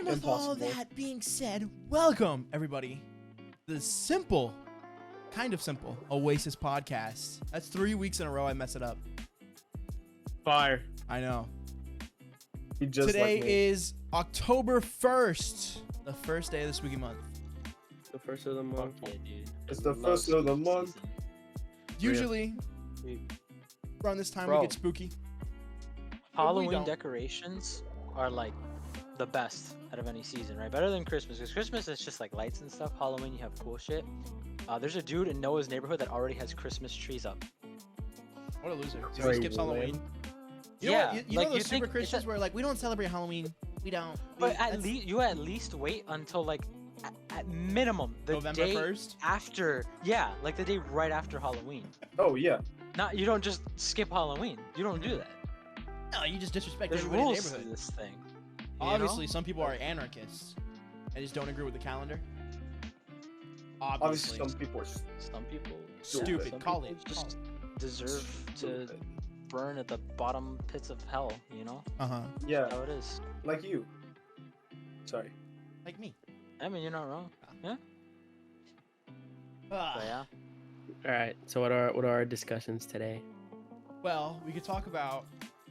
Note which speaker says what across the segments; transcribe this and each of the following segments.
Speaker 1: And with all that being said, welcome everybody to the kind of simple Oasis podcast. That's 3 weeks in a row I mess it up.
Speaker 2: Fire.
Speaker 1: I know.
Speaker 3: Today
Speaker 1: is October 1st, the first day of the spooky month.
Speaker 2: The first of the month.
Speaker 3: Yeah, dude.
Speaker 2: It's the first of the month.
Speaker 1: Usually, around this time
Speaker 3: Bro.
Speaker 1: we get spooky.
Speaker 3: Halloween
Speaker 1: don't.
Speaker 3: decorations are like the best out of any season, right? Better than Christmas, because Christmas is just like lights and stuff. Halloween, you have cool shit. There's a dude in Noah's neighborhood that already has Christmas trees up.
Speaker 1: What a loser. So he skips Halloween. You know,
Speaker 3: Yeah,
Speaker 1: what? You
Speaker 3: like,
Speaker 1: know
Speaker 3: you
Speaker 1: those
Speaker 3: think
Speaker 1: super
Speaker 3: it's
Speaker 1: Christians where like, we don't celebrate Halloween. We don't.
Speaker 3: But at least wait until like at minimum the
Speaker 1: November
Speaker 3: day
Speaker 1: 1st?
Speaker 3: after. Yeah, like the day right after Halloween.
Speaker 2: Oh yeah.
Speaker 3: Not you don't just skip Halloween. You don't do that.
Speaker 1: No, you just disrespect
Speaker 3: There's
Speaker 1: everybody in the
Speaker 3: rules to
Speaker 1: neighborhood.
Speaker 3: this thing. you
Speaker 1: Obviously,
Speaker 3: know?
Speaker 1: some people are anarchists and just don't agree with the calendar.
Speaker 2: Obviously,
Speaker 1: Obviously.
Speaker 2: some people are
Speaker 3: Some people
Speaker 1: Stupid.
Speaker 3: Some
Speaker 1: Call
Speaker 3: people
Speaker 1: it.
Speaker 3: just deserve to burn at the bottom pits of hell. You know,
Speaker 1: Uh-huh.
Speaker 2: yeah,
Speaker 3: that's how it is.
Speaker 2: like you. Sorry.
Speaker 1: Like me.
Speaker 3: I mean, you're not wrong. Yeah.
Speaker 1: Ah.
Speaker 3: But yeah.
Speaker 4: All right. So what are our discussions today?
Speaker 1: Well, we could talk about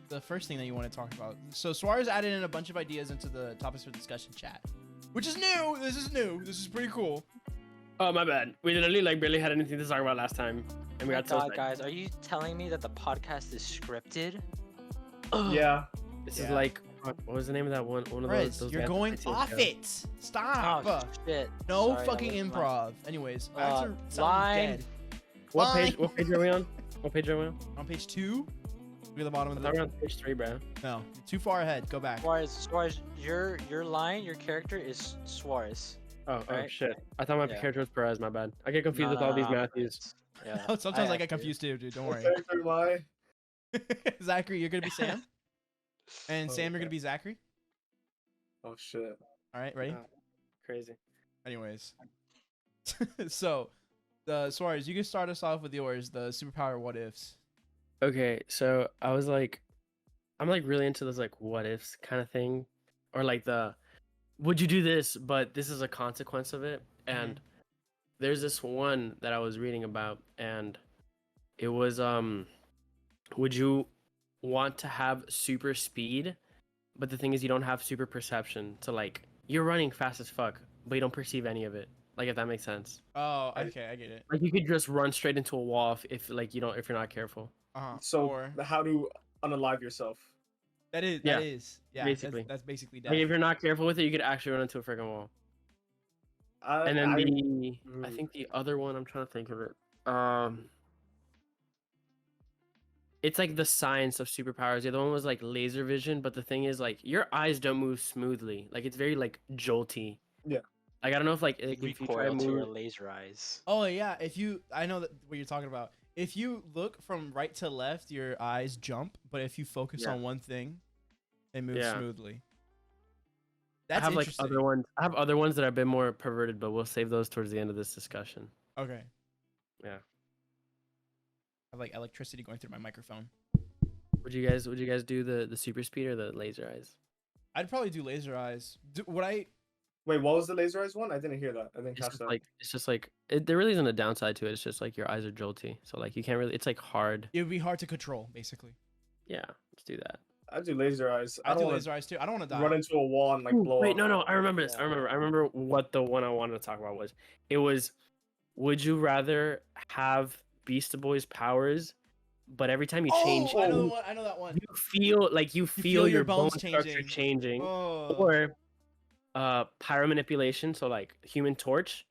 Speaker 1: the first thing that you want to talk about. So Suarez added in a bunch of ideas into the topics for discussion chat, which is new. This is new. This is pretty cool.
Speaker 4: Oh my bad. We literally like barely had anything to talk about last time, and we
Speaker 3: Oh my
Speaker 4: got so
Speaker 3: God,
Speaker 4: sick.
Speaker 3: guys, are you telling me that the podcast is scripted?
Speaker 2: Yeah.
Speaker 4: This
Speaker 1: Yeah.
Speaker 4: is like what was the name of that one? One of
Speaker 1: Perez,
Speaker 4: those.
Speaker 1: you're
Speaker 4: bands
Speaker 1: going
Speaker 4: that I
Speaker 1: off
Speaker 4: took,
Speaker 1: it. Stop.
Speaker 3: Oh shit.
Speaker 1: No
Speaker 3: Sorry, that
Speaker 1: fucking
Speaker 3: was my-
Speaker 1: improv. Anyways,
Speaker 3: Uh,
Speaker 1: back to sounding
Speaker 3: line.
Speaker 1: dead.
Speaker 4: What
Speaker 1: Fine.
Speaker 4: page? What page are we on? What page are we on?
Speaker 1: On page 2, look at the bottom
Speaker 4: I
Speaker 1: of
Speaker 4: thought we were
Speaker 1: the.
Speaker 4: on page 3, bro.
Speaker 1: No, you're too far ahead. Go back.
Speaker 3: Suarez, your line, your character is Suarez.
Speaker 4: Oh
Speaker 3: Right.
Speaker 4: shit. I thought my
Speaker 3: Yeah.
Speaker 4: character was Perez. My bad. I get confused
Speaker 3: No,
Speaker 4: with
Speaker 3: no,
Speaker 4: all these
Speaker 3: no,
Speaker 4: Matthews.
Speaker 3: Yeah.
Speaker 1: Sometimes I get
Speaker 3: actually-
Speaker 1: confused too, dude. Don't
Speaker 2: What
Speaker 1: worry.
Speaker 2: character am I?
Speaker 1: Zachary, you're gonna be Sam, and
Speaker 2: Oh,
Speaker 1: Sam, you're
Speaker 2: okay.
Speaker 1: gonna be Zachary.
Speaker 2: Oh shit.
Speaker 1: All right, ready?
Speaker 4: Oh, crazy.
Speaker 1: Anyways, so Suarez, you can start us off with yours, the superpower what ifs.
Speaker 4: Okay, so I was like, I'm like really into this like what ifs kind of thing, or like the, would you do this, but this is a consequence of it. And there's this one that I was reading about, and it was would you want to have super speed, but the thing is you don't have super perception, so like you're running fast as fuck, but you don't perceive any of it. Like if that makes sense.
Speaker 1: Oh, okay, I get it.
Speaker 4: Like you could just run straight into a wall if like if you're not careful.
Speaker 2: So
Speaker 1: or
Speaker 2: how to unalive yourself?
Speaker 1: that is
Speaker 4: Yeah,
Speaker 1: yeah,
Speaker 4: basically.
Speaker 1: that's basically that.
Speaker 4: Like if you're not careful with it, you could actually run into a freaking wall. And then I think the other one, I'm trying to think of it. It's like the science of superpowers. The other one was like laser vision, but the thing is like your eyes don't move smoothly. Like it's very like jolty.
Speaker 2: Yeah.
Speaker 4: Like I don't know if like if you try
Speaker 3: Recoil
Speaker 4: to
Speaker 3: to your
Speaker 4: move.
Speaker 3: laser eyes.
Speaker 1: Oh yeah, I know that what you're talking about. If you look from right to left, your eyes jump, but if you focus
Speaker 4: Yeah.
Speaker 1: on one thing, it moves
Speaker 4: Yeah.
Speaker 1: smoothly.
Speaker 4: I
Speaker 1: That's
Speaker 4: have like
Speaker 1: interesting.
Speaker 4: other ones. I have other ones that are a bit more perverted, but we'll save those towards the end of this discussion.
Speaker 1: Okay.
Speaker 4: Yeah.
Speaker 1: I have like electricity going through my microphone.
Speaker 4: Would you guys do the super speed or the laser eyes?
Speaker 1: I'd probably do laser eyes. Would I?
Speaker 2: Wait, what was the laser eyes one? I didn't hear that. I didn't
Speaker 4: It's
Speaker 2: catch
Speaker 4: just
Speaker 2: that.
Speaker 4: like there really isn't a downside to it. It's just like your eyes are jolty, so like you can't really. It's like hard.
Speaker 1: It would be hard to control, basically.
Speaker 4: Yeah, let's do that.
Speaker 2: I do laser eyes.
Speaker 1: I
Speaker 2: I
Speaker 1: do
Speaker 2: don't want
Speaker 1: laser eyes too. I don't want to
Speaker 2: to
Speaker 1: die.
Speaker 2: run into a wall and like blow
Speaker 4: Wait,
Speaker 2: up.
Speaker 4: no, I remember this.
Speaker 2: Yeah.
Speaker 4: I remember what the one I wanted to talk about was. It was, would you rather have Beast Boy's powers, but every time you change,
Speaker 1: I know the one. I know that one.
Speaker 4: you feel
Speaker 1: feel your
Speaker 4: your
Speaker 1: bones
Speaker 4: bone structure
Speaker 1: changing.
Speaker 4: changing,
Speaker 1: Oh.
Speaker 4: or pyro manipulation, so like Human Torch,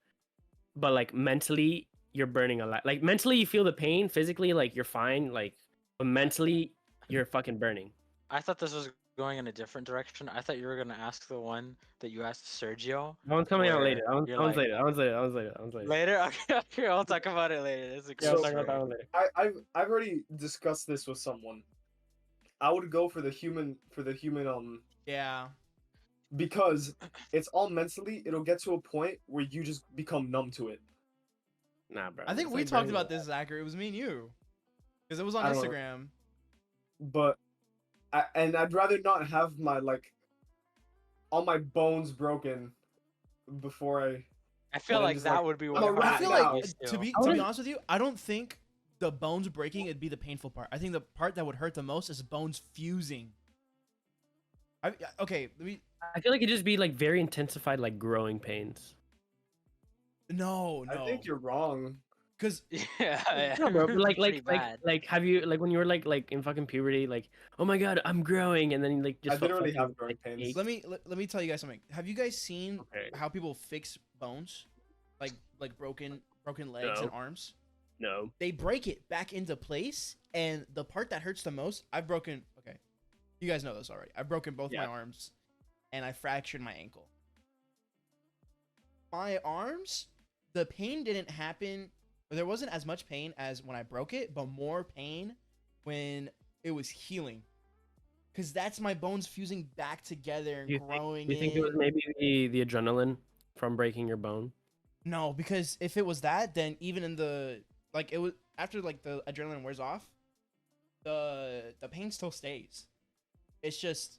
Speaker 4: but like mentally you're burning a lot. Like mentally you feel the pain, physically like you're fine, like but mentally you're fucking burning.
Speaker 3: I thought this was going in a different direction. I thought you were gonna ask the one that you asked Sergio.
Speaker 4: That one's coming out
Speaker 3: Where
Speaker 4: later. That one's
Speaker 3: you're
Speaker 4: that one's
Speaker 3: like-
Speaker 4: later. That one's later.
Speaker 3: Later, okay, I'll talk about it later. It's a
Speaker 4: Yeah,
Speaker 3: cool
Speaker 4: I'll
Speaker 2: So-
Speaker 4: talk about that
Speaker 3: story.
Speaker 4: one later.
Speaker 2: I've already discussed this with someone. I would go for the human
Speaker 1: Yeah.
Speaker 2: because it's all mentally. It'll get to a point where you just become numb to it.
Speaker 4: Nah, bro.
Speaker 1: I think
Speaker 4: it's
Speaker 1: we
Speaker 4: like
Speaker 1: talked
Speaker 4: burning
Speaker 1: about
Speaker 4: a-
Speaker 1: this, Zachary. It was me and you, because it was on
Speaker 2: I don't know.
Speaker 1: Instagram.
Speaker 2: But and I'd rather not have my like all my bones broken before
Speaker 3: I feel
Speaker 2: I'm
Speaker 3: like
Speaker 2: just
Speaker 3: that
Speaker 2: like,
Speaker 3: would be
Speaker 2: I'm
Speaker 3: what
Speaker 2: a
Speaker 3: I
Speaker 2: rat
Speaker 1: I
Speaker 3: would
Speaker 1: feel
Speaker 3: get
Speaker 2: now.
Speaker 1: like
Speaker 3: used
Speaker 1: to be
Speaker 4: I
Speaker 1: to be
Speaker 4: wouldn't-
Speaker 1: honest with you, I don't think the bones breaking would be the painful part. I think the part that would hurt the most is bones fusing. Okay, let me.
Speaker 4: I feel like it'd just be like very intensified, like growing pains.
Speaker 1: No,
Speaker 2: I think you're wrong.
Speaker 1: because
Speaker 3: Yeah,
Speaker 4: No, bro, but like,
Speaker 3: pretty bad.
Speaker 4: have you like when you were like in fucking puberty, like, oh my god, I'm growing, and then like
Speaker 2: I
Speaker 4: just felt
Speaker 2: didn't really
Speaker 4: fucking,
Speaker 2: have growing
Speaker 4: like,
Speaker 2: pains.
Speaker 4: ache.
Speaker 1: let me tell you guys something. Have you guys seen
Speaker 4: Okay.
Speaker 1: how people fix bones, like broken legs and
Speaker 4: No.
Speaker 1: arms?
Speaker 4: No.
Speaker 1: They break it back into place, and the part that hurts the most, I've broken. Okay, you guys know this already. I've broken both my
Speaker 4: Yeah.
Speaker 1: arms, and I fractured my ankle. My arms, the pain didn't happen. Or there wasn't as much pain as when I broke it, but more pain when it was healing. Because that's my bones fusing back together and growing
Speaker 4: Do you think it was
Speaker 1: in.
Speaker 4: maybe the adrenaline from breaking your bone?
Speaker 1: No, because if it was that, then even in the like it was after like the adrenaline wears off, the pain still stays. It's just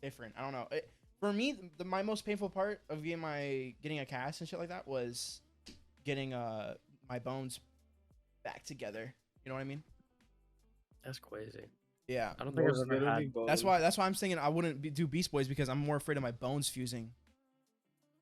Speaker 1: different. I don't know. For me, my most painful part of getting a cast and shit like that was getting my bones back together. You know what I mean?
Speaker 4: That's crazy.
Speaker 1: Yeah.
Speaker 4: I don't think I've
Speaker 2: Most
Speaker 4: ever
Speaker 2: literally
Speaker 4: had.
Speaker 1: That's
Speaker 2: bones.
Speaker 1: why I'm thinking I wouldn't do Beast Boys because I'm more afraid of my bones fusing.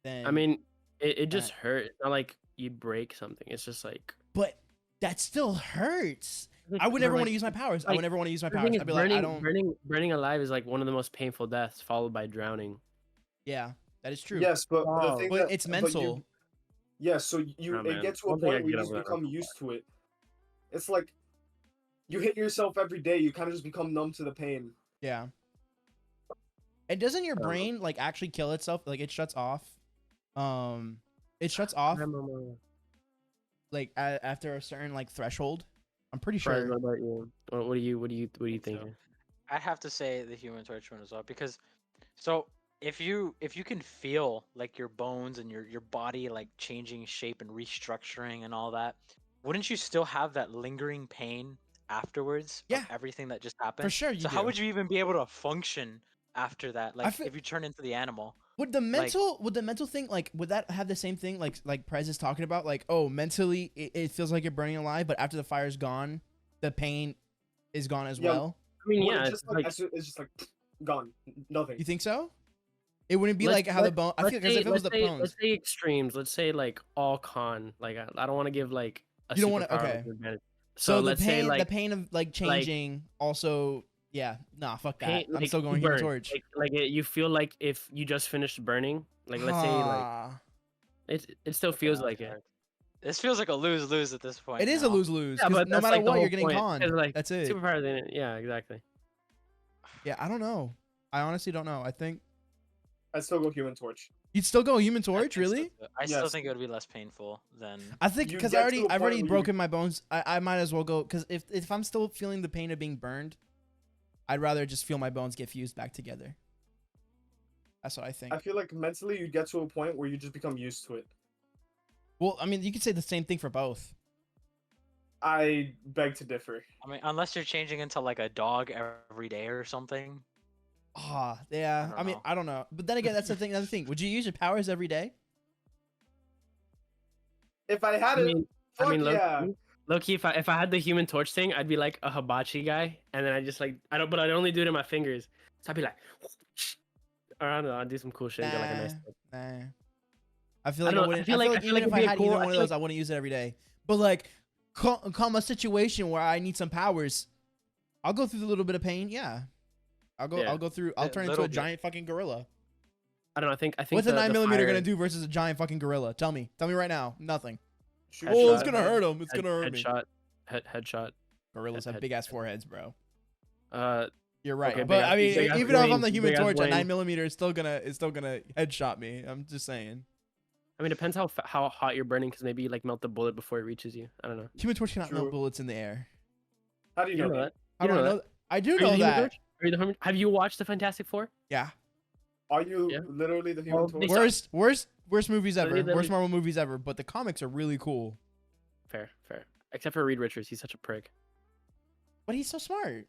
Speaker 1: Than
Speaker 4: I mean, it just hurt. It's not like you break something. It's just like
Speaker 1: but that still hurts. I would
Speaker 4: but,
Speaker 1: never want
Speaker 4: like,
Speaker 1: to use my powers. I
Speaker 4: like,
Speaker 1: would never want to use my
Speaker 4: the
Speaker 1: powers.
Speaker 4: thing is,
Speaker 1: I'd be like, I don't.
Speaker 4: burning alive is like one of the most painful deaths, followed by drowning.
Speaker 1: Yeah, that is true.
Speaker 2: Yes, but the
Speaker 4: Wow.
Speaker 2: thing
Speaker 1: But
Speaker 2: that
Speaker 1: it's
Speaker 2: but
Speaker 1: mental.
Speaker 2: yes, so you
Speaker 4: Nah,
Speaker 2: it
Speaker 4: man.
Speaker 2: gets
Speaker 4: I
Speaker 2: to a
Speaker 4: don't think I
Speaker 2: point where
Speaker 4: could
Speaker 2: you
Speaker 4: get
Speaker 2: just
Speaker 4: over that.
Speaker 2: become used to it. It's like you hit yourself every day. You kind of just become numb to the pain.
Speaker 1: Yeah. And doesn't your
Speaker 4: I don't know.
Speaker 1: brain like actually kill itself? Like it shuts off. It shuts off like after a certain like threshold. I'm pretty
Speaker 4: Fries,
Speaker 1: sure.
Speaker 4: what about you? What do you
Speaker 3: So,
Speaker 4: think?
Speaker 3: I have to say the Human Torch one as well because, so if you can feel like your bones and your body like changing shape and restructuring and all that, wouldn't you still have that lingering pain afterwards
Speaker 1: Yeah.
Speaker 3: of everything that just happened?
Speaker 1: For sure you
Speaker 3: So how
Speaker 1: do.
Speaker 3: would you even be able to function after that? Like
Speaker 1: feel-
Speaker 3: if you turn into the animal.
Speaker 1: Would the mental thing like would that have the same thing like Prez is talking about? Like, oh, mentally it feels like you're burning alive, but after the fire's gone, the pain is gone as
Speaker 2: Yeah.
Speaker 1: well.
Speaker 4: I mean,
Speaker 2: Well,
Speaker 4: yeah,
Speaker 2: it's
Speaker 4: it's
Speaker 2: just like it's just like gone, nothing.
Speaker 1: You think so? It wouldn't be
Speaker 4: Let's-
Speaker 1: like how the bone. I
Speaker 4: let's
Speaker 1: feel because
Speaker 4: say-
Speaker 1: if it was the
Speaker 4: let's say-
Speaker 1: bones,
Speaker 4: Let's say extremes. Let's say like all con. Like I don't want to give like a
Speaker 1: You don't wanna-
Speaker 4: superpower, like,
Speaker 1: okay.
Speaker 4: advantage.
Speaker 1: so the
Speaker 4: let's say
Speaker 1: pain,
Speaker 4: like
Speaker 1: the pain of like changing, also, yeah, nah, fuck that.
Speaker 4: pain,
Speaker 1: I'm
Speaker 4: like,
Speaker 1: still going
Speaker 4: burn.
Speaker 1: Human Torch.
Speaker 4: You feel like if you just finished burning, like let's say like
Speaker 1: Ah.
Speaker 4: it still feels like it.
Speaker 3: This feels like a lose-lose at this point.
Speaker 1: It is a
Speaker 3: now.
Speaker 1: lose-lose
Speaker 4: Yeah,
Speaker 1: because
Speaker 4: but
Speaker 1: no
Speaker 4: that's,
Speaker 1: matter
Speaker 4: like, the
Speaker 1: what, you're
Speaker 4: whole
Speaker 1: getting
Speaker 4: point,
Speaker 1: conned.
Speaker 4: 'cause, like,
Speaker 1: That's it.
Speaker 4: Superpower, yeah, exactly.
Speaker 1: Yeah, I don't know. I honestly don't know. I think
Speaker 2: I still go Human Torch.
Speaker 1: you'd still go Human
Speaker 3: I
Speaker 1: Torch,
Speaker 3: think so
Speaker 1: really?
Speaker 3: too. I still
Speaker 2: Yes.
Speaker 3: think it would be less painful than.
Speaker 1: I think
Speaker 2: You
Speaker 1: because
Speaker 2: get to a
Speaker 1: I've
Speaker 2: point
Speaker 1: already
Speaker 2: where you-
Speaker 1: broken my bones. I might as well go because if I'm still feeling the pain of being burned, I'd rather just feel my bones get fused back together. That's what I think.
Speaker 2: I feel like mentally you get to a point where you just become used to it.
Speaker 1: Well, I mean, you could say the same thing for both.
Speaker 2: I beg to differ.
Speaker 3: I mean, unless you're changing into like a dog every day or something.
Speaker 1: Ah, yeah.
Speaker 3: don't
Speaker 1: I mean,
Speaker 3: know.
Speaker 1: I don't know. But then again, that's the thing. Another thing. Would you use your powers every day?
Speaker 2: If I had
Speaker 4: I
Speaker 2: it,
Speaker 4: mean,
Speaker 2: fuck yeah.
Speaker 4: Loki, if I had the Human Torch thing, I'd be like a hibachi guy, and then I just like but I'd only do it in my fingers. So I'd be like, or I don't know, I'd do some cool shit, and get like a nice.
Speaker 1: Nah. I feel
Speaker 4: I
Speaker 1: like I,
Speaker 4: don't know, I
Speaker 1: wouldn't.
Speaker 4: feel
Speaker 1: I
Speaker 4: like-
Speaker 1: feel
Speaker 4: I
Speaker 1: like
Speaker 4: feel
Speaker 1: even
Speaker 4: like
Speaker 1: if
Speaker 4: it'd
Speaker 1: I
Speaker 4: be a
Speaker 1: had
Speaker 4: cool-
Speaker 1: either
Speaker 4: I
Speaker 1: one of
Speaker 4: feel
Speaker 1: those, I wouldn't use it every day. But like, come a situation where I need some powers, I'll go through the little bit of pain. Yeah, I'll go.
Speaker 4: Yeah.
Speaker 1: I'll go through. I'll
Speaker 3: A
Speaker 1: turn into
Speaker 3: little
Speaker 1: a
Speaker 3: bit.
Speaker 1: giant fucking gorilla.
Speaker 4: I don't know. I think
Speaker 1: What's a
Speaker 4: the
Speaker 1: 9mm
Speaker 4: fire-
Speaker 1: gonna do versus a giant fucking gorilla? Tell me right now. Nothing.
Speaker 2: Shoot
Speaker 1: Oh, it's
Speaker 2: shot,
Speaker 1: gonna
Speaker 2: man.
Speaker 1: hurt him. It's gonna hurt me.
Speaker 4: Headshot, headshot.
Speaker 1: Gorillas have
Speaker 4: head-
Speaker 1: big ass foreheads, bro.
Speaker 4: Uh,
Speaker 1: You're right,
Speaker 4: Okay,
Speaker 1: but
Speaker 4: big
Speaker 1: I
Speaker 4: ass-
Speaker 1: mean,
Speaker 4: big ass
Speaker 1: even if I'm
Speaker 4: brain,
Speaker 1: the Human
Speaker 4: big ass
Speaker 1: Torch, a
Speaker 4: brain.
Speaker 1: 9mm is still gonna headshot me. I'm just saying.
Speaker 4: I mean, it depends how hot you're burning, because maybe you like melt the bullet before it reaches you. I don't know.
Speaker 1: Human Torch cannot melt
Speaker 2: True.
Speaker 1: bullets in the air.
Speaker 2: How do you
Speaker 4: You
Speaker 2: know
Speaker 4: know
Speaker 2: that?
Speaker 4: that?
Speaker 1: How
Speaker 4: You
Speaker 1: do I
Speaker 4: know
Speaker 1: know? I do
Speaker 4: Are you
Speaker 1: know
Speaker 4: the Human
Speaker 1: that.
Speaker 4: Torch? Are you the Human? Have you watched the Fantastic Four?
Speaker 1: Yeah.
Speaker 2: Are you
Speaker 4: Yeah.
Speaker 2: literally the Human
Speaker 4: Well,
Speaker 2: Torch?
Speaker 4: they-
Speaker 1: Worst movies
Speaker 4: So
Speaker 1: ever.
Speaker 4: they literally-
Speaker 1: Worst Marvel movies ever. But the comics are really cool.
Speaker 4: Fair. Except for Reed Richards, he's such a prick.
Speaker 1: But he's so smart.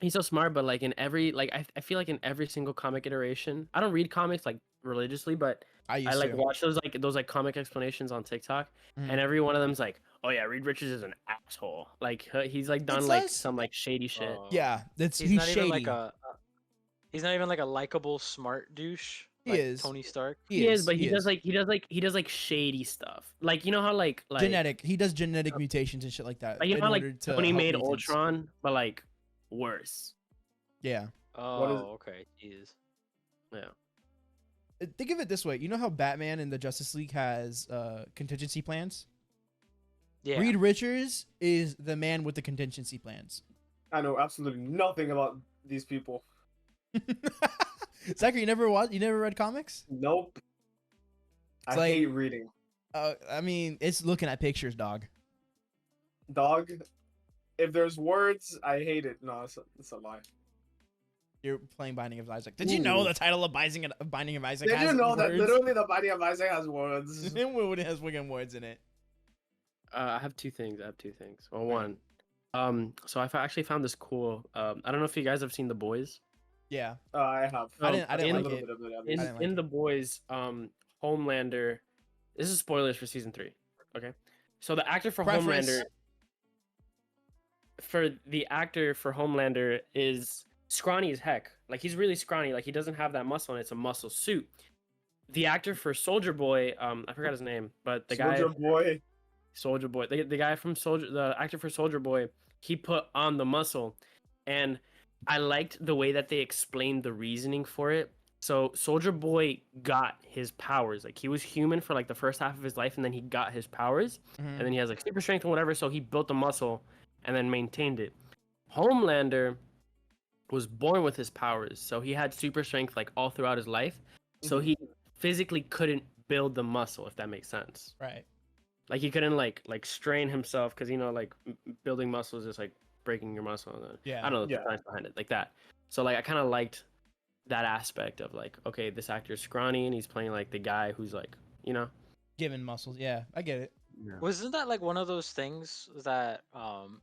Speaker 4: he's so smart, but like in every like I feel like in every single comic iteration, I don't read comics like religiously, but
Speaker 1: I
Speaker 4: I
Speaker 1: used
Speaker 4: like
Speaker 1: to.
Speaker 4: watch those like comic explanations on TikTok,
Speaker 1: Mhm.
Speaker 4: and every one of them's like, oh yeah, Reed Richards is an asshole. Like he's like done
Speaker 1: It's
Speaker 4: like
Speaker 1: less-
Speaker 4: some like shady shit.
Speaker 1: Yeah, that's
Speaker 3: He's
Speaker 1: he's
Speaker 3: not even like
Speaker 1: shady.
Speaker 3: he's not even like a likable smart douche
Speaker 1: He
Speaker 3: like
Speaker 1: is.
Speaker 3: Tony Stark.
Speaker 4: He is, but
Speaker 1: He is.
Speaker 4: he does like shady stuff. Like you know how like
Speaker 1: Genetic. He does genetic mutations and shit like that
Speaker 4: like you
Speaker 1: in
Speaker 4: know how like
Speaker 1: order to
Speaker 4: Tony
Speaker 1: help
Speaker 4: made
Speaker 1: mutants.
Speaker 4: Ultron, but like worse.
Speaker 1: Yeah.
Speaker 3: Oh, okay. Jeez.
Speaker 4: Yeah.
Speaker 1: Think of it this way. You know how Batman in the Justice League has contingency plans?
Speaker 3: Yeah.
Speaker 1: Reed Richards is the man with the contingency plans.
Speaker 2: I know absolutely nothing about these people.
Speaker 1: Zachary, you never read comics?
Speaker 2: Nope. I
Speaker 1: like-
Speaker 2: hate reading.
Speaker 1: I mean, it's looking at pictures, dog.
Speaker 2: Dog. If there's words, I hate it. No, it's a lie.
Speaker 1: You're playing Binding of Isaac. Did you know
Speaker 4: Ooh.
Speaker 1: the title of Binding of Isaac
Speaker 2: Did
Speaker 1: has
Speaker 2: you know that
Speaker 1: words?
Speaker 2: literally the Binding of Isaac has words?
Speaker 1: It has wicked words in it.
Speaker 4: I have two things. Well, one. So I actually found this cool. I don't know if you guys have seen The Boys.
Speaker 1: Yeah.
Speaker 2: I have.
Speaker 1: I didn't
Speaker 2: A
Speaker 1: like
Speaker 2: little
Speaker 1: it.
Speaker 2: bit of it. at
Speaker 4: In,
Speaker 2: least.
Speaker 1: didn't like
Speaker 4: in
Speaker 1: it.
Speaker 4: The Boys, Homelander. This is spoilers for season 3. Okay, so the actor for
Speaker 1: Preface.
Speaker 4: Homelander. For the actor for Homelander is scrawny as heck. Like he's really scrawny. Like he doesn't have that muscle, and it's a muscle suit. The actor for Soldier Boy, I forgot his name, but the guy.
Speaker 2: Soldier Boy.
Speaker 4: Soldier Boy. The guy from the actor for Soldier Boy, he put on the muscle, and I liked the way that they explained the reasoning for it. So Soldier Boy got his powers. Like he was human for like the first half of his life, and then he got his powers,
Speaker 1: Mhm.
Speaker 4: and then he has like super strength and whatever. So he built the muscle, and then maintained it. Homelander was born with his powers, so he had super strength like all throughout his life. So
Speaker 2: Mhm.
Speaker 4: he physically couldn't build the muscle, if that makes sense.
Speaker 1: Right.
Speaker 4: Like he couldn't like strain himself because you know like building muscle is just like breaking your muscle. And
Speaker 1: Yeah.
Speaker 4: I don't know the
Speaker 2: Yeah.
Speaker 4: science behind it like that. So like I kind of liked that aspect of like, okay, this actor's scrawny and he's playing like the guy who's like, you know.
Speaker 1: Given muscles. Yeah, I get it.
Speaker 3: Wasn't that like one of those things that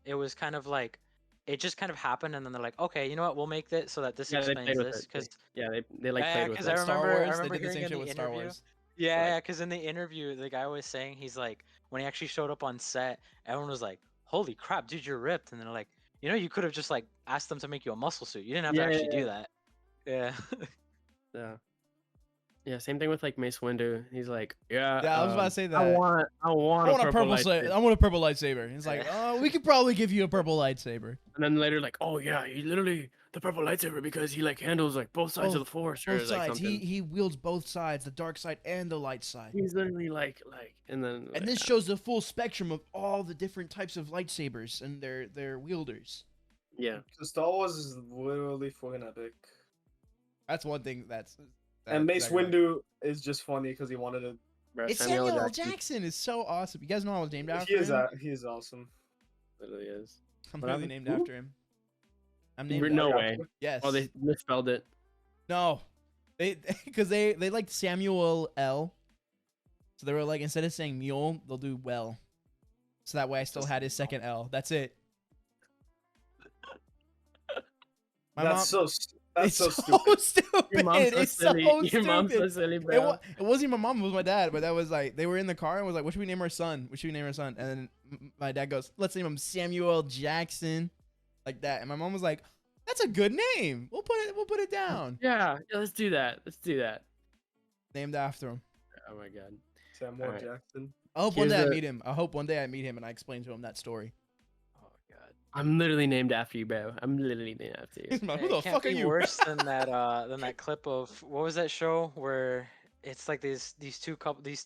Speaker 3: it was kind of like it just kind of happened and then they're like, okay, you know what, we'll make this so that this
Speaker 4: Yeah, they
Speaker 3: explains
Speaker 4: played with
Speaker 3: this
Speaker 4: it.
Speaker 3: because
Speaker 4: Yeah, they like
Speaker 3: Yeah,
Speaker 4: played with
Speaker 3: 'cause
Speaker 4: it.
Speaker 3: I
Speaker 1: Like Star
Speaker 3: remember- I
Speaker 1: Wars,
Speaker 3: remember
Speaker 1: they did the
Speaker 3: hearing
Speaker 1: same
Speaker 3: in
Speaker 1: shit
Speaker 3: the
Speaker 1: with Star
Speaker 3: interview-
Speaker 1: Wars.
Speaker 3: yeah, because in the interview the guy was saying he's like when he actually showed up on set, everyone was like, holy crap, dude, you're ripped, and they're like, you know, you could have just like asked them to make you a muscle suit. You didn't have
Speaker 4: Yeah,
Speaker 3: to
Speaker 4: yeah,
Speaker 3: actually
Speaker 4: yeah.
Speaker 3: do that. Yeah.
Speaker 4: Yeah. Yeah, same thing with like Mace Windu. He's like, yeah.
Speaker 1: Yeah, I was about to say that.
Speaker 4: I want
Speaker 1: I want a purple
Speaker 4: lightsaber.
Speaker 1: I want a purple lightsaber. He's like, oh, we could probably give you a purple lightsaber.
Speaker 4: And then later, like, oh yeah, he literally the purple lightsaber because he like handles like both sides of the force or
Speaker 1: Both
Speaker 4: like
Speaker 1: sides.
Speaker 4: something.
Speaker 1: He wields both sides, the dark side and the light side.
Speaker 4: He's literally like, and then.
Speaker 1: And this shows the full spectrum of all the different types of lightsabers and their wielders.
Speaker 4: Yeah.
Speaker 2: So Star Wars is literally fucking epic.
Speaker 1: That's one thing that's.
Speaker 2: And Mace
Speaker 1: Zachary liked.
Speaker 2: Windu is just funny because he wanted to.
Speaker 4: Bro,
Speaker 1: It's
Speaker 4: Samuel
Speaker 1: Samuel L.
Speaker 4: Jackson
Speaker 1: Jackson is so awesome. You guys know I was named after
Speaker 2: He is
Speaker 1: him.
Speaker 2: he is awesome.
Speaker 4: literally is.
Speaker 1: I'm
Speaker 4: What
Speaker 1: really
Speaker 4: happened?
Speaker 1: named
Speaker 4: Who?
Speaker 1: after him. I'm named.
Speaker 4: No
Speaker 1: after-
Speaker 4: way.
Speaker 1: Yes.
Speaker 4: Oh, they misspelled it.
Speaker 1: No, they because they liked Samuel L. So they were like, instead of saying mule, they'll do well. So that way I still had his second L. That's it. My mom-
Speaker 2: That's so
Speaker 1: it's
Speaker 2: stupid.
Speaker 1: stupid.
Speaker 4: Your mom's so
Speaker 1: It's
Speaker 4: silly.
Speaker 1: so
Speaker 4: Your mom's so
Speaker 1: stupid.
Speaker 4: silly,
Speaker 1: It,
Speaker 4: bro.
Speaker 1: it wasn't even my mom, it was my dad, but that was like, they were in the car and was like, what should we name our son? What should we name our son? And then my dad goes, let's name him Samuel Jackson. Like that. And my mom was like, that's a good name. We'll put it down.
Speaker 4: Yeah, let's do that.
Speaker 1: Named after him.
Speaker 4: Oh my god.
Speaker 2: Samuel
Speaker 4: Alright.
Speaker 2: Jackson.
Speaker 1: I hope one
Speaker 4: Here's
Speaker 1: day I
Speaker 4: the-
Speaker 1: meet him. I hope one day I meet him and I explain to him that story.
Speaker 3: Oh my god.
Speaker 4: I'm literally named after you, bro. I'm literally named after you.
Speaker 1: He's like, who
Speaker 3: It
Speaker 1: the
Speaker 3: can't
Speaker 1: fuck are
Speaker 3: be
Speaker 1: you?
Speaker 3: worse than that clip of what was that show where it's like these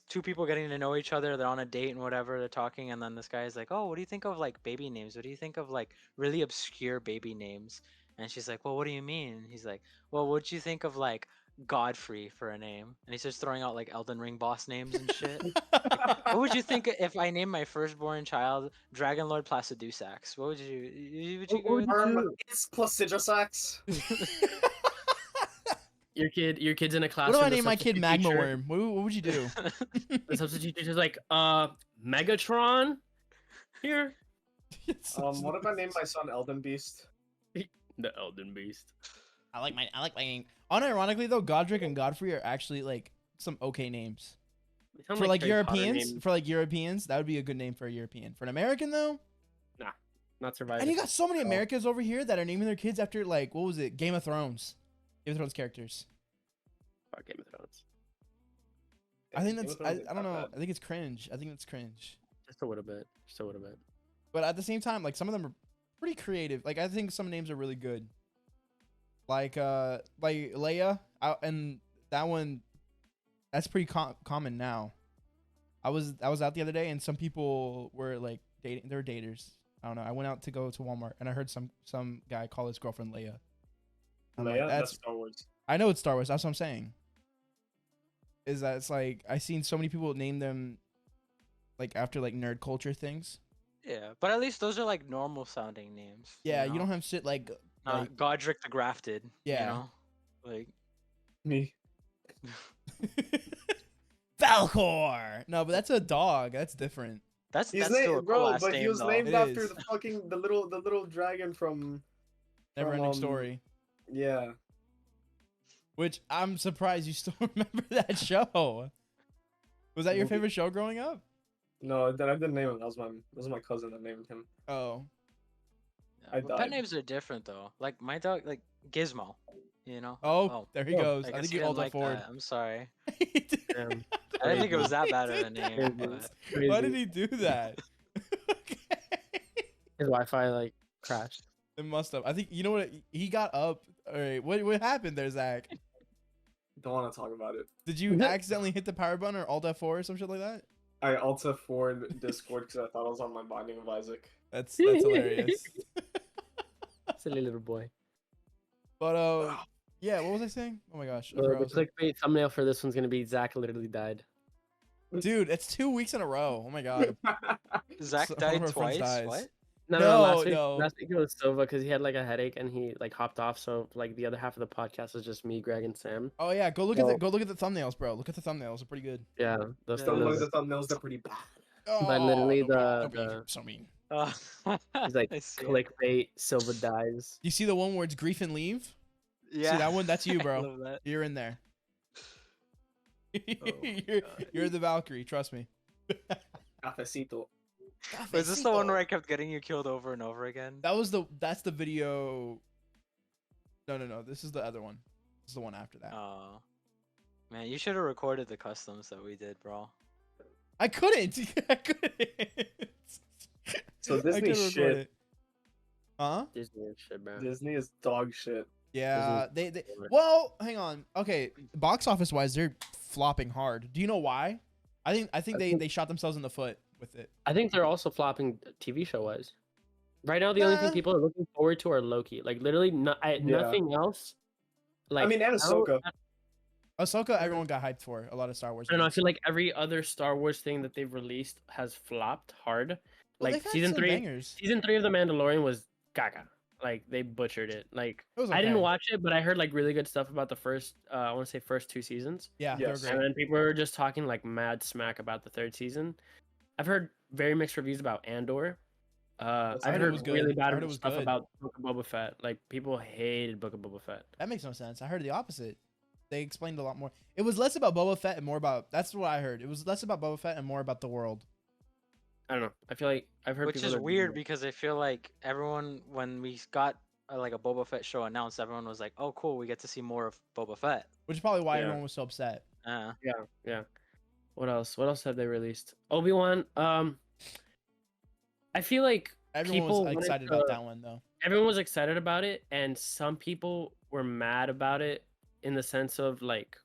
Speaker 3: two people getting to know each other, they're on a date and whatever, they're talking, and then this guy is like, oh, what do you think of like baby names? What do you think of like really obscure baby names? And she's like, well, what do you mean? And he's like, well, what'd you think of like Godfrey for a name? And he's just throwing out like Elden Ring boss names and shit. What would you think if I named my firstborn child Dragon Lord Placidusax? What would you go with?
Speaker 2: It's Placidusax.
Speaker 4: Your kid's in a
Speaker 1: What
Speaker 4: classroom.
Speaker 1: if I
Speaker 4: the
Speaker 1: name my kid
Speaker 4: substitute
Speaker 1: Magma
Speaker 4: teacher-
Speaker 1: Worm? What would you do?
Speaker 4: The substitute teacher's like, Megatron? Here?
Speaker 2: What if I named my son Elden Beast?
Speaker 4: The Elden Beast.
Speaker 1: I like my name. Unironically though, Godric and Godfrey are actually like some okay names.
Speaker 4: They sound
Speaker 1: For like
Speaker 4: Harry Potter
Speaker 1: Europeans,
Speaker 4: names.
Speaker 1: that would be a good name for a European. For an American though,
Speaker 4: Not surviving.
Speaker 1: and you got so many
Speaker 2: Oh.
Speaker 1: Americans over here that are naming their kids after like what was it, Game of Thrones characters.
Speaker 4: Fuck Game of Thrones.
Speaker 1: I think
Speaker 2: Game
Speaker 1: that's
Speaker 2: of Thrones ain't
Speaker 1: I don't
Speaker 2: that
Speaker 1: know.
Speaker 2: bad.
Speaker 1: I think it's cringe. I think it's cringe.
Speaker 4: Just a little bit. Just a little bit.
Speaker 1: But at the same time, like some of them are pretty creative. Like I think some names are really good. Like Leia, and that one, that's pretty common now. I was out the other day and some people were like dating. They were daters. I don't know. I went out to go to Walmart and I heard some guy call his girlfriend Leia. I'm like,
Speaker 2: Leia, that's Star Wars.
Speaker 1: I know it's Star Wars. That's what I'm saying. Is that it's like I seen so many people name them like after like nerd culture things.
Speaker 3: Yeah, but at least those are like normal sounding names.
Speaker 1: Yeah,
Speaker 3: know?
Speaker 1: you don't have shit like
Speaker 3: Not Godric the Grafted.
Speaker 1: Yeah.
Speaker 3: You know? Like
Speaker 2: Me.
Speaker 1: Falcor. No, but that's a dog. That's different.
Speaker 3: that's
Speaker 2: He's
Speaker 3: still a
Speaker 2: named,
Speaker 3: cool
Speaker 2: bro,
Speaker 3: last
Speaker 2: but
Speaker 3: name,
Speaker 2: he was
Speaker 3: though.
Speaker 2: named
Speaker 1: It
Speaker 2: after
Speaker 1: is.
Speaker 2: the fucking the little dragon from
Speaker 1: Never ending
Speaker 2: um,
Speaker 1: story.
Speaker 2: yeah.
Speaker 1: Which I'm surprised you still remember that show. Was that your
Speaker 2: Movie.
Speaker 1: favorite show growing up?
Speaker 2: No, that I didn't name him. That was my cousin that named him.
Speaker 1: Oh.
Speaker 3: Yeah,
Speaker 2: I
Speaker 3: but pet
Speaker 2: died.
Speaker 3: names are different though. Like my dog, like Gizmo. You know?
Speaker 1: Oh, there he
Speaker 2: Oh,
Speaker 1: goes.
Speaker 3: I
Speaker 1: I
Speaker 3: guess
Speaker 1: think
Speaker 3: you
Speaker 1: you
Speaker 3: didn't
Speaker 1: all
Speaker 3: like
Speaker 1: forward.
Speaker 3: that. I'm sorry.
Speaker 4: Damn.
Speaker 3: I didn't think it was that bad of
Speaker 1: He
Speaker 3: a
Speaker 1: did
Speaker 3: name.
Speaker 1: that.
Speaker 3: But...
Speaker 1: Why
Speaker 4: Crazy.
Speaker 1: did he do that? Okay.
Speaker 4: His Wi-Fi like crashed.
Speaker 1: It must have. I think you know what he got up. All right, what happened there, Zach?
Speaker 2: Don't want to talk about it.
Speaker 1: Did you accidentally hit the power button or Alt F4 or some shit like that?
Speaker 2: I Alta forward Discord because I thought I was on my binding of Isaac.
Speaker 1: That's hilarious.
Speaker 4: Silly little boy.
Speaker 1: But yeah, what was I saying? Oh my gosh, I forgot what I
Speaker 4: The
Speaker 1: was saying.
Speaker 4: clickbait thumbnail for this one's gonna be Zach literally died.
Speaker 1: Dude, it's 2 weeks in a row. Oh my god.
Speaker 3: Zach
Speaker 1: So- one of
Speaker 3: died
Speaker 1: our friends
Speaker 3: twice.
Speaker 1: dies.
Speaker 3: What?
Speaker 4: No,
Speaker 1: No,
Speaker 4: last week,
Speaker 1: no.
Speaker 4: last week it was Silva because he had like a headache and he like hopped off. So like the other half of the podcast is just me, Greg, and Sam.
Speaker 1: Oh yeah, go look
Speaker 4: Well-
Speaker 1: at the thumbnails, bro. Look at the thumbnails. They're pretty good.
Speaker 4: Yeah, those
Speaker 3: Yeah.
Speaker 2: Don't look
Speaker 4: thumbnails.
Speaker 2: at the thumbnails; they're pretty bad.
Speaker 4: But literally
Speaker 1: don't
Speaker 4: the-
Speaker 1: be
Speaker 4: the-
Speaker 1: so mean.
Speaker 4: He's like
Speaker 3: I see it.
Speaker 4: clickbait. Silva dies.
Speaker 1: You see the one where it's grief and leave?
Speaker 3: Yeah.
Speaker 1: See that one? That's you,
Speaker 3: I
Speaker 1: bro.
Speaker 3: love that.
Speaker 1: You're in there.
Speaker 3: my
Speaker 1: you're the Valkyrie. Trust me.
Speaker 2: Cafecito.
Speaker 3: Was this the one where I kept getting you killed over and over again?
Speaker 1: That's the video. No. This is the other one. This is the one after that.
Speaker 3: Oh. Man, you should have recorded the customs that we did, bro.
Speaker 1: I couldn't. I couldn't.
Speaker 2: So
Speaker 1: I
Speaker 2: Disney
Speaker 1: couldn't record
Speaker 2: shit.
Speaker 1: it. Huh?
Speaker 4: Disney and shit, bro.
Speaker 2: Disney is dog shit.
Speaker 1: Yeah. They.
Speaker 4: Over.
Speaker 1: Well, hang on. Okay. Box office wise, they're flopping hard. Do you know why? I think
Speaker 4: I
Speaker 1: they
Speaker 4: think-
Speaker 1: they shot themselves in the foot with it.
Speaker 4: I think they're also flopping TV show wise. Right now, the only thing
Speaker 1: Nah.
Speaker 4: people are looking forward to are Loki. Like literally, nothing else. Like
Speaker 2: I mean, and Ahsoka.
Speaker 1: Ahsoka, everyone got hyped for. A lot of Star Wars.
Speaker 4: I don't know. I
Speaker 1: fans.
Speaker 4: feel like every other Star Wars thing that they've released has flopped hard.
Speaker 1: Well,
Speaker 4: Like
Speaker 1: they've had
Speaker 4: season
Speaker 1: some
Speaker 4: three,
Speaker 1: bangers.
Speaker 4: season 3 of The Mandalorian was gaga. Like they butchered it. Like
Speaker 1: It was
Speaker 4: I didn't
Speaker 1: okay.
Speaker 4: watch it, but I heard like really good stuff about the first. I want to say first 2 seasons,
Speaker 1: Yeah,
Speaker 2: Yes.
Speaker 1: they were
Speaker 4: and
Speaker 1: great.
Speaker 4: then people were just talking like mad smack about the 3rd season. I've heard very mixed reviews about Andor.
Speaker 2: That's
Speaker 4: I've
Speaker 1: heard it
Speaker 4: heard
Speaker 1: was
Speaker 4: really
Speaker 1: good. I
Speaker 4: bad
Speaker 1: heard it was
Speaker 4: stuff
Speaker 1: good.
Speaker 4: about Book of Boba Fett. Like people hated Book of Boba Fett.
Speaker 1: That makes no sense. I heard the opposite. They explained a lot more. It was less about Boba Fett and more about. That's what I heard. It was less about Boba Fett and more about the world.
Speaker 4: I don't know. I feel like I've heard
Speaker 3: Which
Speaker 4: people
Speaker 3: is
Speaker 4: that-
Speaker 3: weird because I feel like everyone, when we got like a Boba Fett show announced, everyone was like, "Oh, cool, we get to see more of Boba Fett."
Speaker 1: Which is probably why
Speaker 4: Yeah.
Speaker 1: everyone was so upset.
Speaker 4: Yeah. What else? What else have they released? Obi-Wan. I feel like
Speaker 1: Everyone
Speaker 4: people
Speaker 1: was
Speaker 4: wanted
Speaker 1: excited
Speaker 4: to-
Speaker 1: about that one though.
Speaker 4: everyone was excited about it, and some people were mad about it in the sense of like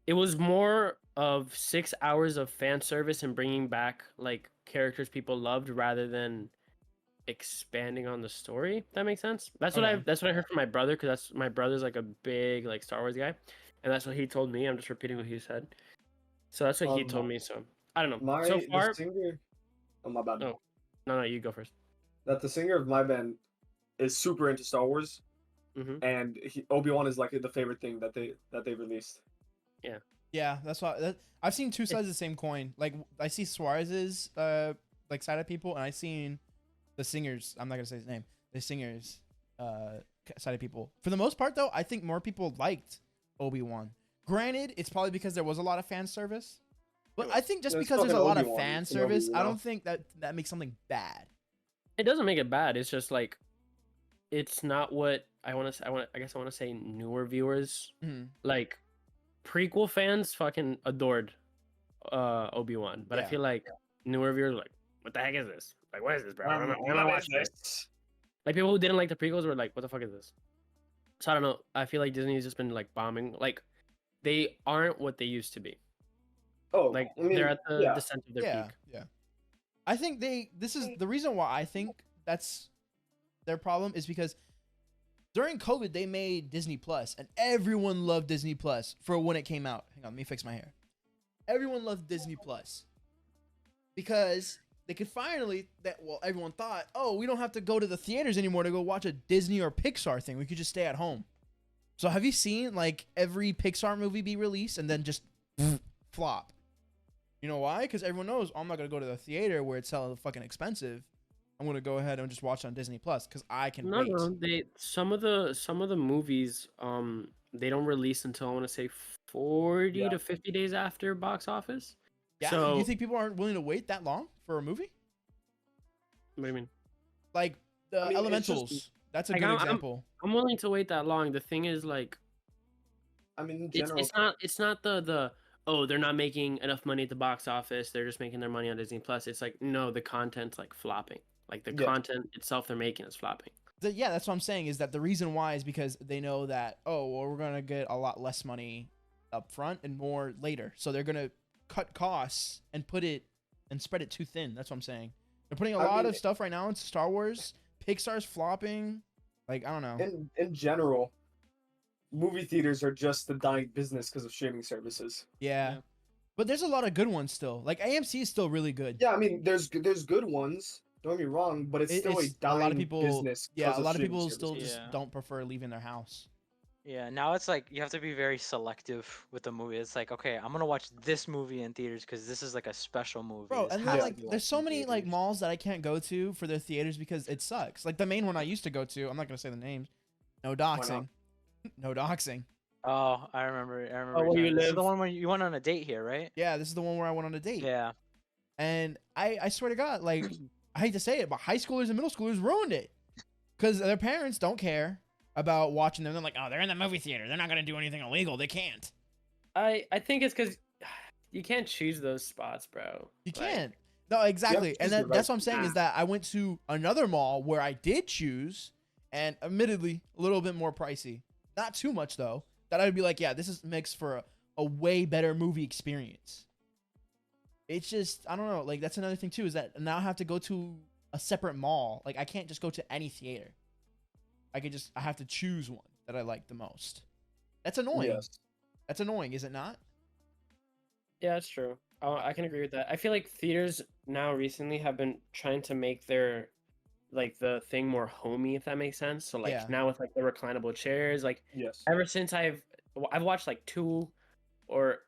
Speaker 4: it was more of 6 hours of fan service and bringing back like characters people loved rather than expanding on the story. If that makes sense. That's what
Speaker 1: Okay.
Speaker 4: that's what I heard from my brother, because that's my brother's like a big like Star Wars guy, and that's what he told me. I'm just repeating what he said. So that's what he told me. So I don't know.
Speaker 2: My
Speaker 4: So
Speaker 2: the
Speaker 4: far,
Speaker 2: singer. Oh my bad.
Speaker 4: Oh. no, you go first.
Speaker 2: That the singer of my band is super into Star Wars,
Speaker 4: Hmm.
Speaker 2: and Obi-Wan is like the favorite thing that they released.
Speaker 1: Yeah, that's why. I've seen two sides of the same coin. Like I see Suarez's like side of people, and I seen the singers. I'm not gonna say his name. The singers side of people. For the most part, though, I think more people liked Obi-Wan. Granted, it's probably because there was a lot of fan service. But I think just
Speaker 2: It's
Speaker 1: because there's a
Speaker 2: fucking
Speaker 1: lot of
Speaker 2: Obi-Wan,
Speaker 1: fan
Speaker 2: Kenobi,
Speaker 1: service,
Speaker 2: you
Speaker 1: I
Speaker 2: know?
Speaker 1: don't think that makes something bad.
Speaker 4: It doesn't make it bad. It's just like, it's not what I want to say. I guess I want to say newer viewers,
Speaker 1: Mhm.
Speaker 4: like prequel fans, fucking adored Obi-Wan. But I
Speaker 1: Yeah.
Speaker 4: feel like newer viewers are like, what the heck is this? Like, what is this, bro? I'm not
Speaker 2: What is
Speaker 4: watching this.
Speaker 2: this?
Speaker 4: Like people who didn't like the prequels were like, what the fuck is this? So I don't know. I feel like Disney's just been like bombing. Like they aren't what they used to be.
Speaker 2: Oh,
Speaker 4: Like
Speaker 2: I mean,
Speaker 4: they're at the
Speaker 2: yeah.
Speaker 4: descent of their
Speaker 1: Yeah,
Speaker 4: peak.
Speaker 1: yeah. I think this is the reason why I think that's their problem is because during COVID they made Disney Plus and everyone loved Disney Plus for when it came out. Hang on, let me fix my hair. Everyone loved Disney Plus because they could finally everyone thought, oh, we don't have to go to the theaters anymore to go watch a Disney or Pixar thing. We could just stay at home. So have you seen like every Pixar movie be released and then just flop? You know why? Because everyone knows, oh, I'm not gonna go to the theater where it's hella fucking expensive. I'm gonna go ahead and just watch it on Disney Plus because I can wait.
Speaker 4: No, some of the movies they don't release until I want to say 40 to 50 days after box office.
Speaker 1: Yeah,
Speaker 4: So
Speaker 1: you think people aren't willing to wait that long for a movie?
Speaker 4: what do you mean?
Speaker 1: Like the
Speaker 2: I mean, it's just-
Speaker 1: Elementals. That's a
Speaker 4: Like,
Speaker 1: good
Speaker 4: I'm-
Speaker 1: example.
Speaker 4: I'm willing to wait that long. The thing is, like,
Speaker 2: I mean, in
Speaker 4: it's
Speaker 2: general,
Speaker 4: it's not the oh, they're not making enough money at the box office. They're just making their money on Disney Plus. It's like, no, the content's like flopping. Like the
Speaker 2: Yeah.
Speaker 4: content itself they're making is flopping.
Speaker 1: Yeah, that's what I'm saying is that the reason why is because they know that, oh, well, we're gonna get a lot less money up front and more later. So they're gonna cut costs and put it and spread it too thin. That's what I'm saying. They're putting a
Speaker 2: I
Speaker 1: lot
Speaker 2: mean,
Speaker 1: of stuff right now into Star Wars. Pixar's flopping. Like, I don't know.
Speaker 2: in general, movie theaters are just the dying business because of streaming services.
Speaker 1: Yeah.
Speaker 3: Yeah.
Speaker 1: But there's a lot of good ones still. Like AMC is still really good.
Speaker 2: Yeah, I mean, there's good ones. Don't get me wrong, but it's still a
Speaker 1: a
Speaker 2: dying
Speaker 1: lot of people
Speaker 2: business.
Speaker 1: yeah,
Speaker 2: 'cause
Speaker 1: a lot of
Speaker 2: streaming
Speaker 1: people still
Speaker 2: services.
Speaker 1: just
Speaker 3: Yeah.
Speaker 1: don't prefer leaving their house.
Speaker 3: Yeah, now it's like you have to be very selective with the movie. It's like, okay, I'm gonna watch this movie in theaters because this is like a special movie.
Speaker 1: Bro,
Speaker 3: This
Speaker 1: and
Speaker 3: has
Speaker 1: then
Speaker 3: to
Speaker 1: like
Speaker 3: be
Speaker 1: there's
Speaker 3: watched
Speaker 1: so
Speaker 3: in
Speaker 1: many like
Speaker 3: theaters.
Speaker 1: malls that I can't go to for their theaters because it sucks. Like the main one I used to go to, I'm not gonna say the names. No
Speaker 2: not?
Speaker 1: doxing. No doxing.
Speaker 3: Oh, I remember. I remember.
Speaker 4: where
Speaker 3: you
Speaker 4: you
Speaker 3: telling me. This is the
Speaker 4: live?
Speaker 3: one where you went on a date here, right?
Speaker 1: Yeah, this is the one where I went on a date.
Speaker 3: Yeah.
Speaker 1: And I swear to God, like I hate to say it, but high schoolers and middle schoolers ruined it. Because their parents don't care about watching them. They're like, oh, they're in the movie theater. They're not gonna do anything illegal. They can't.
Speaker 4: I think it's because you can't choose those spots, bro.
Speaker 1: You
Speaker 4: Like,
Speaker 1: can't. No, exactly. And
Speaker 2: choose the
Speaker 1: that's
Speaker 2: right-
Speaker 1: what I'm saying is
Speaker 4: Nah.
Speaker 1: that I went to another mall where I did choose, and admittedly, a little bit more pricey. Not too much though. That I'd be like, yeah, this is makes for a way better movie experience. It's just, I don't know. Like that's another thing too is that now I have to go to a separate mall. Like I can't just go to any theater. I have to choose one that I like the most. That's annoying.
Speaker 2: Yes.
Speaker 1: That's annoying, is it not?
Speaker 4: Yeah, that's true. I can agree with that. I feel like theaters now recently have been trying to make their like the thing more homey, if that makes sense. So like
Speaker 1: Yeah.
Speaker 4: now with like the reclinable chairs, like
Speaker 2: Yes.
Speaker 4: ever since I've watched like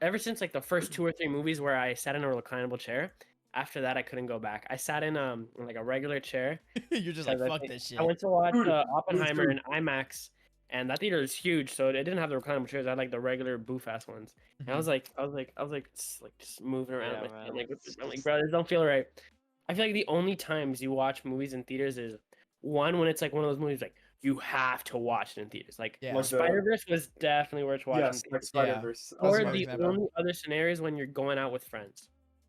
Speaker 4: ever since like the first 2 or 3 movies where I sat in a reclinable chair. After that, I couldn't go back. I sat in like a regular chair.
Speaker 1: You're just
Speaker 4: because
Speaker 1: like,
Speaker 4: I
Speaker 1: fuck
Speaker 4: think-
Speaker 1: this shit.
Speaker 4: I went to watch
Speaker 2: Dude,
Speaker 4: Oppenheimer
Speaker 2: dude.
Speaker 4: in IMAX, and that theater is huge, so it didn't have the reclinable chairs. I had like the regular boof ass ones. And I was like, just moving around.
Speaker 3: Yeah,
Speaker 4: like,
Speaker 3: man,
Speaker 4: I'm like,
Speaker 3: it's
Speaker 4: I'm like,
Speaker 3: just-
Speaker 4: bro, this don't feel right. I feel like the only times you watch movies in theaters is one when it's like one of those movies like you have to watch it in theaters. Like
Speaker 1: Yeah.
Speaker 2: Like the-
Speaker 4: Spider-Verse was definitely worth watching.
Speaker 2: Yes,
Speaker 4: in
Speaker 2: like
Speaker 4: theaters.
Speaker 2: Spider-Verse.
Speaker 1: Or
Speaker 4: Or
Speaker 1: another
Speaker 4: the
Speaker 1: example.
Speaker 4: only other scenarios when you're going out with friends.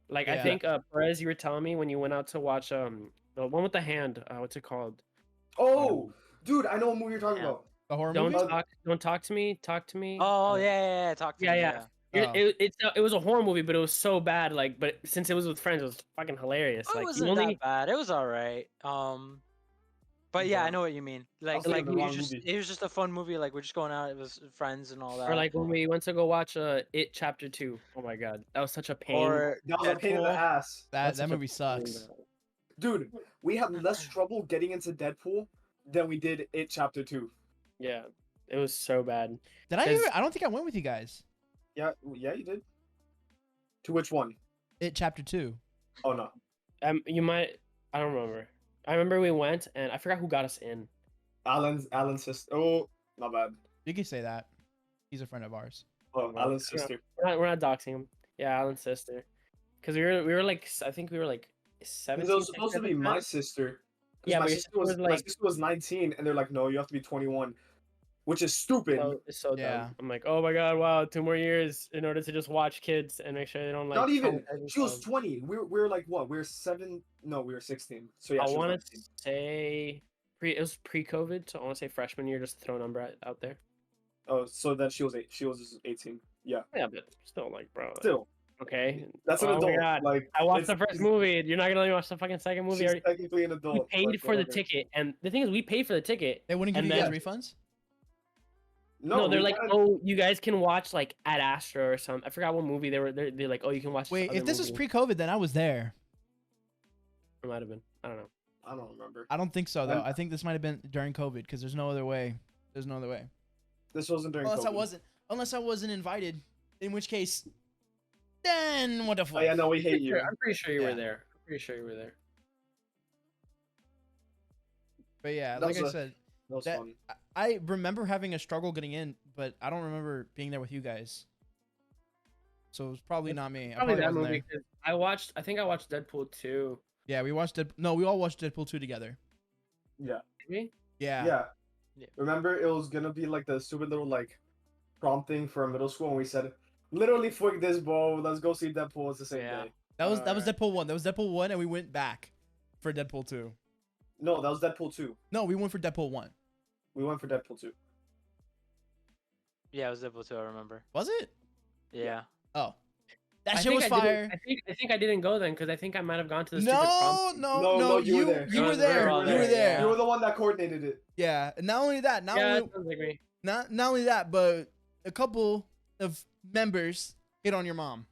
Speaker 4: Like I
Speaker 1: Yeah.
Speaker 4: think Perez, you were telling me when you went out to watch the one with the hand. What's it called?
Speaker 2: Oh, dude, I know what movie you're talking
Speaker 3: Yeah.
Speaker 2: about.
Speaker 1: The horror
Speaker 4: Don't
Speaker 1: movie?
Speaker 4: talk to me. Talk to me.
Speaker 3: Oh yeah. Talk to
Speaker 4: Yeah,
Speaker 3: me.
Speaker 4: yeah.
Speaker 1: Oh.
Speaker 4: It was a horror movie, but it was so bad. Like, but since it was with friends, it was fucking hilarious.
Speaker 3: It
Speaker 4: Like,
Speaker 3: wasn't that bad. It was alright. But yeah, I
Speaker 2: Yeah.
Speaker 3: know what you mean. Like
Speaker 2: thinking
Speaker 3: like
Speaker 2: the
Speaker 3: we
Speaker 2: wrong
Speaker 3: just
Speaker 2: movie.
Speaker 3: it was just a fun movie. Like we're just going out. It was friends and all that.
Speaker 4: or like when we went to go watch It Chapter 2. Oh my god, that was such a pain.
Speaker 3: or
Speaker 2: That was a pain in the
Speaker 3: Deadpool.
Speaker 2: ass.
Speaker 1: That
Speaker 4: That's such a
Speaker 1: movie
Speaker 4: pain,
Speaker 1: sucks.
Speaker 4: bro.
Speaker 2: Dude, we had less trouble getting into Deadpool than we did It Chapter 2.
Speaker 4: Yeah, it was so bad.
Speaker 1: Did I
Speaker 4: 'Cause-
Speaker 1: even? I don't think I went with you guys.
Speaker 2: Yeah, you did. To which one?
Speaker 1: It chapter 2.
Speaker 2: Oh no.
Speaker 4: You might. I don't remember. I remember we went and I forgot who got us in.
Speaker 2: Alan's sister. Oh, not bad.
Speaker 1: You can say that. He's a friend of ours.
Speaker 2: Oh,
Speaker 4: Well,
Speaker 2: Alan's
Speaker 4: we're not-
Speaker 2: sister.
Speaker 4: We're not doxing him. Yeah, Alan's sister. Because we were like I think we were like 17.
Speaker 2: It was supposed to be my sister. 'Cause
Speaker 4: Yeah,
Speaker 2: my
Speaker 4: but your
Speaker 2: sister was
Speaker 4: sister was,
Speaker 2: my
Speaker 4: like-
Speaker 2: sister was 19, and they're like, no, you have to be 21, which is stupid.
Speaker 4: It's so
Speaker 1: Yeah.
Speaker 4: dumb. I'm like, oh my god, wow, 2 more years in order to just watch kids and make sure they don't like.
Speaker 2: Not even.
Speaker 4: traumatize
Speaker 2: She was
Speaker 4: themselves.
Speaker 2: 20. We were like what? We were 7. No, we were 16. So yeah,
Speaker 4: I
Speaker 2: she was
Speaker 4: want
Speaker 2: 19.
Speaker 4: to say it was pre-COVID, so I want to say freshman year, just to throw a number out there.
Speaker 2: Oh, so then she was 8. She was 18. Yeah.
Speaker 4: Yeah, but still, like, bro.
Speaker 2: Still,
Speaker 4: Okay.
Speaker 2: that's an
Speaker 4: Oh my
Speaker 2: adult.
Speaker 4: God.
Speaker 2: Like
Speaker 4: I watched
Speaker 2: it's-
Speaker 4: the first
Speaker 2: she's-
Speaker 4: movie. You're not gonna let me watch the fucking second movie.
Speaker 2: She's
Speaker 4: Already-
Speaker 2: technically an
Speaker 4: We
Speaker 2: adult.
Speaker 4: paid
Speaker 2: like,
Speaker 4: for the
Speaker 2: whatever.
Speaker 4: ticket, and the thing is, we paid for the ticket.
Speaker 1: They wouldn't give
Speaker 4: And
Speaker 1: you guys
Speaker 4: then-
Speaker 1: refunds.
Speaker 4: No, they're
Speaker 2: we
Speaker 4: like,
Speaker 2: got-
Speaker 4: oh, you guys can watch like Ad Astra or something. I forgot what movie they were. They're like, oh, you can watch.
Speaker 1: Wait,
Speaker 4: other
Speaker 1: if this was
Speaker 4: movie.
Speaker 1: pre-COVID, then I was there.
Speaker 4: It might have been. I don't know.
Speaker 2: I don't remember.
Speaker 1: I don't think so though.
Speaker 2: I'm-
Speaker 1: I think this might have been during COVID because there's no other way. There's no other way.
Speaker 2: This wasn't during
Speaker 1: Unless
Speaker 2: COVID.
Speaker 1: Unless I wasn't invited. In which case, then what the fuck?
Speaker 2: Oh yeah, no, we hate you.
Speaker 4: I'm pretty sure you
Speaker 1: Yeah.
Speaker 4: were there. I'm pretty sure you were there.
Speaker 1: But yeah,
Speaker 2: That
Speaker 1: like I
Speaker 2: was a-
Speaker 1: said,
Speaker 2: That was
Speaker 1: that-
Speaker 2: fun.
Speaker 1: I remember having a struggle getting in, but I don't remember being there with you guys. So it was probably not me. I
Speaker 4: Probably that
Speaker 1: wasn't
Speaker 4: movie.
Speaker 1: there.
Speaker 4: 'Cause I think I watched Deadpool 2.
Speaker 1: Yeah, we watched No, we all watched Deadpool 2 together.
Speaker 2: Yeah.
Speaker 4: Maybe?
Speaker 1: Yeah.
Speaker 2: Yeah. Remember, it was gonna be like the stupid little like prompting for middle school, and we said, "Literally, fuck this, bro. Let's go see Deadpool." It's the same
Speaker 3: Yeah.
Speaker 2: day.
Speaker 1: That was
Speaker 4: Alright.
Speaker 1: Deadpool 1. That was Deadpool 1 and we went back for Deadpool 2.
Speaker 2: No, that was Deadpool 2.
Speaker 1: No, we went for Deadpool 1.
Speaker 2: We went for Deadpool 2.
Speaker 3: Yeah, it was Deadpool 2. I remember.
Speaker 1: Was it?
Speaker 3: Yeah.
Speaker 1: Oh. That
Speaker 4: I
Speaker 1: shit
Speaker 4: think
Speaker 1: was
Speaker 4: I didn't-
Speaker 1: fire.
Speaker 4: I think I didn't go then because I think I might have gone to the stupid
Speaker 1: No,
Speaker 4: prom.
Speaker 1: no,
Speaker 2: you were there.
Speaker 1: You were
Speaker 3: We
Speaker 1: there.
Speaker 3: were all
Speaker 1: You were
Speaker 3: there,
Speaker 1: there.
Speaker 3: yeah.
Speaker 2: You were the one that coordinated it.
Speaker 1: Yeah. And not only that,
Speaker 4: Yeah, that sounds like me.
Speaker 1: not only that, but a couple of members hit on your mom.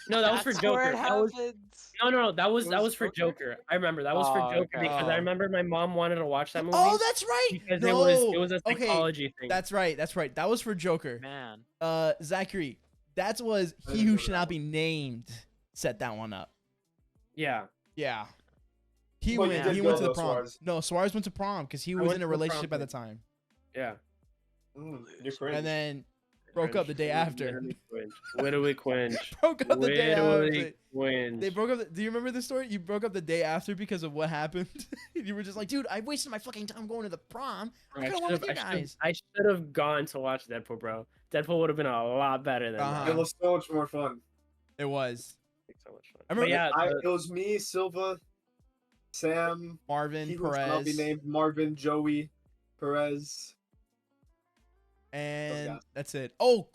Speaker 4: No, that was for
Speaker 3: That's where
Speaker 4: Joker.
Speaker 3: it
Speaker 4: That was,
Speaker 3: happens.
Speaker 4: no, that was
Speaker 3: Was
Speaker 4: for
Speaker 3: Joker?
Speaker 4: Joker. I remember that was for
Speaker 3: Oh,
Speaker 4: Joker
Speaker 3: okay.
Speaker 4: because I
Speaker 1: Oh.
Speaker 4: remember my mom wanted to watch that movie.
Speaker 1: Oh, that's right.
Speaker 4: because
Speaker 1: No.
Speaker 4: it was a
Speaker 1: Okay,
Speaker 4: psychology thing.
Speaker 1: That's right. That's right. That was for Joker.
Speaker 3: Man.
Speaker 1: Zachary, that was
Speaker 2: I
Speaker 1: He
Speaker 2: didn't
Speaker 1: Who
Speaker 2: know
Speaker 1: Should
Speaker 2: that
Speaker 1: Not Be Named set that one up.
Speaker 4: Yeah.
Speaker 1: Yeah. He
Speaker 2: Well, you
Speaker 1: went.
Speaker 2: did
Speaker 1: He
Speaker 2: go
Speaker 1: went to the
Speaker 2: though,
Speaker 1: prom.
Speaker 2: Suarez.
Speaker 1: No, Suarez went to prom because he
Speaker 4: I
Speaker 1: was
Speaker 4: went
Speaker 1: in a
Speaker 4: to the prom
Speaker 1: relationship at the
Speaker 4: thing.
Speaker 1: time,
Speaker 4: Yeah.
Speaker 2: You're crazy.
Speaker 1: and then broke up the day after.
Speaker 4: Literally quench.
Speaker 1: broke up the day
Speaker 4: Literally
Speaker 1: after.
Speaker 4: quench.
Speaker 1: They broke up. Do you remember the story? You broke up the day after because of what happened. You were just like, dude, I wasted my fucking time going to the prom. I could have went with you guys.
Speaker 4: I should have gone to watch Deadpool, bro. Deadpool would have been a lot better than
Speaker 1: Uh-huh.
Speaker 4: that.
Speaker 2: It was so much more fun.
Speaker 1: It was
Speaker 4: So much fun.
Speaker 1: I
Speaker 4: But
Speaker 1: remember-
Speaker 4: yeah,
Speaker 2: It was me, Silva, Sam,
Speaker 1: Marvin
Speaker 2: he who shall not be
Speaker 1: Perez,
Speaker 2: named, Marvin, Joey, Perez.
Speaker 1: and
Speaker 2: yeah.
Speaker 1: that's it. Oh,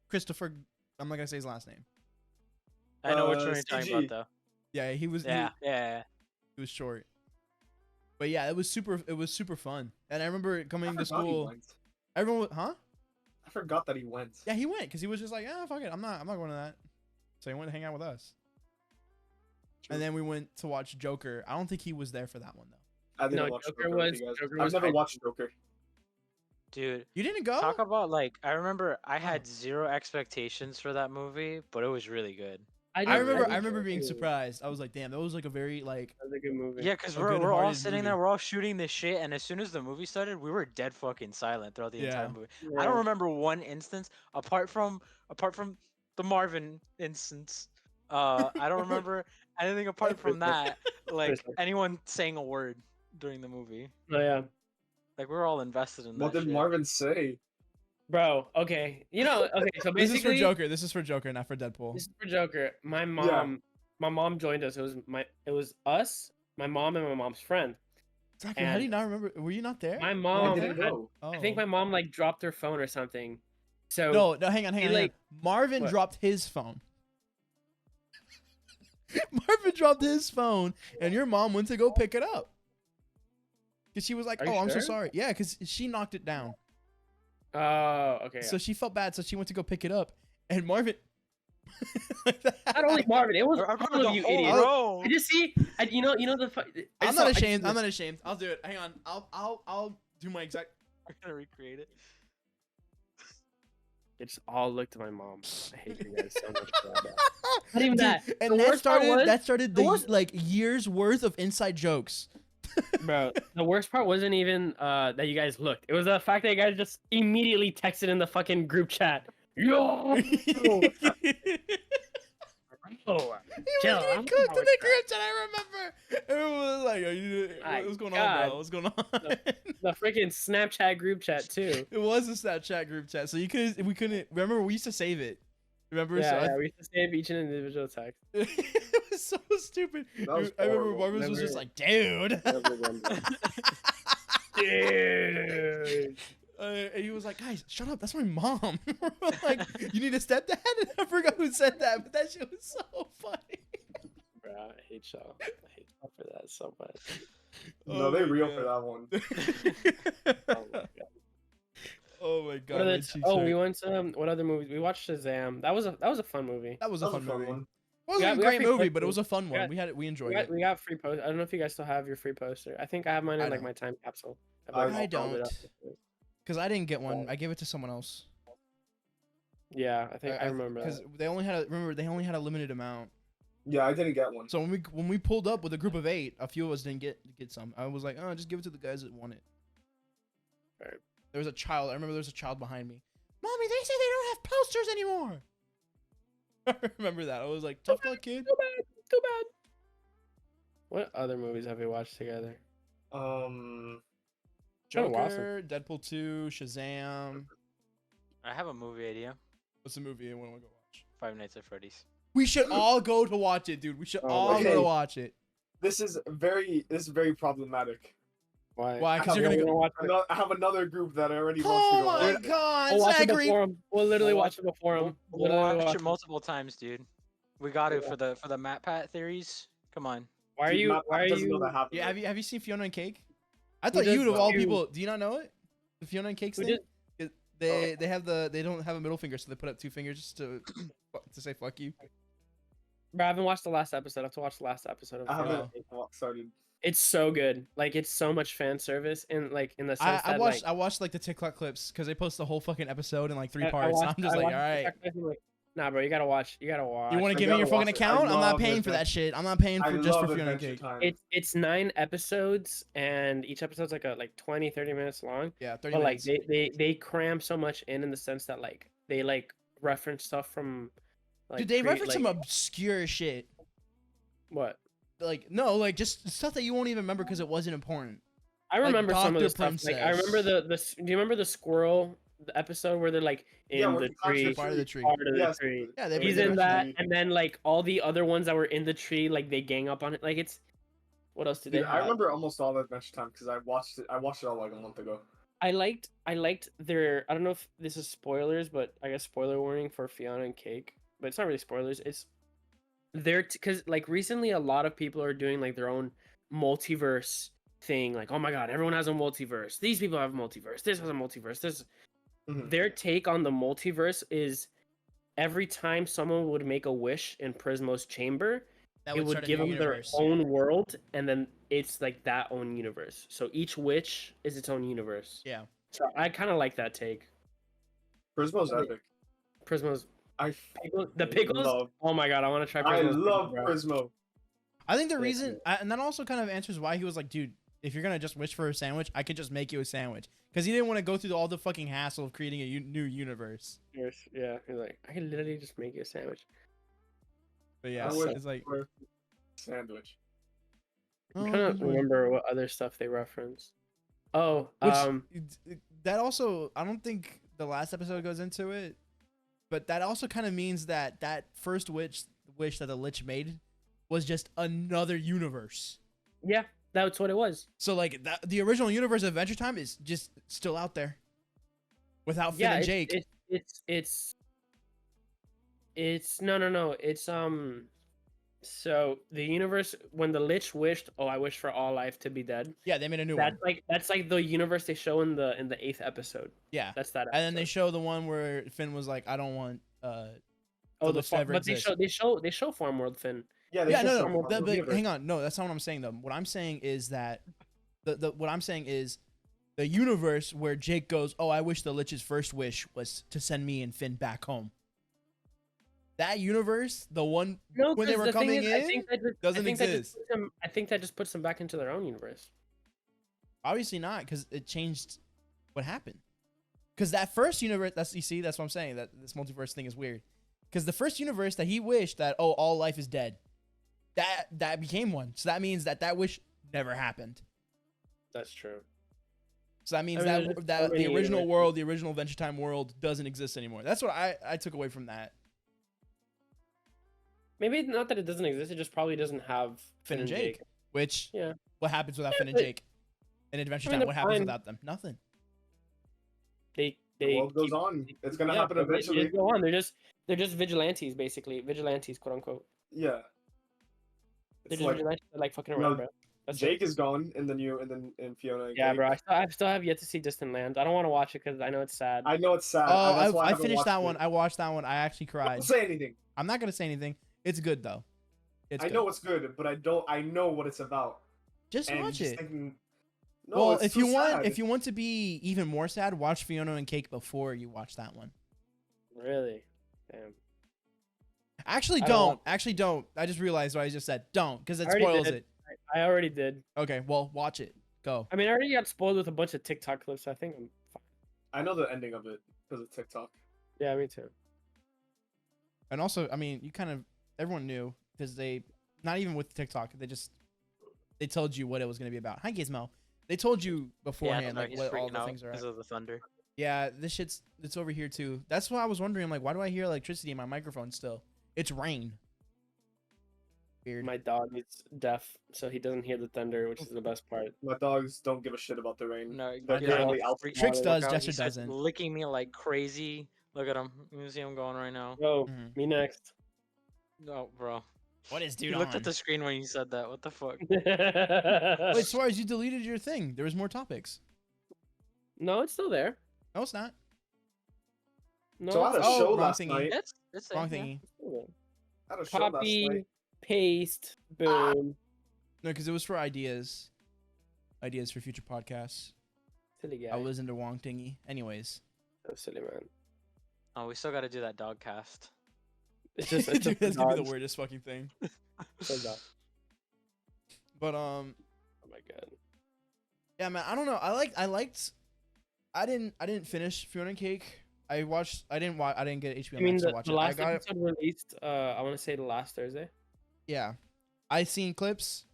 Speaker 1: Christopher. I'm not gonna say his last name.
Speaker 3: I know which one you're
Speaker 2: CG.
Speaker 3: talking about, though.
Speaker 1: Yeah, he was.
Speaker 3: Yeah, yeah.
Speaker 1: He was short. But yeah, it was super fun. And I remember coming to
Speaker 2: forgot he
Speaker 1: school.
Speaker 2: went.
Speaker 1: Everyone, huh?
Speaker 2: I forgot that he went.
Speaker 1: Yeah, he went because he was just like, ah, fuck it, I'm not going to that. So he went to hang out with us. And then we went to watch Joker. I don't think he was there for that one though.
Speaker 2: I didn't
Speaker 4: No,
Speaker 2: watch
Speaker 4: Joker
Speaker 2: Joker with
Speaker 4: was-
Speaker 2: you guys.
Speaker 4: Joker
Speaker 2: I've
Speaker 4: was
Speaker 2: never
Speaker 4: hype.
Speaker 2: watched Joker.
Speaker 3: Dude,
Speaker 1: You didn't go?
Speaker 3: talk about like I remember I had zero expectations for that movie, but it was really good.
Speaker 1: I
Speaker 4: didn't
Speaker 1: remember being
Speaker 4: it.
Speaker 1: surprised. I was like, damn, that was like a very like.
Speaker 4: That was a good movie.
Speaker 3: Yeah, because
Speaker 1: A
Speaker 3: we're all
Speaker 1: good-hearted
Speaker 3: sitting
Speaker 1: movie.
Speaker 3: there, we're all shooting this shit, and as soon as the movie started, we were dead fucking silent throughout the
Speaker 1: Yeah.
Speaker 3: entire movie.
Speaker 4: Yeah.
Speaker 3: I don't remember one instance apart from the Marvin instance. I don't remember anything apart from that, like
Speaker 4: Christmas.
Speaker 3: anyone saying a word during the movie.
Speaker 4: Oh yeah.
Speaker 3: Like we were all invested in
Speaker 2: What
Speaker 3: that
Speaker 2: did
Speaker 3: shit.
Speaker 2: Marvin say?
Speaker 4: Bro, okay. Okay, so
Speaker 1: This is for
Speaker 4: basically
Speaker 1: Joker. This is for Joker, not for Deadpool.
Speaker 4: this is for Joker. My mom joined us. It was us, my mom, and my mom's friend.
Speaker 1: Zachary, how do you
Speaker 4: and-
Speaker 1: not remember? Were you not there?
Speaker 4: My
Speaker 2: I
Speaker 4: mom
Speaker 2: didn't
Speaker 4: had-
Speaker 2: know.
Speaker 1: Oh.
Speaker 4: I think my mom like dropped her phone or something. So
Speaker 1: No, hang on.
Speaker 4: he,
Speaker 1: Hang
Speaker 4: like-
Speaker 1: on. Marvin
Speaker 4: What?
Speaker 1: dropped his phone. Marvin dropped his phone, and your mom went to go pick it up. Cause she was like,
Speaker 4: Are you
Speaker 1: "Oh, I'm so
Speaker 4: sure?
Speaker 1: sorry." Yeah, cause she knocked it down,
Speaker 4: Oh, okay.
Speaker 1: so she felt bad, so she went to go pick it up, and Marvin.
Speaker 4: Not only Marvin, it was
Speaker 3: I
Speaker 4: all
Speaker 3: remember
Speaker 4: of
Speaker 3: the
Speaker 4: you
Speaker 3: whole
Speaker 4: idiots.
Speaker 3: row.
Speaker 4: I just see, you know the.
Speaker 1: I'm not ashamed. I'm not ashamed. I'll do it. Hang on. I'll do my exact.
Speaker 3: We're gonna recreate it.
Speaker 4: They just all looked at my mom. I hate you guys so much for that. Not even
Speaker 1: Dude,
Speaker 4: that.
Speaker 1: and
Speaker 4: The
Speaker 1: that
Speaker 4: worst part
Speaker 1: started
Speaker 4: was-
Speaker 1: that started
Speaker 4: the
Speaker 1: the
Speaker 4: worst-
Speaker 1: like years worth of inside jokes.
Speaker 4: Bro, the worst part wasn't even that you guys looked. It was the fact that you guys just immediately texted in the fucking group chat. Yo, bro,
Speaker 1: He
Speaker 4: chill.
Speaker 1: was getting
Speaker 4: I'm
Speaker 1: cooked
Speaker 4: not
Speaker 1: in
Speaker 4: with
Speaker 1: the
Speaker 4: that.
Speaker 1: group chat. I remember. Everyone was like,
Speaker 4: My
Speaker 1: "What's going on,
Speaker 4: God.
Speaker 1: bro? What's going on?"
Speaker 4: The freaking Snapchat group chat too.
Speaker 1: It was a Snapchat group chat, so we couldn't remember. We used to save it. Remember? So
Speaker 4: Yeah, we used to save each an individual text.
Speaker 1: it was so stupid.
Speaker 2: That was
Speaker 1: I remember
Speaker 2: horrible.
Speaker 1: Marcus was just
Speaker 4: Never-
Speaker 1: like, "Dude."
Speaker 4: Never remember. Dude.
Speaker 1: And he was like, "Guys, shut up. That's my mom." We're like, "You need a stepdad?" And I forgot who said that, but that shit was so funny.
Speaker 4: Bro, I hate y'all. I hate y'all for that so much.
Speaker 2: No,
Speaker 1: Oh
Speaker 2: they
Speaker 1: my
Speaker 2: real
Speaker 1: God.
Speaker 2: for that one.
Speaker 4: Oh my god.
Speaker 1: Oh my
Speaker 4: What
Speaker 1: god.
Speaker 4: are
Speaker 1: my
Speaker 4: the
Speaker 1: cheeks
Speaker 4: oh,
Speaker 1: hurt.
Speaker 4: we went to what other movies? We watched Shazam. That was a fun movie.
Speaker 1: That was a
Speaker 2: That was
Speaker 1: fun
Speaker 2: a fun
Speaker 1: movie.
Speaker 2: one.
Speaker 1: It wasn't
Speaker 4: got-
Speaker 1: a
Speaker 4: we got
Speaker 1: great
Speaker 4: free
Speaker 1: movie, but it
Speaker 4: posters.
Speaker 1: was a fun one.
Speaker 4: got-
Speaker 1: We enjoyed it.
Speaker 4: We got free post. I don't know if you guys still have your free poster. I think I have mine
Speaker 1: I
Speaker 4: in like
Speaker 1: don't.
Speaker 4: my time capsule.
Speaker 2: I
Speaker 4: like,
Speaker 1: don't.
Speaker 4: folded up.
Speaker 1: Because I didn't get one. I gave it to someone else.
Speaker 4: Yeah, I think I remember
Speaker 1: Because
Speaker 4: that.
Speaker 1: they only had a limited amount.
Speaker 2: Yeah, I didn't get one.
Speaker 1: So when we pulled up with a group of 8, a few of us didn't get some. I was like, oh, just give it to the guys that want it.
Speaker 4: Right.
Speaker 1: There was a child. I remember there was a child behind me. Mommy, they say they don't have posters anymore. I remember that. I was like, tough luck, kid.
Speaker 4: Too bad. Too bad. What other movies have we watched together?
Speaker 2: Um,
Speaker 4: been a while
Speaker 1: Joker, Deadpool 2, Shazam.
Speaker 3: I have a movie idea.
Speaker 1: What's the movie I want to go watch?
Speaker 3: Five Nights at Freddy's.
Speaker 1: We should all go to watch it, dude. We should
Speaker 4: Oh,
Speaker 1: all
Speaker 2: okay.
Speaker 1: go to watch it.
Speaker 2: this is very problematic.
Speaker 4: Why?
Speaker 1: Why? Because
Speaker 2: I
Speaker 1: you're
Speaker 2: have
Speaker 1: gonna go.
Speaker 4: watch it.
Speaker 2: I have another group that already wants
Speaker 1: Oh
Speaker 2: to go.
Speaker 1: my
Speaker 2: watch it.
Speaker 1: god,
Speaker 4: We'll watch it
Speaker 1: Zachary.
Speaker 4: before him. We'll literally
Speaker 3: We'll
Speaker 4: watch it before him.
Speaker 3: We'll
Speaker 4: Literally
Speaker 3: watch
Speaker 4: watch
Speaker 3: it multiple times, dude. We got to for the Matt Pat theories. Come on.
Speaker 4: Why are
Speaker 2: Dude,
Speaker 4: you?
Speaker 2: Matt
Speaker 4: Why are
Speaker 2: doesn't know
Speaker 4: you?
Speaker 2: that happened.
Speaker 1: Yeah, have you seen Fiona and Cake? I
Speaker 4: Who
Speaker 1: thought
Speaker 4: does
Speaker 1: you, of all
Speaker 4: you?
Speaker 1: people, do you not know it? The Fiona and Cake
Speaker 4: Who
Speaker 1: thing.
Speaker 4: did?
Speaker 1: They don't have a middle finger, so they put up 2 fingers to say fuck you.
Speaker 4: Bro, I haven't watched the last episode. I have to watch the last episode of
Speaker 2: I
Speaker 4: Fiona
Speaker 2: haven't
Speaker 4: and Cake.
Speaker 2: started.
Speaker 4: It's so good. Like it's so much fan service and like in the sense
Speaker 1: I
Speaker 4: that
Speaker 1: watched
Speaker 4: like,
Speaker 1: I watched like the TikTok clips because they post the whole fucking episode in like 3
Speaker 4: I
Speaker 1: parts.
Speaker 4: watched-
Speaker 1: I'm just
Speaker 4: I
Speaker 1: like, all
Speaker 4: watched the
Speaker 1: right.
Speaker 4: TikTok clips and I'm like, nah, bro, you gotta watch. You gotta watch.
Speaker 1: You want to
Speaker 2: I
Speaker 1: give me your
Speaker 2: gotta
Speaker 1: fucking
Speaker 2: watch it.
Speaker 1: account?
Speaker 2: I
Speaker 1: I'm not
Speaker 2: love
Speaker 1: paying for that
Speaker 2: Adventure-
Speaker 1: shit. I'm not paying
Speaker 2: I
Speaker 1: for just for
Speaker 2: love
Speaker 1: Fiona and
Speaker 2: Adventure
Speaker 1: Cake.
Speaker 2: Time.
Speaker 4: It's 9 episodes and each episode's like 20, 30 minutes long.
Speaker 1: Yeah, 30
Speaker 4: But like
Speaker 1: minutes.
Speaker 4: they cram so much in the sense that like they like reference stuff from like
Speaker 1: Dude, they reference some
Speaker 4: like,
Speaker 1: obscure shit.
Speaker 4: what?
Speaker 1: Like no, like just stuff that you won't even remember because it wasn't important.
Speaker 4: I remember some of
Speaker 1: Dr.
Speaker 4: the stuff. Like I remember
Speaker 1: Princess.
Speaker 4: do you remember the squirrel the episode where they're like in
Speaker 2: Yeah, where
Speaker 4: the
Speaker 2: he climbs the
Speaker 4: tree,
Speaker 1: Part of the tree.
Speaker 4: part of the
Speaker 2: Yes.
Speaker 4: tree.
Speaker 1: Yeah, they
Speaker 4: He's
Speaker 1: they
Speaker 4: in
Speaker 1: mentioned
Speaker 4: that,
Speaker 2: tree.
Speaker 4: and then like all the other ones that were in the tree, like they gang up on it. Like it's what else did they
Speaker 2: Dude, I
Speaker 4: have?
Speaker 2: remember almost all of Adventure Time because I watched it all like a month ago.
Speaker 4: I liked their I don't know if this is spoilers, but I guess spoiler warning for Fiona and Cake. But it's not really spoilers. It's they're because like recently a lot of people are doing like their own multiverse thing. Like, oh my god, everyone has a multiverse. These people have a multiverse. This has a multiverse. This
Speaker 2: Mhm.
Speaker 4: their take on the multiverse is every time someone would make a wish in Prismo's chamber,
Speaker 1: That
Speaker 4: it would
Speaker 1: start a
Speaker 4: give
Speaker 1: new
Speaker 4: them their
Speaker 1: universe.
Speaker 4: own world, and then it's like that own universe. So each witch is its own universe.
Speaker 1: Yeah.
Speaker 4: So I kind of like that take.
Speaker 2: Prismo's
Speaker 4: Yeah.
Speaker 2: epic.
Speaker 4: Prismo's
Speaker 2: I
Speaker 4: the pickles.
Speaker 2: love-
Speaker 4: Oh my god, I want to try.
Speaker 2: I
Speaker 4: Prismo's
Speaker 2: love
Speaker 4: pickles, bro.
Speaker 2: Prismo.
Speaker 1: I think the
Speaker 4: Yeah,
Speaker 1: reason, and that also kind of answers why he was like, dude, if you're gonna just wish for a sandwich, I could just make you a sandwich, because he didn't want to go through all the fucking hassle of creating a new universe.
Speaker 4: Yes, yeah, he's like, I can literally just make you a sandwich.
Speaker 1: But yeah,
Speaker 2: I would-
Speaker 1: it's like,
Speaker 2: For sandwich.
Speaker 4: I'm
Speaker 1: oh,
Speaker 4: trying
Speaker 1: good
Speaker 4: to
Speaker 1: one.
Speaker 4: remember what other stuff they reference. Oh,
Speaker 1: That also, I don't think the last episode goes into it, but that also kind of means that that first wish that the Lich made was just another universe.
Speaker 4: yeah, that's what it was.
Speaker 1: So like that, the original universe of Adventure Time is just still out there, without Finn and Jake.
Speaker 4: It's no. It's So the universe when the Lich wished, oh, I wish for all life to be dead.
Speaker 1: Yeah, they made a new one.
Speaker 4: That's like the universe they show in the 8th episode.
Speaker 1: Yeah,
Speaker 4: That's that.
Speaker 1: and then they
Speaker 4: episode.
Speaker 1: show the one where Finn was like, "I don't want."
Speaker 4: oh
Speaker 1: the
Speaker 4: the
Speaker 1: Lich to ever
Speaker 4: but
Speaker 1: exist.
Speaker 4: they show Farm World Finn.
Speaker 2: Yeah, they
Speaker 1: Yeah,
Speaker 2: should
Speaker 1: no,
Speaker 2: show
Speaker 1: no.
Speaker 2: more.
Speaker 1: But
Speaker 4: universe.
Speaker 1: hang on, no, that's not what I'm saying though. What I'm saying is that what I'm saying is the universe where Jake goes, "Oh, I wish the Lich's first wish was to send me and Finn back home." That universe, the one
Speaker 4: No,
Speaker 1: when they
Speaker 4: 'cause
Speaker 1: were
Speaker 4: the thing
Speaker 1: coming
Speaker 4: is, I
Speaker 1: in,
Speaker 4: think that
Speaker 1: doesn't
Speaker 4: I think that just
Speaker 1: exist.
Speaker 4: puts them- I think that just puts them back into their own universe.
Speaker 1: Obviously not, because it changed what happened. Because that first universe, that's what I'm saying. That this multiverse thing is weird. Because the first universe that he wished that all life is dead, that became one. So that means that wish never happened.
Speaker 4: That's true.
Speaker 1: So that means
Speaker 4: I mean, there's
Speaker 1: that
Speaker 4: so
Speaker 1: the
Speaker 4: many
Speaker 1: original
Speaker 4: universes.
Speaker 1: world, the original Adventure Time world, doesn't exist anymore. That's what I took away from that.
Speaker 4: Maybe not that it doesn't exist. It just probably doesn't have
Speaker 1: Finn and Jake. Which
Speaker 4: Yeah.
Speaker 1: what happens without Finn and
Speaker 4: but-
Speaker 1: Jake? In Adventure
Speaker 4: I mean,
Speaker 1: Time, what
Speaker 4: they're
Speaker 1: happens
Speaker 4: fine.
Speaker 1: without them? Nothing.
Speaker 4: The
Speaker 2: world goes on. It's gonna happen
Speaker 4: but
Speaker 2: eventually.
Speaker 4: They go on. They're just vigilantes, basically. Vigilantes, quote unquote.
Speaker 2: Yeah.
Speaker 4: They're
Speaker 2: It's
Speaker 4: just
Speaker 2: like
Speaker 4: vigilantes that like fucking
Speaker 2: No,
Speaker 4: around, bro. That's
Speaker 2: Jake
Speaker 4: it.
Speaker 2: is gone in the new and then in Fiona. And
Speaker 4: Yeah,
Speaker 2: Cake.
Speaker 4: bro. I still have yet to see Distant Lands. I don't want to watch it because I know it's sad.
Speaker 2: I know it's sad.
Speaker 1: Oh,
Speaker 2: that's why I
Speaker 1: I
Speaker 2: haven't
Speaker 1: finished
Speaker 2: watched
Speaker 1: that
Speaker 2: it.
Speaker 1: one. I watched that one. I actually cried.
Speaker 2: Don't say anything.
Speaker 1: I'm not gonna say anything. It's good though. It's
Speaker 2: I
Speaker 1: good.
Speaker 2: know it's good, but I know what it's about.
Speaker 1: Just
Speaker 2: And
Speaker 1: watch
Speaker 2: just
Speaker 1: it.
Speaker 2: thinking, no,
Speaker 1: Well,
Speaker 2: it's
Speaker 1: if
Speaker 2: too
Speaker 1: you want,
Speaker 2: sad.
Speaker 1: if you want to be even more sad, watch Fiona and Cake before you watch that one.
Speaker 4: Really? Damn.
Speaker 1: Actually,
Speaker 4: I don't
Speaker 1: don't.
Speaker 4: want-
Speaker 1: Actually, don't. I just realized what I just said. Don't, because it
Speaker 4: I already
Speaker 1: spoils
Speaker 4: did.
Speaker 1: it.
Speaker 4: I already did.
Speaker 1: Okay, well, watch it. Go.
Speaker 4: I mean, I already got spoiled with a bunch of TikTok clips. So I think I'm fine.
Speaker 2: I know the ending of it because of TikTok.
Speaker 4: Yeah, me too.
Speaker 1: And also, I mean, everyone knew because they, not even with TikTok, they told you what it was gonna be about. Hi, Gizmo. They told you beforehand
Speaker 3: no,
Speaker 1: like
Speaker 3: he's
Speaker 1: what all
Speaker 3: freaking
Speaker 1: the
Speaker 3: out
Speaker 1: things are.
Speaker 3: because of the thunder.
Speaker 1: Yeah, it's over here too. That's why I was wondering, like, why do I hear electricity in my microphone still? It's rain. Weird.
Speaker 4: My dog is deaf, so he doesn't hear the thunder, which is the best part.
Speaker 2: My dogs don't give a shit about the rain.
Speaker 3: No,
Speaker 2: They're
Speaker 3: yeah,
Speaker 2: currently
Speaker 3: he's
Speaker 2: out.
Speaker 3: freaking
Speaker 1: Trix
Speaker 3: the
Speaker 1: does,
Speaker 3: fuck out.
Speaker 1: Jester
Speaker 3: He's, like,
Speaker 1: doesn't.
Speaker 3: licking me like crazy. Look at him. You see him going right now.
Speaker 4: Yo,
Speaker 1: Mhm.
Speaker 4: me next.
Speaker 3: No, bro.
Speaker 1: What is
Speaker 3: You
Speaker 1: dude
Speaker 3: looked
Speaker 1: on?
Speaker 3: at the screen when you said that. What the fuck?
Speaker 1: Wait, Suarez, you deleted your thing. There was more topics.
Speaker 4: No, it's still there.
Speaker 1: No, it's not.
Speaker 4: No,
Speaker 2: So I had a
Speaker 4: it's
Speaker 1: Oh,
Speaker 2: show
Speaker 1: wrong
Speaker 2: last
Speaker 1: thingy.
Speaker 2: night.
Speaker 3: It's
Speaker 1: Wrong
Speaker 3: there, yeah.
Speaker 1: thingy.
Speaker 4: still there.
Speaker 2: I had a show last
Speaker 4: Copy,
Speaker 2: night.
Speaker 4: paste, boom.
Speaker 1: No, because it was for ideas for future podcasts.
Speaker 4: Silly guy.
Speaker 1: I was into Wong Tingy. Anyways,
Speaker 4: So silly, man.
Speaker 3: Oh, we still got to do that dog cast.
Speaker 4: It's just
Speaker 1: dude,
Speaker 4: just
Speaker 1: that's gonna be the
Speaker 4: dogs.
Speaker 1: weirdest fucking thing.
Speaker 4: So dumb.
Speaker 1: But
Speaker 4: Oh my god.
Speaker 1: yeah, man. I don't know. I didn't finish Fiona and Cake. I didn't get HBO
Speaker 4: I mean,
Speaker 1: Max to
Speaker 4: the,
Speaker 1: watch
Speaker 4: the
Speaker 1: it. I
Speaker 4: last
Speaker 1: got it.
Speaker 4: episode released. I want to say the last Thursday.
Speaker 1: Yeah, I seen clips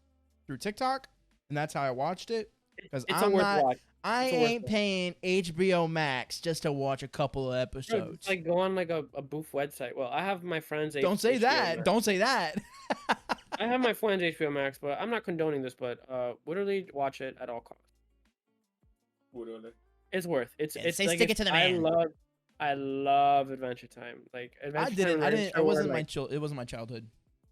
Speaker 1: through TikTok, and that's how I watched it. Because
Speaker 4: It's a
Speaker 1: I'm
Speaker 4: worth
Speaker 1: not,
Speaker 4: watch.
Speaker 1: I
Speaker 4: It's a worth
Speaker 1: ain't
Speaker 4: watch.
Speaker 1: paying HBO Max just to watch a couple of
Speaker 4: Bro,
Speaker 1: episodes.
Speaker 4: just, like go on like a boof website. Well, I have my friends.
Speaker 1: Don't say
Speaker 4: HBO
Speaker 1: that.
Speaker 4: Max.
Speaker 1: Don't say that.
Speaker 4: I have my friends HBO Max, but I'm not condoning this. But literally watch it at all costs.
Speaker 2: Literally.
Speaker 4: It's worth. It's
Speaker 1: Yeah,
Speaker 4: it's
Speaker 1: say
Speaker 4: like
Speaker 1: stick it to the man.
Speaker 4: I love Adventure Time. Like Adventure
Speaker 1: I didn't.
Speaker 4: Time
Speaker 1: I
Speaker 4: and
Speaker 1: didn't.
Speaker 4: Adventure
Speaker 1: It
Speaker 4: were,
Speaker 1: wasn't
Speaker 4: like,
Speaker 1: it wasn't my childhood.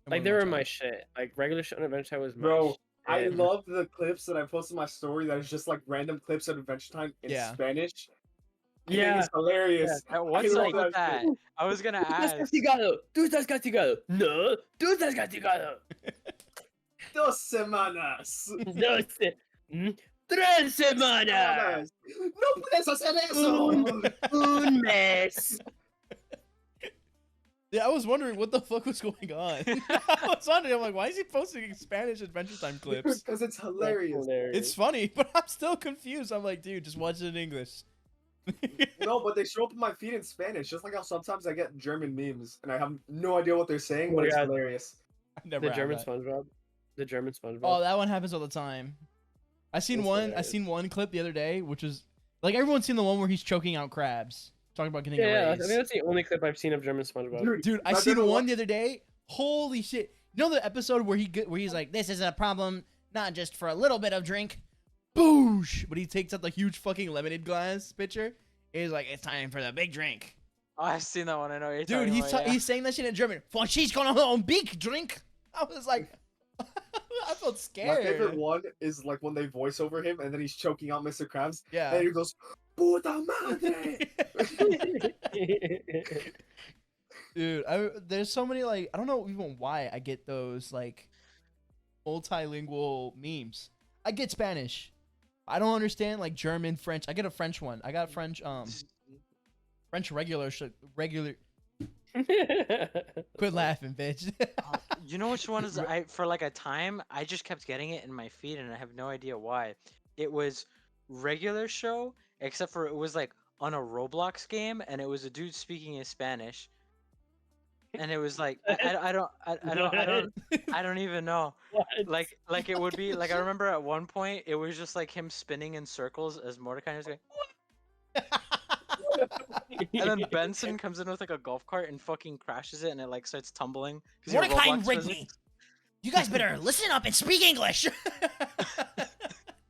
Speaker 1: It
Speaker 4: like
Speaker 1: wasn't
Speaker 4: they were my
Speaker 1: childhood.
Speaker 4: shit. Like regular show on Adventure Time was my
Speaker 2: Bro, I
Speaker 4: shit.
Speaker 2: love the clips that I posted in my story that is just like random clips of Adventure Time in
Speaker 1: Yeah.
Speaker 2: Spanish. I think
Speaker 4: Yeah.
Speaker 2: it's hilarious.
Speaker 3: What's
Speaker 2: I
Speaker 3: up
Speaker 2: love
Speaker 3: with that?
Speaker 2: shit.
Speaker 3: I was gonna
Speaker 4: Tú estás
Speaker 3: ask.
Speaker 4: castigado. Tú estás castigado. No. Tú estás castigado.
Speaker 2: 2 semanas.
Speaker 4: No sé. 3 semanas.
Speaker 2: No puedes hacer eso.
Speaker 4: Un mes.
Speaker 1: Yeah, I was wondering what the fuck was going on. I was wondering. I'm like, why is he posting Spanish Adventure Time clips?
Speaker 2: Because it's hilarious.
Speaker 1: It's funny, but I'm still confused. I'm like, dude, just watch it in English.
Speaker 2: No, but they show up in my feed in Spanish, just like how sometimes I get German memes and I have no idea what they're saying,
Speaker 4: Oh
Speaker 2: but
Speaker 4: my
Speaker 2: it's
Speaker 4: God.
Speaker 2: hilarious.
Speaker 1: I never
Speaker 4: The
Speaker 1: had
Speaker 4: German
Speaker 1: that.
Speaker 4: SpongeBob. The German SpongeBob.
Speaker 1: Oh, that one happens all the time. I
Speaker 4: That's
Speaker 1: seen
Speaker 4: hilarious.
Speaker 1: one clip the other day, which was like everyone's seen the one where he's choking out crabs, talking about getting
Speaker 4: yeah,
Speaker 1: a
Speaker 4: I
Speaker 1: raise.
Speaker 4: think that's the only clip I've seen of German SpongeBob.
Speaker 1: Dude, I
Speaker 2: my
Speaker 1: seen
Speaker 2: favorite
Speaker 1: one the other day. Holy shit! You know the episode where he's like, "This is a problem, not just for a little bit of drink." Boosh! But he takes out the huge fucking lemonade glass pitcher. He's like, "It's time for the big drink."
Speaker 3: Oh, I've seen that one. I know what you're
Speaker 1: Dude,
Speaker 3: talking about, yeah.
Speaker 1: he's saying that shit in German. For she's gonna her own big drink. I was like, I felt
Speaker 2: My
Speaker 1: scared.
Speaker 2: favorite one is like when they voice over him and then he's choking out Mr. Krabs
Speaker 1: Yeah.
Speaker 2: and he goes, Puta madre!
Speaker 1: Dude, there's so many like I don't know even why I get those like multilingual memes. I get Spanish. I don't understand like German, French. I get a French one. I got French French regular. Quit laughing, bitch.
Speaker 3: You know which one is for like a time I just kept getting it in my feed and I have no idea why. it was regular show, except for it was like on a Roblox game, and it was a dude speaking in Spanish, and it was like I don't even know.
Speaker 4: What?
Speaker 3: Like it would be like I remember at one point it was just like him spinning in circles as Mordecai was going, and then Benson comes in with like a golf cart and fucking crashes it, and it like starts tumbling. 'Cause your
Speaker 1: Mordecai and
Speaker 3: Roblox
Speaker 1: Rigby,
Speaker 3: physics-
Speaker 1: you guys better listen up and speak English.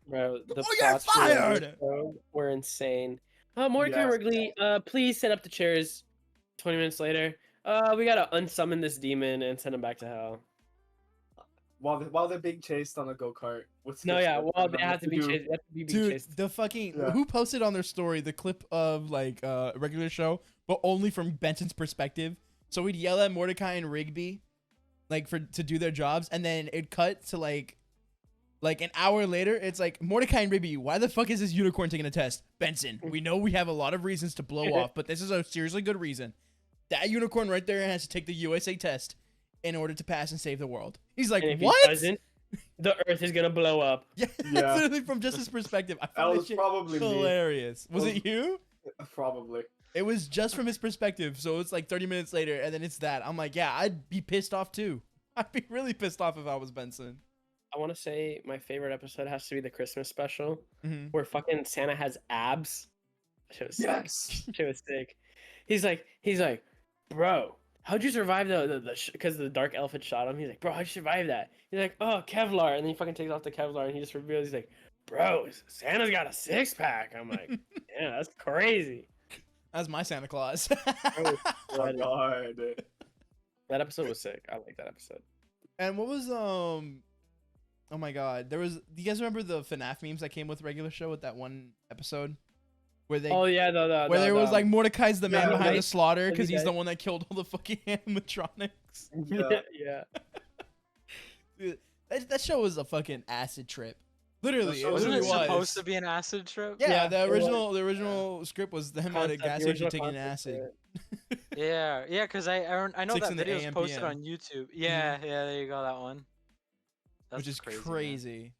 Speaker 4: Bro, the
Speaker 1: Or you're
Speaker 4: plots for Regular
Speaker 1: fired!
Speaker 4: Show were insane. Mordecai
Speaker 2: Yes.
Speaker 4: Wrigley, please set up the chairs. 20 minutes later, we gotta unsummon this demon and send him back to hell.
Speaker 2: While they're being chased on a go-kart.
Speaker 4: No, yeah, well, they have to be chased. They have to be being
Speaker 1: Dude,
Speaker 4: chased.
Speaker 1: the fucking
Speaker 2: Yeah.
Speaker 1: who posted on their story the clip of like a regular show, but only from Benson's perspective. So we'd yell at Mordecai and Rigby, like to do their jobs, and then it cut to like an hour later. It's like Mordecai and Rigby, why the fuck is this unicorn taking a test? Benson, we know we have a lot of reasons to blow off, but this is a seriously good reason. That unicorn right there has to take the USA test in order to pass and save the world. He's like,
Speaker 4: And if
Speaker 1: what?
Speaker 4: he doesn't, the Earth is gonna blow up.
Speaker 1: Yeah,
Speaker 2: Yeah.
Speaker 1: literally from just his perspective. I
Speaker 2: That
Speaker 1: found
Speaker 2: was
Speaker 1: this shit
Speaker 2: probably me.
Speaker 1: hilarious. Was
Speaker 2: Was-
Speaker 1: it you?
Speaker 2: Probably.
Speaker 1: It was just from his perspective, so it's like 30 minutes later, and then it's that. I'm like, yeah, I'd be pissed off too. I'd be really pissed off if I was Benson.
Speaker 4: I want to say my favorite episode has to be the Christmas special
Speaker 1: Mm-hmm.
Speaker 4: where fucking Santa has abs. Shit was sick.
Speaker 2: Yes.
Speaker 4: Shit was sick. He's like, bro, how'd you survive because the dark elf had shot him? He's like, bro, how'd you survive that? He's like, oh, Kevlar, and then he fucking takes off the Kevlar and he just reveals, he's like, bro, Santa's got a 6-pack. I'm like, yeah, that's crazy.
Speaker 1: That's my Santa Claus.
Speaker 4: was
Speaker 2: Oh my god.
Speaker 4: That episode was sick. I like that episode.
Speaker 1: And what was oh my god, there was. Do you guys remember the FNAF memes that came with regular show with that one episode where they
Speaker 4: Oh yeah,
Speaker 1: where there was like Mordecai's the man
Speaker 2: Yeah,
Speaker 1: behind the
Speaker 4: right.
Speaker 1: slaughter
Speaker 4: Heavy
Speaker 1: because he's the
Speaker 4: guy.
Speaker 1: one that killed all the fucking animatronics.
Speaker 2: Yeah.
Speaker 4: yeah.
Speaker 1: Dude, that show was a fucking acid trip. Literally,
Speaker 2: show
Speaker 1: it
Speaker 2: was
Speaker 3: Wasn't
Speaker 1: literally
Speaker 3: it
Speaker 1: was.
Speaker 3: supposed to be an acid trip?
Speaker 1: Yeah,
Speaker 4: Yeah,
Speaker 1: the
Speaker 4: it was.
Speaker 1: original script was them at a
Speaker 4: Concept,
Speaker 1: gas
Speaker 4: the
Speaker 1: station
Speaker 4: original
Speaker 1: taking
Speaker 4: concept
Speaker 1: acid.
Speaker 4: for it.
Speaker 3: Yeah, because I know
Speaker 1: 6
Speaker 3: that
Speaker 1: in the
Speaker 3: video is
Speaker 1: AM,
Speaker 3: posted
Speaker 1: PM.
Speaker 3: on YouTube. Yeah, yeah, there you go, that one.
Speaker 1: Which is
Speaker 3: crazy.
Speaker 1: crazy.
Speaker 3: Man.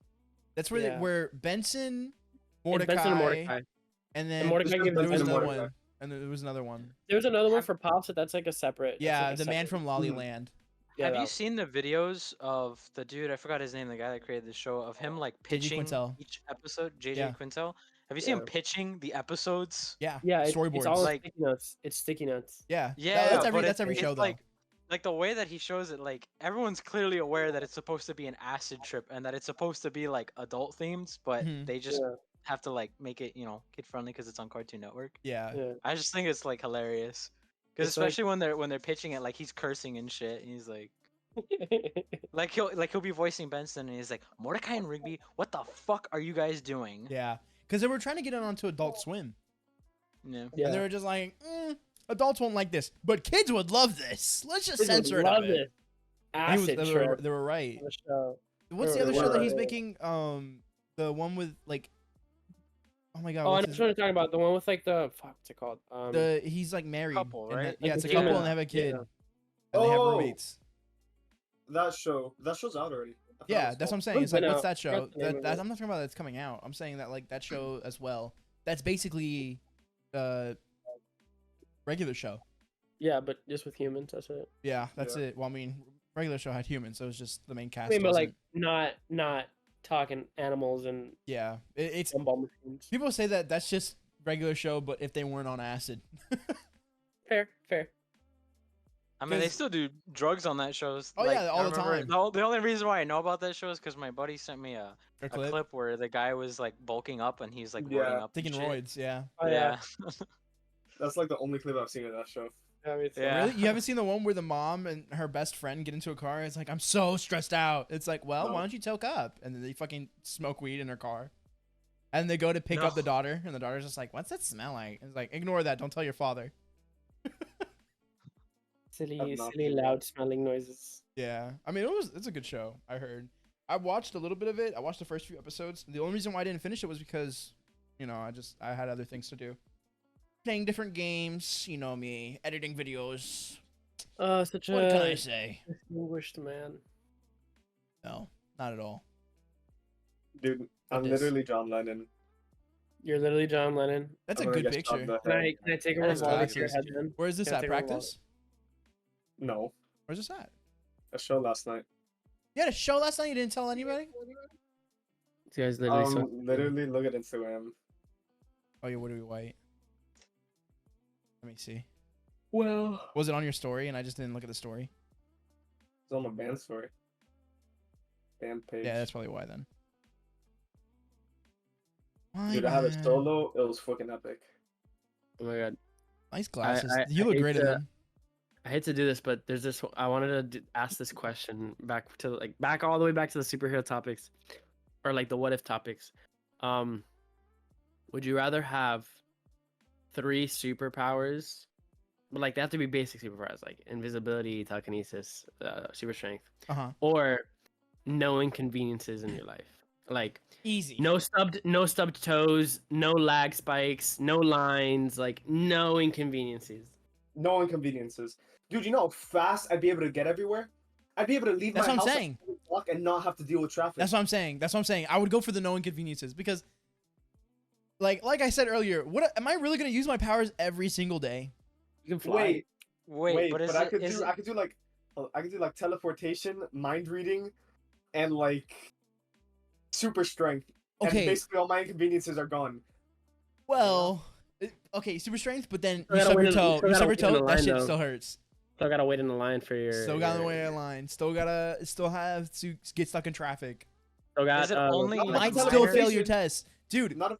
Speaker 1: That's where
Speaker 4: Yeah.
Speaker 1: where Benson,
Speaker 4: It's
Speaker 1: Mordecai,
Speaker 4: Benson and Mordecai.
Speaker 1: and then
Speaker 4: Mordecai
Speaker 2: Just
Speaker 4: gives
Speaker 1: there
Speaker 2: Benson
Speaker 1: was
Speaker 2: and
Speaker 1: another
Speaker 2: Mordecai.
Speaker 1: one, and there was another one.
Speaker 4: There's another one for Pops that's like a separate. that's
Speaker 1: Yeah,
Speaker 4: like a
Speaker 1: the man
Speaker 4: separate-
Speaker 1: from Lollyland.
Speaker 4: Yeah,
Speaker 3: Have you
Speaker 4: that-
Speaker 3: seen the videos of the dude? I forgot his name. The guy that created the show. Of him like pitching
Speaker 1: Quintel.
Speaker 3: each episode. JJ
Speaker 1: Yeah.
Speaker 3: Quintel. Have you seen him
Speaker 2: Yeah.
Speaker 3: pitching the episodes?
Speaker 1: Yeah,
Speaker 4: Yeah, it's
Speaker 1: storyboards.
Speaker 4: all
Speaker 3: Like-
Speaker 4: sticky notes. It's sticky notes.
Speaker 1: Yeah,
Speaker 3: Yeah,
Speaker 1: that's every
Speaker 3: but
Speaker 1: that's every
Speaker 3: it's
Speaker 1: show though.
Speaker 3: like the way that he shows it, like everyone's clearly aware that it's supposed to be an acid trip and that it's supposed to be like adult themes, but
Speaker 1: Mhm.
Speaker 3: they just
Speaker 4: Yeah.
Speaker 3: have to like make it, kid friendly because it's on Cartoon Network.
Speaker 1: Yeah,
Speaker 4: Yeah.
Speaker 3: I just think it's like hilarious, because
Speaker 4: It's like-
Speaker 3: especially when they're pitching it, like he's cursing and shit, and he's like he'll be voicing Benson, and he's like, Mordecai and Rigby, what the fuck are you guys doing?
Speaker 1: yeah, because they were trying to get it onto Adult Swim,
Speaker 3: Yeah.
Speaker 1: and they
Speaker 4: yeah.
Speaker 1: were just like, adults won't like this, but kids would love this. Let's just
Speaker 4: Kids would
Speaker 1: censor it.
Speaker 4: love
Speaker 1: a bit."
Speaker 4: it.
Speaker 1: And he was-
Speaker 4: Acid
Speaker 1: they,
Speaker 4: trip
Speaker 1: were, they were right.
Speaker 4: on the show.
Speaker 1: What's the
Speaker 4: They
Speaker 1: other
Speaker 4: were
Speaker 1: show that he's
Speaker 4: right.
Speaker 1: making? The one with like, oh my god,
Speaker 4: Oh, I know
Speaker 1: what's
Speaker 4: what
Speaker 1: his-
Speaker 4: you're talking about. The one with like the what's it called?
Speaker 1: he's like married.
Speaker 3: Couple,
Speaker 1: and
Speaker 3: right?
Speaker 1: yeah,
Speaker 4: Like
Speaker 1: it's a
Speaker 4: the
Speaker 1: couple
Speaker 4: demon.
Speaker 1: and they have a kid,
Speaker 4: Yeah.
Speaker 1: and they have
Speaker 2: Oh.
Speaker 1: roommates.
Speaker 2: That show's out already. I thought it
Speaker 1: Yeah,
Speaker 2: was
Speaker 1: that's what I'm
Speaker 2: called-
Speaker 1: saying. It's like,
Speaker 4: been
Speaker 1: what's
Speaker 4: out.
Speaker 1: that show?
Speaker 4: Forgot the name of
Speaker 1: That
Speaker 4: it.
Speaker 1: I'm not talking about that's coming out. I'm saying that like that show as well. That's basically regular show.
Speaker 4: Yeah, but just with humans. That's it.
Speaker 1: Yeah, that's
Speaker 2: Yeah.
Speaker 1: it. Well, I mean, regular show had humans, so it was just the main
Speaker 4: I
Speaker 1: cast.
Speaker 4: mean, but like
Speaker 1: wasn't-
Speaker 4: not talking animals and
Speaker 1: yeah, it's
Speaker 4: gumball machines.
Speaker 1: people say that that's just regular show, but if they weren't on acid.
Speaker 4: Fair.
Speaker 3: I mean, they
Speaker 1: 'Cause-
Speaker 3: still do drugs on that show.
Speaker 1: Oh, yeah, all the time.
Speaker 3: The only reason why I know about that show is because my buddy sent me a
Speaker 1: Or clip,
Speaker 3: clip where the guy was like bulking up and he's like
Speaker 2: Yeah.
Speaker 3: roiding up. and
Speaker 1: taking
Speaker 3: shit.
Speaker 1: roids. Yeah.
Speaker 4: Oh yeah.
Speaker 2: That's like the only clip I've seen of that show.
Speaker 4: Yeah, me too.
Speaker 3: Yeah.
Speaker 1: Really? You haven't seen the one where the mom and her best friend get into a car? It's like, I'm so stressed out. It's like, well,
Speaker 2: No.
Speaker 1: why don't you toke up? And then they fucking smoke weed in her car. And they go to pick up the
Speaker 3: No.
Speaker 1: daughter, and the daughter's just like, what's that smell like? It's like, ignore that. Don't tell your father.
Speaker 4: Silly,
Speaker 2: I've not
Speaker 4: silly,
Speaker 2: seen that.
Speaker 4: loud smelling noises.
Speaker 1: Yeah. I mean, it's a good show, I heard. I watched a little bit of it. I watched the first few episodes. The only reason why I didn't finish it was because, I had other things to do. Playing different games, you know me, editing videos.
Speaker 4: Such
Speaker 1: What can I
Speaker 4: a
Speaker 1: say?
Speaker 4: distinguished man.
Speaker 1: No, not at all.
Speaker 2: Dude, I'm
Speaker 1: This.
Speaker 2: literally John Lennon.
Speaker 4: You're literally John Lennon.
Speaker 1: That's
Speaker 2: I'm
Speaker 1: a
Speaker 2: gonna
Speaker 1: good
Speaker 2: get shot in
Speaker 1: picture.
Speaker 2: the head.
Speaker 4: Can I take a
Speaker 3: That is
Speaker 4: revolver
Speaker 3: good
Speaker 4: to your head
Speaker 3: picture.
Speaker 4: then?
Speaker 1: Where is this
Speaker 4: Can I
Speaker 1: at?
Speaker 4: take a revolver?
Speaker 1: Practice?
Speaker 2: No,
Speaker 1: Where's this at?
Speaker 2: a show last night.
Speaker 1: You had a show last night. You didn't tell anybody.
Speaker 4: This guy's literally so.
Speaker 2: Literally look at Instagram.
Speaker 1: Oh, yeah. What are we white? Let me see.
Speaker 4: Well,
Speaker 1: Was it on your story and I just didn't look at the story?
Speaker 2: It's on the band story. Band page.
Speaker 1: Yeah, that's probably why then. My
Speaker 2: Dude, I had a
Speaker 1: bad.
Speaker 2: solo. It was fucking epic.
Speaker 4: oh my god.
Speaker 1: Nice glasses.
Speaker 4: I
Speaker 1: You look
Speaker 4: hate
Speaker 1: great in
Speaker 4: to-
Speaker 1: them.
Speaker 4: I hate to do this, but there's this. I wanted to ask this question back all the way back to the superhero topics, or like the what if topics. Would you rather have 3 superpowers, but like they have to be basic superpowers, like invisibility, telekinesis, super strength, or no inconveniences in your life, like
Speaker 1: Easy.
Speaker 4: no stubbed toes, no lag spikes, no lines, like no inconveniences.
Speaker 2: No inconveniences. Dude, you know how fast I'd be able to get everywhere? I'd be able to leave
Speaker 1: That's
Speaker 2: my
Speaker 1: what I'm
Speaker 2: house
Speaker 1: saying.
Speaker 2: at 7 o'clock and not have to deal with traffic.
Speaker 1: That's what I'm saying. That's what I'm saying. I would go for the no inconveniences because, like I said earlier, what am I really gonna use my powers every single day?
Speaker 4: You can fly.
Speaker 3: Wait, but is
Speaker 2: I
Speaker 3: it,
Speaker 2: could
Speaker 3: is
Speaker 2: do
Speaker 3: it-
Speaker 2: I could do like teleportation, mind reading, and like super strength.
Speaker 1: Okay.
Speaker 2: And basically all my inconveniences are gone.
Speaker 1: Well, okay, super strength, but then
Speaker 4: Still
Speaker 1: you
Speaker 4: gotta
Speaker 1: stub
Speaker 4: wait
Speaker 1: your
Speaker 4: in-
Speaker 1: toe.
Speaker 4: still
Speaker 1: You
Speaker 4: gotta
Speaker 1: stub your
Speaker 4: wait in
Speaker 1: toe.
Speaker 4: the
Speaker 1: That
Speaker 4: line,
Speaker 1: shit
Speaker 4: though.
Speaker 1: still hurts.
Speaker 4: Still gotta wait in the line for your.
Speaker 1: Still got in the way of line. Still have to get stuck in traffic.
Speaker 4: Still got.
Speaker 3: Is it only
Speaker 2: not
Speaker 1: Might
Speaker 2: minor-
Speaker 1: still fail your
Speaker 2: teleportation.
Speaker 1: test, dude.
Speaker 2: Not a,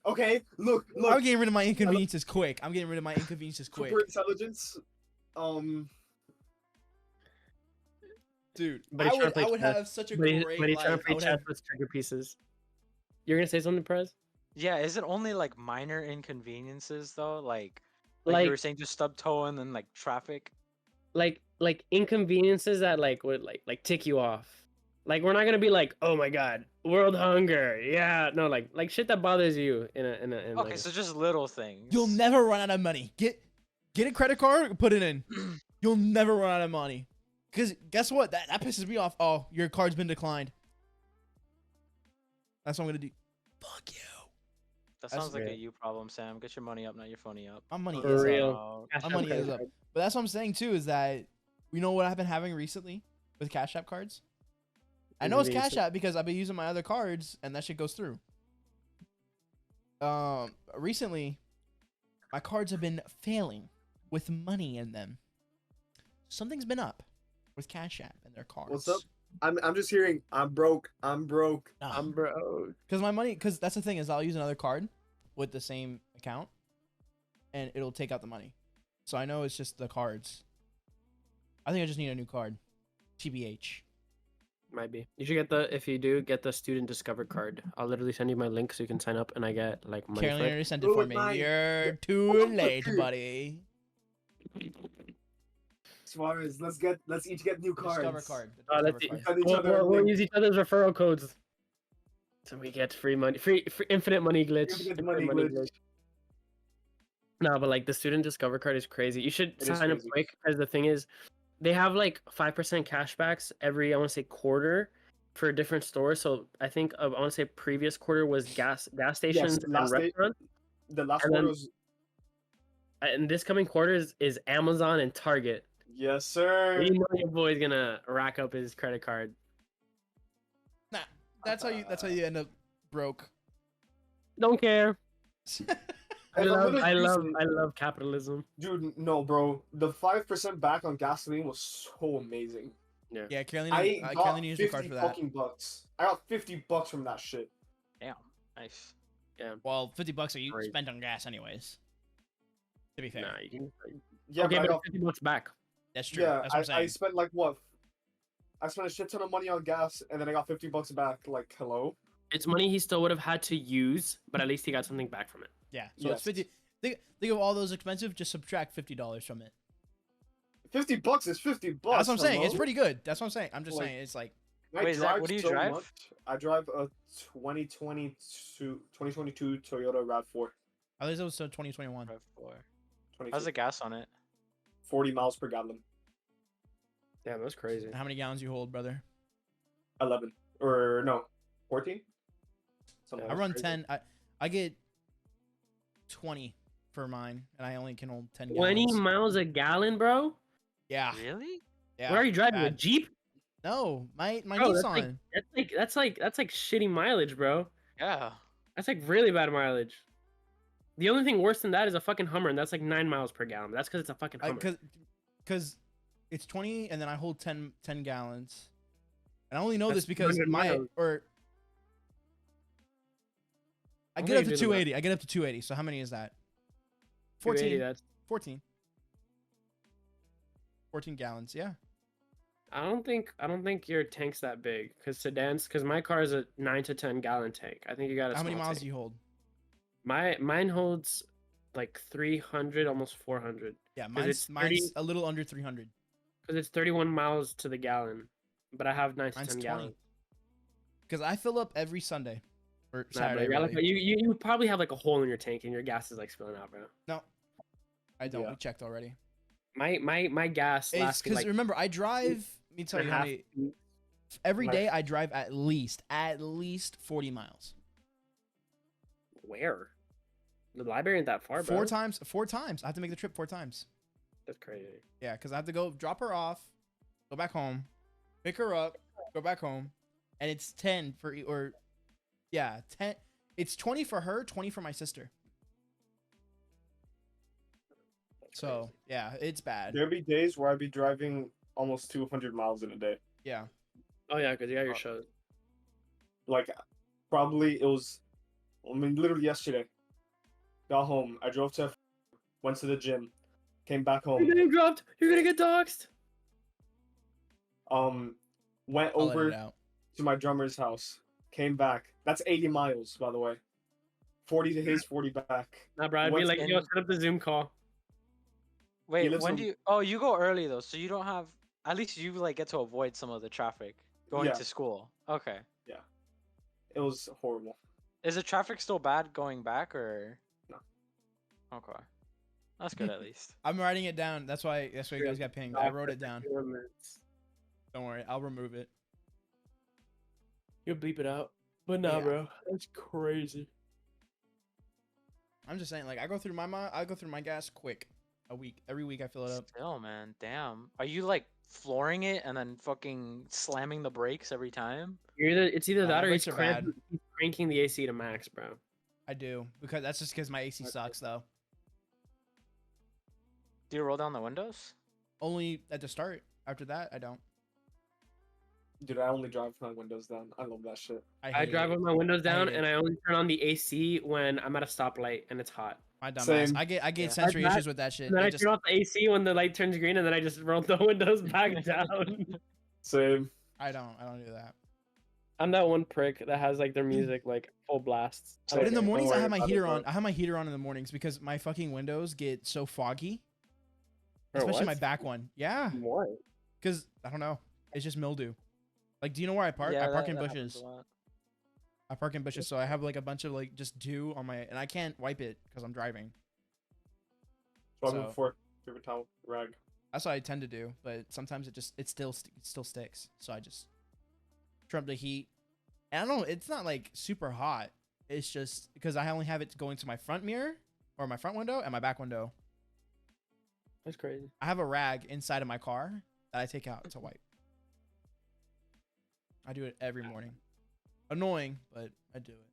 Speaker 2: okay, look.
Speaker 1: I'm getting rid of my inconveniences quick. I'm getting rid of my inconveniences quick,
Speaker 2: Super intelligence.
Speaker 1: dude.
Speaker 4: But he's trying to play
Speaker 1: I would
Speaker 4: chess.
Speaker 1: have such a
Speaker 4: But he's
Speaker 1: great
Speaker 4: trying to
Speaker 1: life. I
Speaker 4: play
Speaker 1: would
Speaker 4: chess
Speaker 1: have,
Speaker 4: with trigger pieces. You're gonna say something, Perez?
Speaker 3: Yeah, is it only like minor inconveniences though? Like you were saying, just stub toe and then like traffic.
Speaker 4: like inconveniences that like would like tick you off. Like we're not gonna be like, oh my god, world hunger. Yeah, no, like shit that bothers you in
Speaker 3: Okay,
Speaker 4: like,
Speaker 3: so just little things.
Speaker 1: you'll never run out of money. Get a credit card, put it in. You'll never run out of money. Cause guess what? That pisses me off. Oh, your card's been declined. That's what I'm gonna do. Fuck you.
Speaker 3: That
Speaker 1: That's
Speaker 3: sounds like
Speaker 4: real.
Speaker 3: a you problem, Sam. Get your money up, not your phony up.
Speaker 1: My money
Speaker 4: For
Speaker 1: is
Speaker 4: real.
Speaker 1: up.
Speaker 4: Cash
Speaker 1: My
Speaker 4: App
Speaker 1: money
Speaker 4: credit
Speaker 1: is up.
Speaker 4: card.
Speaker 1: But that's what I'm saying too. Is that you know what I've been having recently with Cash App cards? I know it's Cash
Speaker 4: Inconveniences.
Speaker 1: App because I've been using my other cards and that shit goes through. Recently, my cards have been failing with money in them. Something's been up with Cash App and their cards.
Speaker 2: What's up? I'm just hearing I'm broke. I'm broke.
Speaker 1: Nah.
Speaker 4: I'm broke.
Speaker 1: Because my money, because that's the thing is I'll use another card with the same account, and it'll take out the money. So I know it's just the cards. I think I just need a new card. TBH.
Speaker 4: Might be. You should get if you do, get the student discover card. I'll literally send you my link so you can sign up and I get like money
Speaker 1: Carolyn
Speaker 4: for it.
Speaker 1: already sent it
Speaker 2: Do
Speaker 1: for
Speaker 2: it,
Speaker 1: me.
Speaker 2: mine.
Speaker 1: You're too late, buddy.
Speaker 2: Suarez, let's each get new cards.
Speaker 1: Discover card.
Speaker 4: Let's
Speaker 1: Discover
Speaker 4: see.
Speaker 1: card.
Speaker 2: Send each other a
Speaker 4: We'll
Speaker 2: link.
Speaker 4: use each other's referral codes. So we get free money, free infinite money glitch.
Speaker 2: Infinite money glitch.
Speaker 4: No, but like the student discover card is crazy. You should
Speaker 2: It is
Speaker 4: sign up
Speaker 2: crazy.
Speaker 4: quick because the thing is, they have like 5% cashbacks every I want to say quarter for different stores. So I think I want to say previous quarter was gas stations and
Speaker 2: last day-
Speaker 4: restaurants,
Speaker 2: The last
Speaker 4: And
Speaker 2: one
Speaker 4: then-
Speaker 2: was
Speaker 4: and this coming quarter is Amazon and Target.
Speaker 2: yes, sir.
Speaker 4: You know your boy's gonna rack up his credit card.
Speaker 1: Nah, that's how you end up broke.
Speaker 4: Don't care. I
Speaker 2: And I'm
Speaker 4: love
Speaker 2: gonna
Speaker 4: I
Speaker 2: use
Speaker 4: love
Speaker 2: it.
Speaker 4: I love capitalism.
Speaker 2: Dude, no, bro. The 5% back on gasoline was so amazing.
Speaker 1: Yeah, Carolyn.
Speaker 2: I got
Speaker 1: Carolyn used your card
Speaker 2: 50
Speaker 1: for that.
Speaker 2: fucking bucks. I got $50 from that shit.
Speaker 3: Damn, nice.
Speaker 1: Well, $50 are you
Speaker 4: Great.
Speaker 1: spent on gas anyways. To be fair,
Speaker 4: Nah, you can.
Speaker 2: Yeah,
Speaker 4: Okay,
Speaker 2: but I
Speaker 4: but
Speaker 2: got,
Speaker 4: $50 back.
Speaker 1: that's true.
Speaker 2: yeah,
Speaker 1: That's what I'm
Speaker 2: I
Speaker 1: saying.
Speaker 2: spent like what? I spent a shit ton of money on gas, and then I got $50 back. Like, hello.
Speaker 4: It's money he still would have had to use, but at least he got something back from it.
Speaker 1: Yeah, so it's
Speaker 2: Yes.
Speaker 1: 50. Think of all those expensive. Just subtract $50 from it.
Speaker 2: $50 is $50.
Speaker 1: That's what I'm saying. It's
Speaker 2: hello?
Speaker 1: pretty good. That's what I'm saying. I'm just
Speaker 2: Like-
Speaker 1: saying it's like
Speaker 2: I
Speaker 3: Wait, Zach,
Speaker 2: drive
Speaker 3: what do you
Speaker 2: so
Speaker 3: drive?
Speaker 2: much. I drive a 2022 Toyota RAV4.
Speaker 1: at least it was 2021.
Speaker 3: Rev 4.
Speaker 2: 22.
Speaker 3: How's the gas on it?
Speaker 2: 40 miles per gallon.
Speaker 4: Damn, that's crazy.
Speaker 1: How many gallons you hold, brother?
Speaker 2: 11 or no, 14. Something
Speaker 1: I
Speaker 2: like
Speaker 1: run
Speaker 2: crazy.
Speaker 1: 10. I get 20 for mine, and I only can hold 10
Speaker 4: 20
Speaker 1: gallons.
Speaker 4: miles a gallon, bro.
Speaker 1: Yeah.
Speaker 3: Really?
Speaker 1: Yeah.
Speaker 4: Where are you driving? A
Speaker 1: bad.
Speaker 4: Jeep?
Speaker 1: No, my
Speaker 4: Bro,
Speaker 1: Nissan.
Speaker 4: that's like shitty mileage, bro.
Speaker 3: Yeah.
Speaker 4: That's like really bad mileage. The only thing worse than that is a fucking Hummer, and that's like 9 miles per gallon. That's because it's a fucking Hummer.
Speaker 1: Cause it's 20, and then I hold 10 gallons. And I only know
Speaker 4: That's
Speaker 1: this because
Speaker 4: 200 miles.
Speaker 1: I
Speaker 4: I
Speaker 1: get
Speaker 4: think
Speaker 1: up to
Speaker 4: you do the math.
Speaker 1: 280. I get up to 280. So how many is that?
Speaker 4: 280,
Speaker 1: 14.
Speaker 4: that's
Speaker 1: 14. 14 gallons. Yeah.
Speaker 4: I don't think your tank's that big because my car is a 9 to 10 gallon tank. I think you got a
Speaker 1: How many
Speaker 4: small
Speaker 1: miles
Speaker 4: tank.
Speaker 1: do you hold?
Speaker 4: Mine holds like 300, almost 400
Speaker 1: Yeah,
Speaker 4: it's
Speaker 1: mine's a little under 300.
Speaker 4: because it's 31 miles to the gallon, but I have 9 to
Speaker 1: Mine's
Speaker 4: 10
Speaker 1: 20.
Speaker 4: gallons.
Speaker 1: Because I fill up every Sunday or
Speaker 4: Nah, bro,
Speaker 1: Saturday.
Speaker 4: you, got
Speaker 1: Really.
Speaker 4: like, you probably have like a hole in your tank and your gas is like spilling out, bro.
Speaker 1: No, I don't.
Speaker 2: Yeah.
Speaker 1: We checked already.
Speaker 4: My gas
Speaker 1: It's
Speaker 4: lasts
Speaker 1: because
Speaker 4: like
Speaker 1: remember I drive. Let me tell
Speaker 4: and
Speaker 1: you
Speaker 4: a
Speaker 1: how
Speaker 4: half
Speaker 1: many.
Speaker 4: weeks.
Speaker 1: Every
Speaker 4: My-
Speaker 1: day I drive at least 40 miles.
Speaker 4: Where? The library ain't that far, bro.
Speaker 1: Four times. I have to make the trip 4 times.
Speaker 4: That's crazy.
Speaker 1: Yeah, because I have to go drop her off, go back home, pick her up, go back home, and it's 10 for 10. It's 20 for her, 20 for my sister.
Speaker 4: That's
Speaker 1: So
Speaker 4: crazy.
Speaker 1: yeah, it's bad.
Speaker 2: There'll be days where I'd be driving almost 200 miles in a day.
Speaker 1: Yeah.
Speaker 4: Oh yeah, because you got your shows.
Speaker 2: Like, probably it was, I mean, literally yesterday. Got home. I drove went to the gym, came back
Speaker 4: You're
Speaker 2: home.
Speaker 4: getting dropped. You're gonna get doxxed.
Speaker 2: Went
Speaker 1: I'll let
Speaker 2: over
Speaker 1: it out.
Speaker 2: to my drummer's house, came back. That's 80 miles, by the way. 40 to his, 40 back.
Speaker 4: Nah, bro, I'd be
Speaker 2: What's
Speaker 4: like,
Speaker 3: in-
Speaker 4: yo, set up the Zoom call.
Speaker 3: Wait,
Speaker 2: lives
Speaker 3: when
Speaker 2: in-
Speaker 3: do you? Oh, you go early though, so you don't have. At least you like get to avoid some of the traffic going
Speaker 2: Yeah.
Speaker 3: to school. Okay.
Speaker 2: It was horrible.
Speaker 3: Is the traffic still bad going back or?
Speaker 2: No.
Speaker 3: Okay. That's good at least.
Speaker 1: I'm writing it down. That's why you guys got pinged. I wrote it down. Don't worry, I'll remove it.
Speaker 4: You'll bleep it out. But nah,
Speaker 1: Yeah.
Speaker 4: bro, that's crazy.
Speaker 1: I'm just saying, like I go through my gas quick. Every week I fill it up.
Speaker 3: Still, man, damn. Are you like flooring it and then fucking slamming the brakes every time?
Speaker 4: It's either
Speaker 1: Nah,
Speaker 4: that
Speaker 1: my
Speaker 4: or
Speaker 1: brakes are bad.
Speaker 4: he's cranking the AC to max, bro.
Speaker 1: I do because that's just because my AC sucks though.
Speaker 3: Do you roll down the windows?
Speaker 1: Only at the start. After that, I don't.
Speaker 2: Dude, I only drive with my windows down. I love that shit.
Speaker 1: I
Speaker 4: I
Speaker 1: hate
Speaker 4: drive
Speaker 1: it.
Speaker 4: with my windows down
Speaker 1: hate
Speaker 4: and
Speaker 1: it.
Speaker 4: I only turn on the AC when I'm at a stoplight and it's hot.
Speaker 1: My dumb
Speaker 2: Same.
Speaker 1: ass. I get
Speaker 3: Yeah.
Speaker 1: sensory
Speaker 4: That-
Speaker 1: issues with that shit.
Speaker 4: And then
Speaker 1: It
Speaker 4: I
Speaker 1: just-
Speaker 4: turn off the AC when the light turns green and then I just roll the windows back down.
Speaker 2: Same.
Speaker 1: I don't do that.
Speaker 4: I'm that one prick that has like their music like full blasts. I
Speaker 1: But in the
Speaker 2: Okay,
Speaker 1: mornings,
Speaker 2: don't
Speaker 1: I have
Speaker 2: worry
Speaker 1: my
Speaker 2: about it,
Speaker 1: heater
Speaker 2: bro.
Speaker 1: on. I have my heater on in the mornings because my fucking windows get so foggy,
Speaker 4: Or
Speaker 1: especially my
Speaker 4: what?
Speaker 1: back one. Yeah,
Speaker 4: Why?
Speaker 1: because I don't know. It's just mildew. Like, do you know where I park? I park in bushes. I park in bushes, so I have like a bunch of like just dew on my, and I can't wipe it because I'm driving.
Speaker 2: Probably
Speaker 1: So-
Speaker 2: before paper towel rag.
Speaker 1: That's what I tend to do, but sometimes it still sticks. So I just turn up the heat. And I don't know, it's not like super hot. It's just because I only have it going to my front mirror or my front window and my back window.
Speaker 4: That's crazy.
Speaker 1: I have a rag inside of my car that I take out to wipe. I do it every morning. Annoying, but I do it.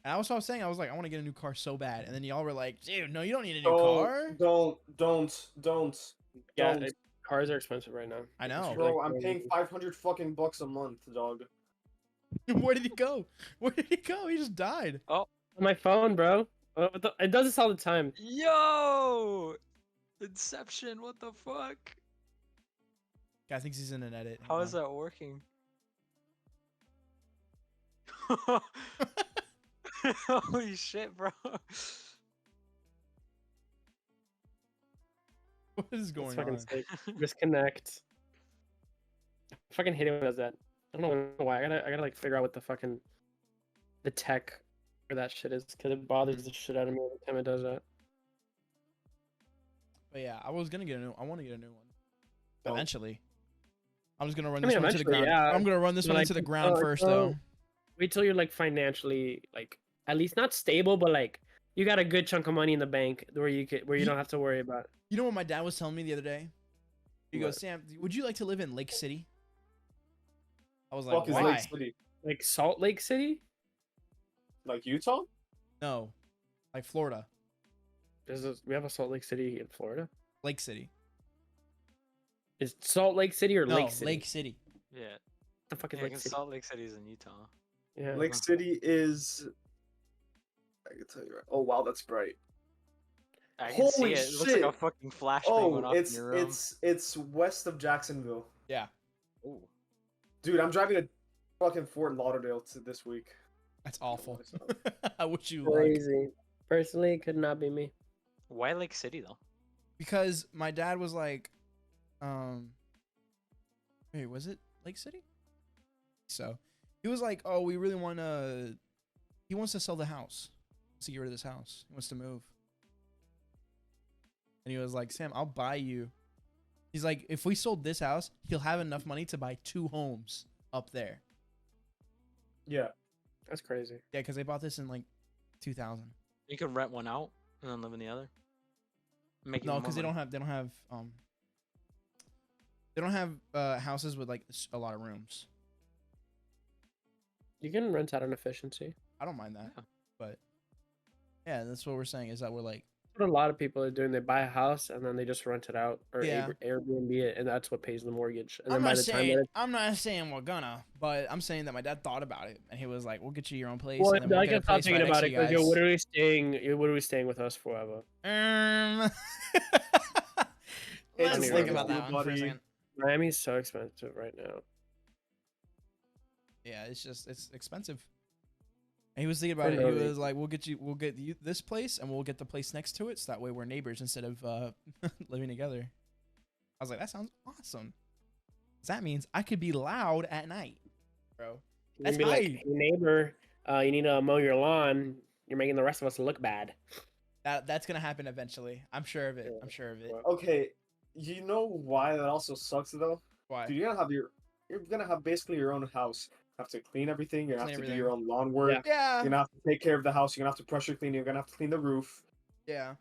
Speaker 1: And I was saying, I was like, I want to get a new car so bad. And then y'all were like, dude, no, you don't need a new car.
Speaker 2: Don't.
Speaker 4: Yeah,
Speaker 2: Don't.
Speaker 4: cars are expensive right now.
Speaker 1: I know.
Speaker 2: Bro, I'm paying 500 fucking bucks a month, dog.
Speaker 1: Where did he go? Where did he go? He just died.
Speaker 4: On my phone, bro. It does this all the time.
Speaker 3: Yo! Inception, what the fuck?
Speaker 1: Guy thinks he's in an edit.
Speaker 3: How is that working? Holy shit, bro.
Speaker 1: What is
Speaker 4: It's
Speaker 1: going
Speaker 4: fucking
Speaker 1: on?
Speaker 4: sick. Disconnect. I fucking hate it when it does that. I don't know why. I gotta like figure out what the tech for that shit is because it bothers the shit out of me every time it does that.
Speaker 1: But yeah, I want to get a new one.
Speaker 2: Don't.
Speaker 1: Eventually. I'm just gonna run
Speaker 4: I
Speaker 1: this
Speaker 4: mean,
Speaker 1: one to the
Speaker 4: eventually,
Speaker 1: ground.
Speaker 4: yeah.
Speaker 1: I'm gonna run this
Speaker 4: But
Speaker 1: one
Speaker 4: I
Speaker 1: into the
Speaker 4: think
Speaker 1: ground
Speaker 4: so,
Speaker 1: first,
Speaker 4: so-
Speaker 1: though.
Speaker 4: Wait till you're like financially like at least not stable, but like you got a good chunk of money in the bank where you don't have to worry about.
Speaker 1: You know what my dad was telling me the other day? He
Speaker 4: What?
Speaker 1: goes, Sam, would you like to live in Lake City? I was like,
Speaker 2: Fuck is
Speaker 1: why?
Speaker 2: Lake City?
Speaker 4: Like Salt Lake City?
Speaker 2: Like Utah?
Speaker 1: No, like Florida,
Speaker 4: We have a Salt Lake City in Florida?
Speaker 1: Lake City.
Speaker 4: Is Salt Lake City or
Speaker 1: No,
Speaker 4: Lake City?
Speaker 1: Lake City.
Speaker 3: Yeah.
Speaker 4: The fuck is
Speaker 3: Yeah,
Speaker 4: Lake
Speaker 3: because
Speaker 4: City?
Speaker 3: Salt Lake City's in Utah.
Speaker 4: Yeah.
Speaker 2: Lake City is. I can tell you right. Oh wow, that's bright.
Speaker 3: I can see
Speaker 2: Holy
Speaker 3: it. It looks like a
Speaker 2: shit.
Speaker 3: fucking flashbang went
Speaker 2: Oh,
Speaker 3: off in your room.
Speaker 2: it's west of Jacksonville.
Speaker 1: Yeah,
Speaker 3: Ooh.
Speaker 2: Dude, I'm driving to fucking Fort Lauderdale this week.
Speaker 1: that's awful. I wish you luck.
Speaker 4: Crazy. Personally, it could not be me.
Speaker 3: Why Lake City though?
Speaker 1: Because my dad was like, wait, was it Lake City? So he was like, oh, we really want to. He wants to sell the house. He wants to get rid of this house. He wants to move. And he was like, Sam, I'll buy you. He's like, if we sold this house, he'll have enough money to buy 2 homes up there.
Speaker 2: Yeah.
Speaker 4: That's crazy.
Speaker 1: Yeah, because they bought this in like 2000.
Speaker 3: You could rent one out and then live in the other. Make
Speaker 1: No, because they don't have houses with like a lot of rooms.
Speaker 4: You can rent out an efficiency.
Speaker 1: I don't mind that,
Speaker 3: Yeah.
Speaker 1: but yeah, that's what we're saying is that we're like,
Speaker 4: What a lot of people are doing, they buy a house and then they just rent it out or
Speaker 1: Yeah.
Speaker 4: Airbnb it, and that's what pays the mortgage. And
Speaker 1: I'm
Speaker 4: then by
Speaker 1: not
Speaker 4: the time
Speaker 1: saying
Speaker 4: that
Speaker 1: I'm not saying we're gonna, but I'm saying that my dad thought about it and he was like, "We'll get you your own place."
Speaker 4: well,
Speaker 1: and then we'll
Speaker 4: I
Speaker 1: get a
Speaker 4: can stop
Speaker 1: place
Speaker 4: thinking
Speaker 1: right next
Speaker 4: about
Speaker 1: to
Speaker 4: it because
Speaker 1: you
Speaker 4: you're
Speaker 1: guys."
Speaker 4: literally staying with us forever.
Speaker 1: Let's
Speaker 2: It's
Speaker 1: think
Speaker 2: like
Speaker 1: about
Speaker 2: a
Speaker 1: that one for a
Speaker 2: buddy.
Speaker 1: second.
Speaker 4: Miami's so expensive right now.
Speaker 1: Yeah, it's expensive. And he was thinking about it. He
Speaker 4: Really?
Speaker 1: was like, we'll get you this place, and we'll get the place next to it, so that way we're neighbors instead of living together." I was like, that sounds awesome. 'Cause that means I could be loud at night, bro.
Speaker 4: You
Speaker 1: That's
Speaker 4: can be like,
Speaker 1: hype.
Speaker 4: "Hey, neighbor, you need to mow your lawn. You're making the rest of us look bad."
Speaker 1: That's gonna happen eventually. I'm sure of it.
Speaker 4: Yeah.
Speaker 1: I'm sure of it.
Speaker 4: Well,
Speaker 2: Okay, you know why that also sucks though?
Speaker 1: Why?
Speaker 2: Dude, you're gonna have basically your own house. Have to clean everything. You're gonna
Speaker 1: Clean
Speaker 2: have to
Speaker 1: everything.
Speaker 2: do your own lawn work.
Speaker 1: Yeah.
Speaker 2: You're gonna have to take care of the house. You're gonna have to pressure clean. You're gonna have to clean the roof.
Speaker 1: Yeah.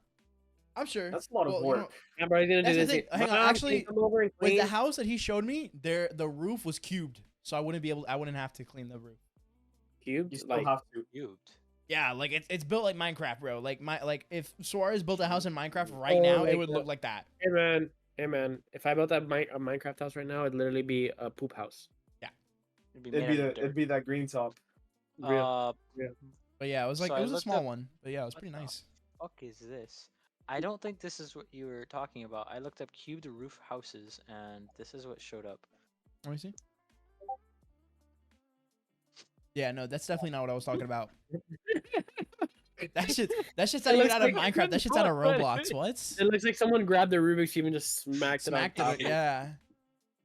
Speaker 1: I'm sure.
Speaker 2: That's a lot of
Speaker 1: Well, you
Speaker 2: work.
Speaker 1: know,
Speaker 4: yeah, bro, he's gonna
Speaker 1: That's
Speaker 4: do
Speaker 1: the
Speaker 4: this.
Speaker 1: thing. Hang on,
Speaker 4: Mom, can
Speaker 1: actually,
Speaker 4: you come over and
Speaker 1: with
Speaker 4: clean?
Speaker 1: the house that he showed me, the roof was cubed, so I wouldn't have to clean the roof.
Speaker 4: Cubed?
Speaker 2: You still
Speaker 4: Like,
Speaker 2: have to.
Speaker 3: Cubed.
Speaker 1: Yeah, like it's built like Minecraft, bro. Like if Suarez built a house in Minecraft right
Speaker 4: Oh,
Speaker 1: now, it
Speaker 4: like
Speaker 1: would
Speaker 4: that.
Speaker 1: look like that.
Speaker 4: hey man, if I built a Minecraft house right now, it'd literally be a poop house.
Speaker 3: It'd
Speaker 2: It'd
Speaker 3: made
Speaker 2: be
Speaker 3: out of dirt.
Speaker 2: that green top.
Speaker 4: Real.
Speaker 1: But yeah, it was like
Speaker 3: So
Speaker 1: it
Speaker 3: I
Speaker 1: was a
Speaker 3: looked
Speaker 1: small
Speaker 3: up-
Speaker 1: one, but yeah, it was
Speaker 3: what
Speaker 1: pretty
Speaker 3: the
Speaker 1: nice.
Speaker 3: fuck is this? I don't think this is what you were talking about. I looked up cubed roof houses, and this is what showed up.
Speaker 1: Let me see. Yeah, no, that's definitely not what I was talking about. That shit's not
Speaker 4: It
Speaker 1: even
Speaker 4: looks
Speaker 1: out of
Speaker 4: like-
Speaker 1: Minecraft. That shit's out of
Speaker 4: What?
Speaker 1: Roblox. What?
Speaker 4: It looks like someone grabbed the Rubik's Cube and just smacked
Speaker 1: Smacked
Speaker 4: it on
Speaker 1: it.
Speaker 4: top.
Speaker 1: Yeah.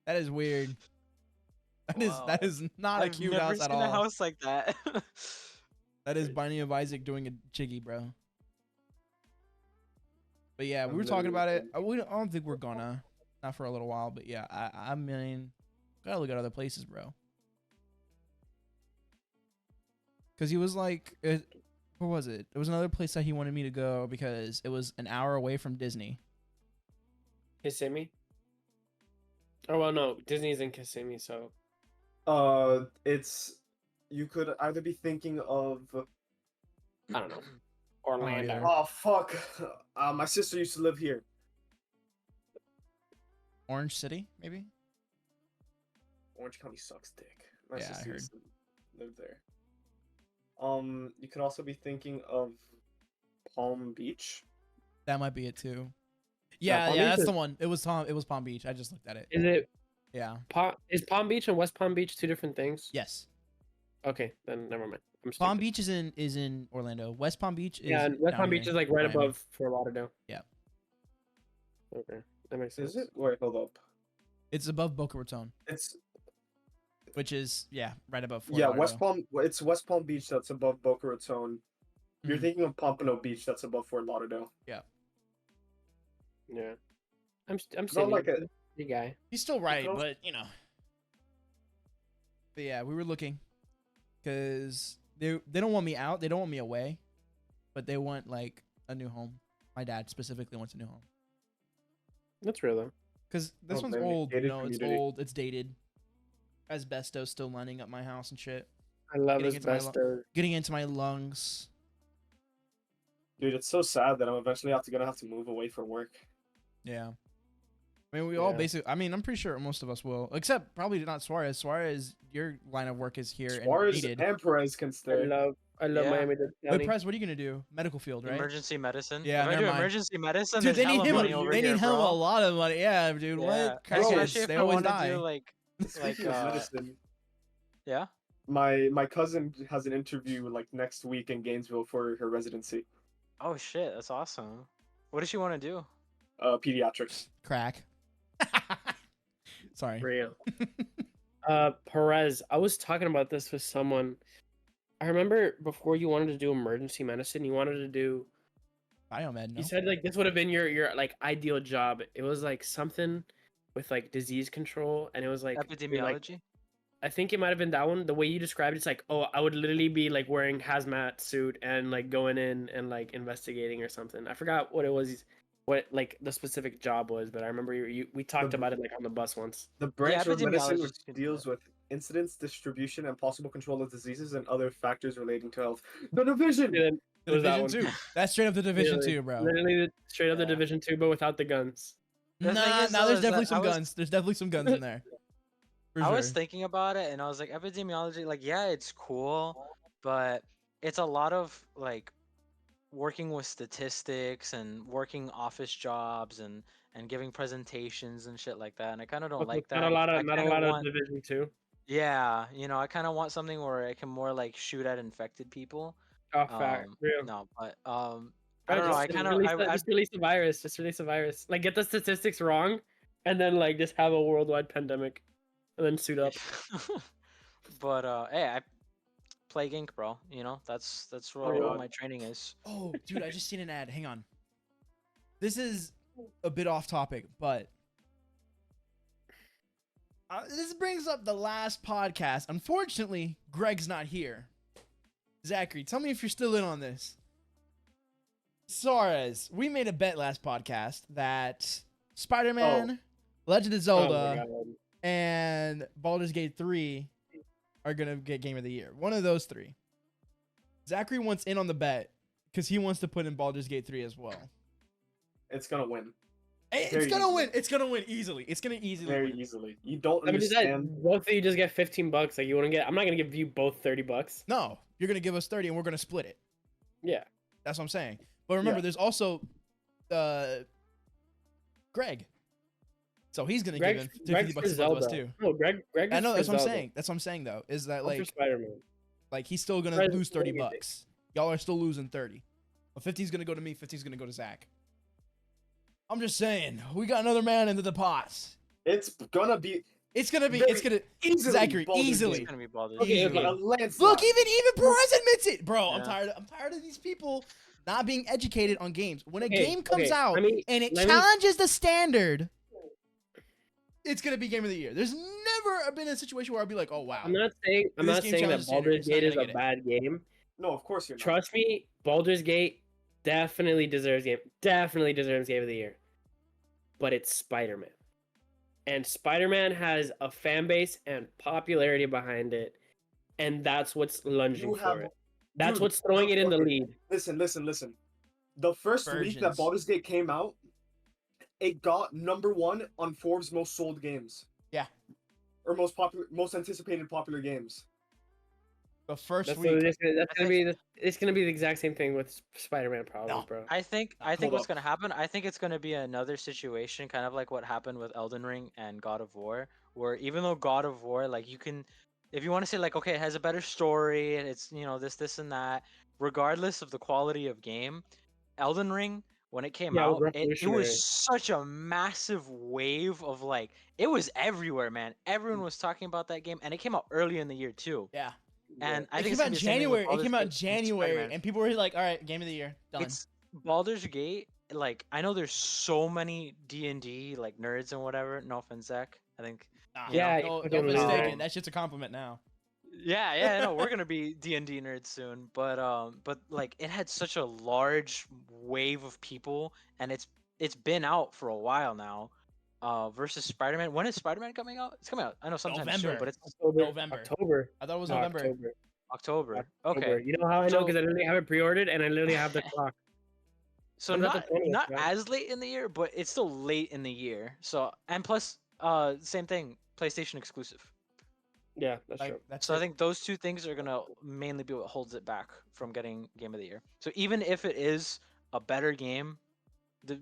Speaker 1: That is weird. That
Speaker 3: Wow.
Speaker 1: is not a
Speaker 3: I've
Speaker 1: cute
Speaker 3: never
Speaker 1: house at
Speaker 3: seen a
Speaker 1: all.
Speaker 3: house like that.
Speaker 1: That is Binding of Isaac doing a jiggy, bro. But yeah, we
Speaker 2: I'm
Speaker 1: were talking about it.
Speaker 2: literally-
Speaker 1: I don't think we're gonna, not for a little while. But yeah, I mean, gotta look at other places, bro. Cause he was like, where was it? There was another place that he wanted me to go because it was an hour away from Disney.
Speaker 4: Kissimmee? Oh well, no, Disney's in Kissimmee, so
Speaker 2: It's you could either be thinking of.
Speaker 4: I don't know.
Speaker 1: either.
Speaker 4: Orlando.
Speaker 2: Oh fuck! My sister used to live here.
Speaker 1: Orange City, maybe.
Speaker 2: Orange County sucks dick. My
Speaker 1: Yeah, I
Speaker 2: sister
Speaker 1: heard.
Speaker 2: used to live there. You could also be thinking of Palm Beach.
Speaker 1: That might be it too. Yeah,
Speaker 4: Palm
Speaker 1: yeah,
Speaker 4: Beach
Speaker 1: that's
Speaker 4: is-
Speaker 1: the one. It was Palm Beach. I just looked at it.
Speaker 4: Is it
Speaker 1: Yeah.
Speaker 4: Is Palm Beach and West Palm Beach two different things?
Speaker 1: Yes.
Speaker 4: Okay, then never mind. I'm
Speaker 1: Palm
Speaker 4: stupid.
Speaker 1: Beach is in Orlando. West Palm Beach is
Speaker 4: Yeah, and West
Speaker 1: down
Speaker 4: Palm Beach
Speaker 1: here
Speaker 4: is like
Speaker 1: in
Speaker 4: right
Speaker 1: Miami.
Speaker 4: above Fort Lauderdale.
Speaker 1: Yeah.
Speaker 4: Okay, that makes sense.
Speaker 2: Is it? Wait, hold up.
Speaker 1: It's above Boca Raton,
Speaker 2: It's
Speaker 1: which is right above Fort
Speaker 2: yeah,
Speaker 1: Lauderdale.
Speaker 2: West Palm. It's West Palm Beach that's above Boca Raton. You're
Speaker 1: Mhm.
Speaker 2: thinking of Pompano Beach that's above Fort Lauderdale.
Speaker 4: Yeah. I'm
Speaker 2: Not
Speaker 4: saying
Speaker 2: like a
Speaker 4: you guy.
Speaker 1: He's still right,
Speaker 2: also-
Speaker 1: but you know. But yeah, we were looking. because they don't want me out. They don't want me away, but they want like a new home. My dad specifically wants a new home
Speaker 4: That's real though.
Speaker 1: because this
Speaker 2: Oh,
Speaker 1: one's
Speaker 2: man,
Speaker 1: old. You
Speaker 2: gated
Speaker 1: know, it's
Speaker 2: community.
Speaker 1: old. It's dated. Asbestos still lining up my house and shit.
Speaker 4: I love
Speaker 1: Getting into my
Speaker 4: asbestos.
Speaker 1: Getting into my lungs.
Speaker 2: Dude, it's so sad that I'm eventually gonna have to move away for work.
Speaker 1: Yeah. I mean, we all
Speaker 4: Yeah.
Speaker 1: basically. I mean, I'm pretty sure most of us will, except probably not Suarez. Suarez, your line of work is here
Speaker 2: Suarez
Speaker 1: and needed.
Speaker 2: and Perez can
Speaker 4: I
Speaker 2: stay.
Speaker 4: love
Speaker 3: Yeah.
Speaker 4: Miami-Dade
Speaker 1: Wait,
Speaker 4: County.
Speaker 1: Prez, what are you gonna do? Medical field, right?
Speaker 3: Emergency medicine.
Speaker 1: Yeah,
Speaker 3: if I
Speaker 1: never
Speaker 3: do
Speaker 1: mind.
Speaker 3: emergency medicine,
Speaker 1: Dude,
Speaker 3: there's
Speaker 1: they need
Speaker 3: hella
Speaker 1: him.
Speaker 3: money over
Speaker 1: They
Speaker 3: here,
Speaker 1: need him
Speaker 3: bro.
Speaker 1: a lot of money. Yeah, dude.
Speaker 3: Yeah,
Speaker 1: What? Crackheads,
Speaker 3: especially if
Speaker 1: they
Speaker 3: I
Speaker 1: always
Speaker 3: want to
Speaker 1: die.
Speaker 3: do like
Speaker 2: Speaking of
Speaker 3: uh,
Speaker 2: medicine,
Speaker 3: yeah.
Speaker 2: my cousin has an interview like next week in Gainesville for her residency.
Speaker 3: Oh shit, that's awesome. What does she want to do?
Speaker 2: Pediatrics.
Speaker 1: Crack. Sorry.
Speaker 4: Real. Perez, I was talking about this with someone. I remember before you wanted to do emergency medicine, you wanted to do.
Speaker 1: Biomed. No.
Speaker 4: You said like this would have been your like ideal job. It was like something with like disease control, and it was like
Speaker 3: Epidemiology.
Speaker 4: I think it might have been that one. The way you described it's like, oh, I would literally be like wearing hazmat suit and like going in and like investigating or something. I forgot what it was, what like the specific job was, but I remember we talked
Speaker 2: The-
Speaker 4: about it like on the bus once.
Speaker 2: The branch of medicine
Speaker 3: epidemiologist
Speaker 2: which
Speaker 3: can do
Speaker 2: deals
Speaker 3: that.
Speaker 2: with incidence, distribution, and possible control of diseases and other factors relating to health. The division.
Speaker 4: And then
Speaker 1: The
Speaker 4: it was that
Speaker 1: Division
Speaker 4: one.
Speaker 1: 2. That's straight up the Division
Speaker 4: Literally.
Speaker 1: 2, bro.
Speaker 4: Literally straight up the
Speaker 3: Yeah.
Speaker 4: Division 2, but without the guns.
Speaker 3: The thing
Speaker 1: Nah,
Speaker 3: is,
Speaker 1: nah,
Speaker 3: though,
Speaker 1: there's
Speaker 3: is
Speaker 1: definitely
Speaker 3: that
Speaker 1: some
Speaker 3: I was-
Speaker 1: guns. There's definitely some guns in there. For
Speaker 3: I was
Speaker 1: sure.
Speaker 3: thinking about it and I was like, epidemiology, like, yeah, it's cool, but it's a lot of like working with statistics and working office jobs and giving presentations and shit like that. And I kind of don't like that.
Speaker 4: Not a lot
Speaker 3: I
Speaker 4: of not a
Speaker 3: kinda
Speaker 4: lot
Speaker 3: want,
Speaker 4: of Division 2.
Speaker 3: yeah, I kind of want something where I can more like shoot at infected people.
Speaker 4: Oh, fact. Real.
Speaker 3: No, but
Speaker 4: Bro,
Speaker 3: I don't know. I
Speaker 4: just
Speaker 3: kind of
Speaker 4: just release the virus. Just release the virus. Like get the statistics wrong, and then like just have a worldwide pandemic, and then suit up.
Speaker 3: but hey, I play Gink, bro. That's what
Speaker 2: God.
Speaker 3: my training is.
Speaker 1: Oh, dude, I just seen an ad. Hang on. This is a bit off topic, but this brings up the last podcast. Unfortunately, Greg's not here. Zachary, tell me if you're still in on this. Suarez, we made a bet last podcast that Spider-Man, Legend of
Speaker 4: Oh
Speaker 1: Zelda,
Speaker 4: my God.
Speaker 1: and Baldur's Gate 3 are going to get Game of the Year. One of those three. Zachary wants in on the bet because he wants to put in Baldur's Gate 3 as well.
Speaker 2: It's gonna win
Speaker 1: It's
Speaker 2: Very
Speaker 1: gonna
Speaker 2: easily.
Speaker 1: win. It's gonna win easily. It's gonna easily
Speaker 2: very
Speaker 1: win.
Speaker 2: easily. You don't
Speaker 4: I mean, is that
Speaker 2: understand.
Speaker 4: both of you just get $15? Like you want to get? I'm not gonna give you both $30.
Speaker 1: No, you're gonna give us 30 and we're gonna split it.
Speaker 4: Yeah.
Speaker 1: That's what I'm saying. But remember,
Speaker 2: Yeah.
Speaker 1: there's also Greg. So he's gonna give him 50
Speaker 4: Greg's
Speaker 1: bucks
Speaker 4: for
Speaker 1: to both of us
Speaker 4: Zelda.
Speaker 1: too.
Speaker 4: No, Greg.
Speaker 1: I know.
Speaker 4: is
Speaker 1: That's
Speaker 4: for
Speaker 1: what I'm
Speaker 4: Zelda.
Speaker 1: saying. That's what I'm saying though. Is that
Speaker 4: I'm for
Speaker 1: like
Speaker 4: Spider-Man.
Speaker 1: he's still gonna
Speaker 4: Fred-
Speaker 1: lose 30
Speaker 4: Fred-
Speaker 1: bucks. Y'all are still losing 30. Well, 50's gonna go to me. 50's gonna go to Zach. I'm just saying, we got another man into the pots.
Speaker 2: It's gonna be
Speaker 1: It's gonna be.
Speaker 2: Very
Speaker 1: It's gonna.
Speaker 2: easily
Speaker 1: Zachary,
Speaker 2: Baldur's
Speaker 1: easily.
Speaker 3: It's gonna be Baldur's
Speaker 4: Okay,
Speaker 3: Gate.
Speaker 4: okay.
Speaker 2: a landslide.
Speaker 1: Look, even Perez admits it, bro.
Speaker 3: Yeah.
Speaker 1: I'm tired of these people not being educated on games. When a
Speaker 4: Okay,
Speaker 1: game comes
Speaker 4: okay,
Speaker 1: out
Speaker 4: let me-
Speaker 1: and it
Speaker 4: let me-
Speaker 1: challenges the standard, it's gonna be Game of the Year. There's never been a situation where I'd be like, oh wow.
Speaker 4: I'm not saying
Speaker 1: This game
Speaker 4: that
Speaker 1: challenges standard,
Speaker 4: Baldur's
Speaker 1: it's not
Speaker 4: Gate is
Speaker 1: gonna
Speaker 4: a
Speaker 1: get it.
Speaker 4: bad game.
Speaker 2: No, of course you're not.
Speaker 4: Trust me, Baldur's Gate definitely deserves Game of the Year. But it's Spider-Man. And Spider-Man has a fan base and popularity behind it. And that's what's lunging
Speaker 2: You
Speaker 4: for
Speaker 2: have-
Speaker 4: it. That's
Speaker 2: Dude,
Speaker 4: what's throwing it in the
Speaker 2: okay.
Speaker 4: lead.
Speaker 2: Listen. The first week that
Speaker 1: Versions.
Speaker 2: Baldur's Gate came out, it got #1 on Forbes' most sold games.
Speaker 1: Yeah.
Speaker 2: Or most anticipated popular games.
Speaker 1: The first
Speaker 4: That's,
Speaker 1: week.
Speaker 4: it's gonna be the exact same thing with Spider-Man, probably,
Speaker 1: No.
Speaker 4: bro.
Speaker 3: I think
Speaker 2: Hold
Speaker 3: what's
Speaker 2: up.
Speaker 3: gonna happen. I think it's gonna be another situation, kind of like what happened with Elden Ring and God of War, where even though God of War, like you can, if you want to say like, okay, it has a better story and it's this and that, regardless of the quality of game, Elden Ring when it came
Speaker 4: Yeah, it was
Speaker 3: out, it
Speaker 4: revolutionary.
Speaker 3: was such a massive wave of like, it was everywhere, man. Everyone was talking about that game, and it came out early in the year too.
Speaker 1: Yeah.
Speaker 3: And I
Speaker 1: It
Speaker 3: think
Speaker 1: came
Speaker 3: it's
Speaker 1: out
Speaker 3: gonna be the same thing with
Speaker 1: January. It
Speaker 3: Baldur's
Speaker 1: came out
Speaker 3: Gate and
Speaker 1: January,
Speaker 3: Spider-Man.
Speaker 1: and people were like, "All right, Game of the Year, done."
Speaker 3: It's Baldur's Gate. Like I know there's so many D&D like nerds and whatever. No offense, Zach. I think
Speaker 1: Nah,
Speaker 4: Yeah,
Speaker 1: no
Speaker 4: you're fucking
Speaker 1: mistaken.
Speaker 4: lying.
Speaker 1: That shit's a compliment now.
Speaker 3: Yeah, no, we're gonna be D&D nerds soon, but like it had such a large wave of people, and it's been out for a while now. Versus Spider-Man. When is Spider-Man coming out? It's coming out. I know sometime soon,
Speaker 1: November.
Speaker 3: but it's
Speaker 1: November.
Speaker 4: October.
Speaker 1: I thought it was
Speaker 4: No,
Speaker 1: November.
Speaker 4: October.
Speaker 3: October.
Speaker 4: October.
Speaker 3: Okay,
Speaker 4: You know how I know?
Speaker 3: So-
Speaker 4: Because I literally have it pre-ordered and I literally have the clock.
Speaker 3: so
Speaker 4: Comes out
Speaker 3: not
Speaker 4: the 20th,
Speaker 3: not
Speaker 4: right?
Speaker 3: as late in the year, but it's still late in the year. So and plus, same thing, PlayStation exclusive.
Speaker 4: Yeah, that's
Speaker 1: Like
Speaker 4: true.
Speaker 1: that's
Speaker 3: So I
Speaker 1: it.
Speaker 3: think those two things are gonna mainly be what holds it back from getting Game of the Year. So even if it is a better game,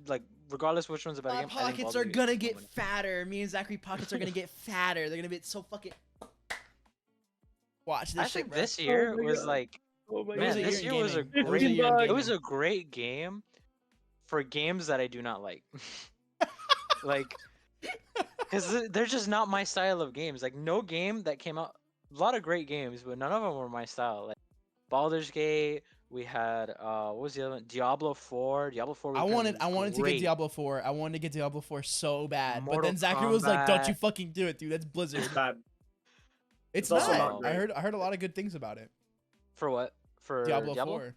Speaker 3: like regardless which one's a better
Speaker 1: My
Speaker 3: game, I think
Speaker 1: pockets
Speaker 3: Baldur's
Speaker 1: are
Speaker 3: Gate
Speaker 1: gonna
Speaker 3: is
Speaker 1: get
Speaker 3: winning.
Speaker 1: fatter. Me and Zachary pockets are gonna get fatter. They're gonna be so fucking. Watch this
Speaker 3: I
Speaker 1: shit,
Speaker 3: think
Speaker 1: bro.
Speaker 3: this year
Speaker 4: my
Speaker 3: was
Speaker 4: God.
Speaker 3: like,
Speaker 4: Oh my
Speaker 1: It was
Speaker 3: man,
Speaker 1: a
Speaker 3: this
Speaker 1: year
Speaker 3: year
Speaker 1: in
Speaker 3: was a
Speaker 1: gaming. It was a
Speaker 3: great.
Speaker 1: year in
Speaker 3: It
Speaker 1: gaming.
Speaker 3: was a great game for games that I do not like. Like, because they're just not my style of games. Like, no game that came out, a lot of great games, but none of them were my style. Like, Baldur's Gate, we had, what was the other one? Diablo 4. Diablo 4 was
Speaker 1: I wanted to get
Speaker 3: great.
Speaker 1: Diablo 4. I wanted to get Diablo 4 so bad. But
Speaker 3: Mortal
Speaker 1: then Zachary was like, "Don't you
Speaker 3: Kombat.
Speaker 1: fucking do it, dude. That's Blizzard."
Speaker 2: It's bad.
Speaker 1: It's
Speaker 2: It's also
Speaker 1: not.
Speaker 2: not
Speaker 1: I
Speaker 2: great.
Speaker 1: heard a lot of good things about it.
Speaker 3: For what? For
Speaker 1: Diablo 4.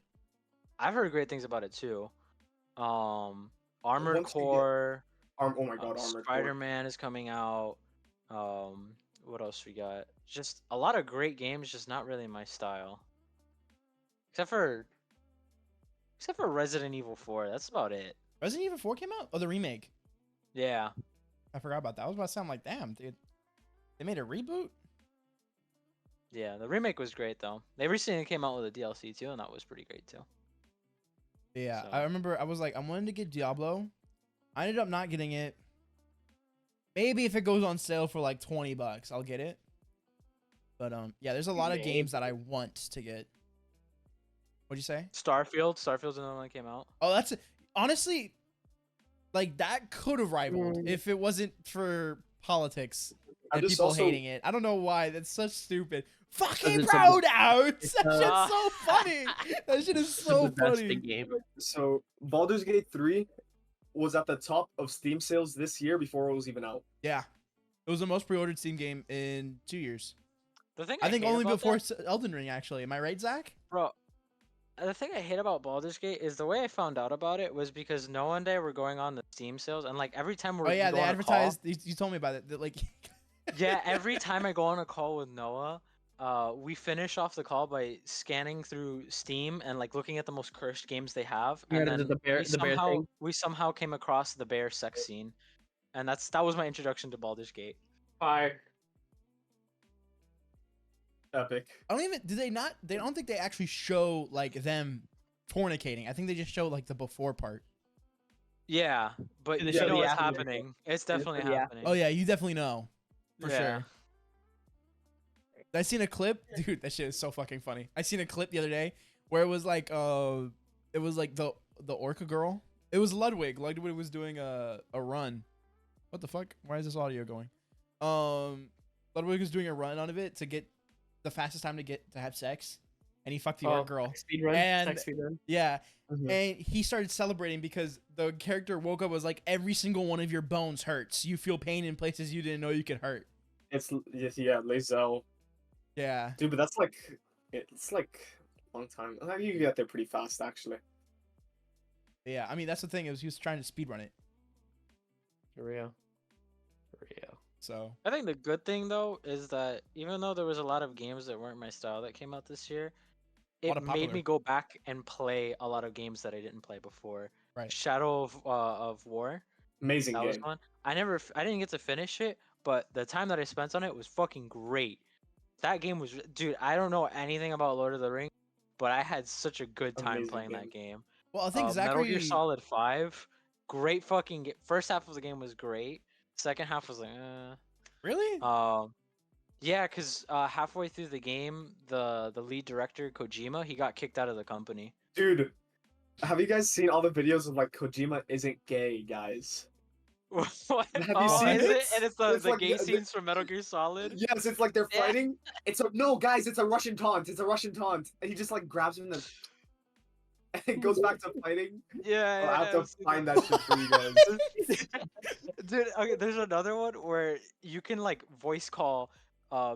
Speaker 3: I've heard great things about it too. Armored
Speaker 2: Once you get-
Speaker 3: Core.
Speaker 2: Oh my god, Armored Core.
Speaker 3: Spider-Man is coming out. What else we got? Just a lot of great games, just not really my style. Except for Resident Evil 4. That's about it.
Speaker 1: Resident Evil 4 came out? Oh, the remake.
Speaker 3: Yeah.
Speaker 1: I forgot about that. I was about to sound like, damn, dude. They made a reboot?
Speaker 3: Yeah, the remake was great though. They recently came out with a DLC too, and that was pretty great too.
Speaker 1: Yeah,
Speaker 3: So-
Speaker 1: I remember I was like, I wanted to get Diablo. I ended up not getting it. Maybe if it goes on sale for like $20, I'll get it. But yeah, there's a lot of games that I want to get. What'd you say?
Speaker 3: Starfield's another one that came out.
Speaker 1: Oh, that's honestly like that could have rivaled if it wasn't for politics
Speaker 2: I
Speaker 1: and
Speaker 2: just
Speaker 1: people
Speaker 2: also
Speaker 1: hating it. I don't know why. That's such stupid. Fucking
Speaker 4: it's a-
Speaker 1: proud out.
Speaker 4: it's
Speaker 1: That
Speaker 4: a-
Speaker 1: shit's so funny. That shit is so
Speaker 4: the best
Speaker 1: funny.
Speaker 4: game.
Speaker 2: so Baldur's Gate 3 was at the top of Steam sales this year before it was even out.
Speaker 1: Yeah, it was the most pre-ordered Steam game in 2 years.
Speaker 3: The thing
Speaker 1: I think
Speaker 3: hate
Speaker 1: only
Speaker 3: about
Speaker 1: before
Speaker 3: that-
Speaker 1: Elden Ring. Actually, am I right, Zach?
Speaker 3: Bro, the thing I hate about Baldur's Gate is the way I found out about it was because no one day we're going on the Steam sales, and like every time we're
Speaker 1: Oh yeah,
Speaker 3: we
Speaker 1: they
Speaker 3: go on a call-
Speaker 1: advertised. You told me about it. That, like,
Speaker 3: yeah, every time I go on a call with Noah, we finish off the call by scanning through Steam and like looking at the most cursed games they have,
Speaker 4: Yeah,
Speaker 3: and
Speaker 4: the
Speaker 3: then
Speaker 4: bear thing.
Speaker 3: we somehow came across the bear sex scene, and that was my introduction to Baldur's Gate.
Speaker 4: Fire.
Speaker 2: Epic.
Speaker 1: I don't even. Do they not? They don't think they actually show like them fornicating. I think they just show like the before part.
Speaker 3: Yeah, but
Speaker 4: They
Speaker 3: you
Speaker 4: show
Speaker 3: know
Speaker 4: the
Speaker 3: what's
Speaker 4: after.
Speaker 3: happening. It's definitely
Speaker 4: the after.
Speaker 3: happening.
Speaker 1: Oh yeah, you definitely know for
Speaker 3: Yeah.
Speaker 1: sure. I seen a clip, dude. That shit is so fucking funny. I seen a clip the other day where it was like the orca girl. It was Ludwig. Ludwig was doing a run. What the fuck? Why is this audio going? Ludwig was doing a run on of it to get the fastest time to have sex, and he fucked the orc girl.
Speaker 4: Speed run.
Speaker 1: And-
Speaker 4: Sex speed run.
Speaker 1: Yeah,
Speaker 2: Mhm.
Speaker 1: and he started celebrating because the character woke up was like every single one of your bones hurts. You feel pain in places you didn't know you could hurt.
Speaker 2: It's yeah, Lae'zel.
Speaker 1: Yeah.
Speaker 2: Dude, but it's like a long time. I think you get there pretty fast actually.
Speaker 1: Yeah, I mean that's the thing is he was trying to speedrun it.
Speaker 4: For real. For real.
Speaker 1: So
Speaker 3: I think the good thing though is that even though there was a lot of games that weren't my style that came out this year,
Speaker 1: lot
Speaker 3: it
Speaker 1: of
Speaker 3: made
Speaker 1: popular.
Speaker 3: me go back and play a lot of games that I didn't play before.
Speaker 1: Right.
Speaker 3: Shadow of War,
Speaker 2: Amazing
Speaker 3: that was
Speaker 2: game.
Speaker 3: one. I didn't get to finish it, but the time that I spent on it was fucking great. That game was, dude. I don't know anything about Lord of the Rings, but I had such a good time
Speaker 2: Amazing
Speaker 3: playing
Speaker 2: game.
Speaker 3: that game.
Speaker 1: well, I think
Speaker 3: Metal
Speaker 1: Zachary.
Speaker 3: Gear Solid 5, great fucking. First half of the game was great. Second half was like,
Speaker 1: Really?
Speaker 3: yeah, cause halfway through the game, the lead director Kojima, he got kicked out of the company.
Speaker 2: Dude, have you guys seen all the videos of like Kojima isn't gay, guys?
Speaker 3: What?
Speaker 2: Have you
Speaker 3: Oh,
Speaker 2: seen
Speaker 3: is
Speaker 2: it?
Speaker 3: it? And it's the
Speaker 2: It's like
Speaker 3: gay
Speaker 2: the-
Speaker 3: scenes from Metal Gear Solid.
Speaker 2: Yes, it's like they're
Speaker 3: Yeah.
Speaker 2: fighting. No, guys, it's a Russian taunt. It's a Russian taunt, and he just like grabs him in the. And it goes back to fighting.
Speaker 3: Yeah,
Speaker 2: Oh, I have
Speaker 3: yeah,
Speaker 2: to
Speaker 3: I've seen
Speaker 2: find
Speaker 3: that.
Speaker 2: that shit for you guys.
Speaker 3: Dude, okay, there's another one where you can like voice call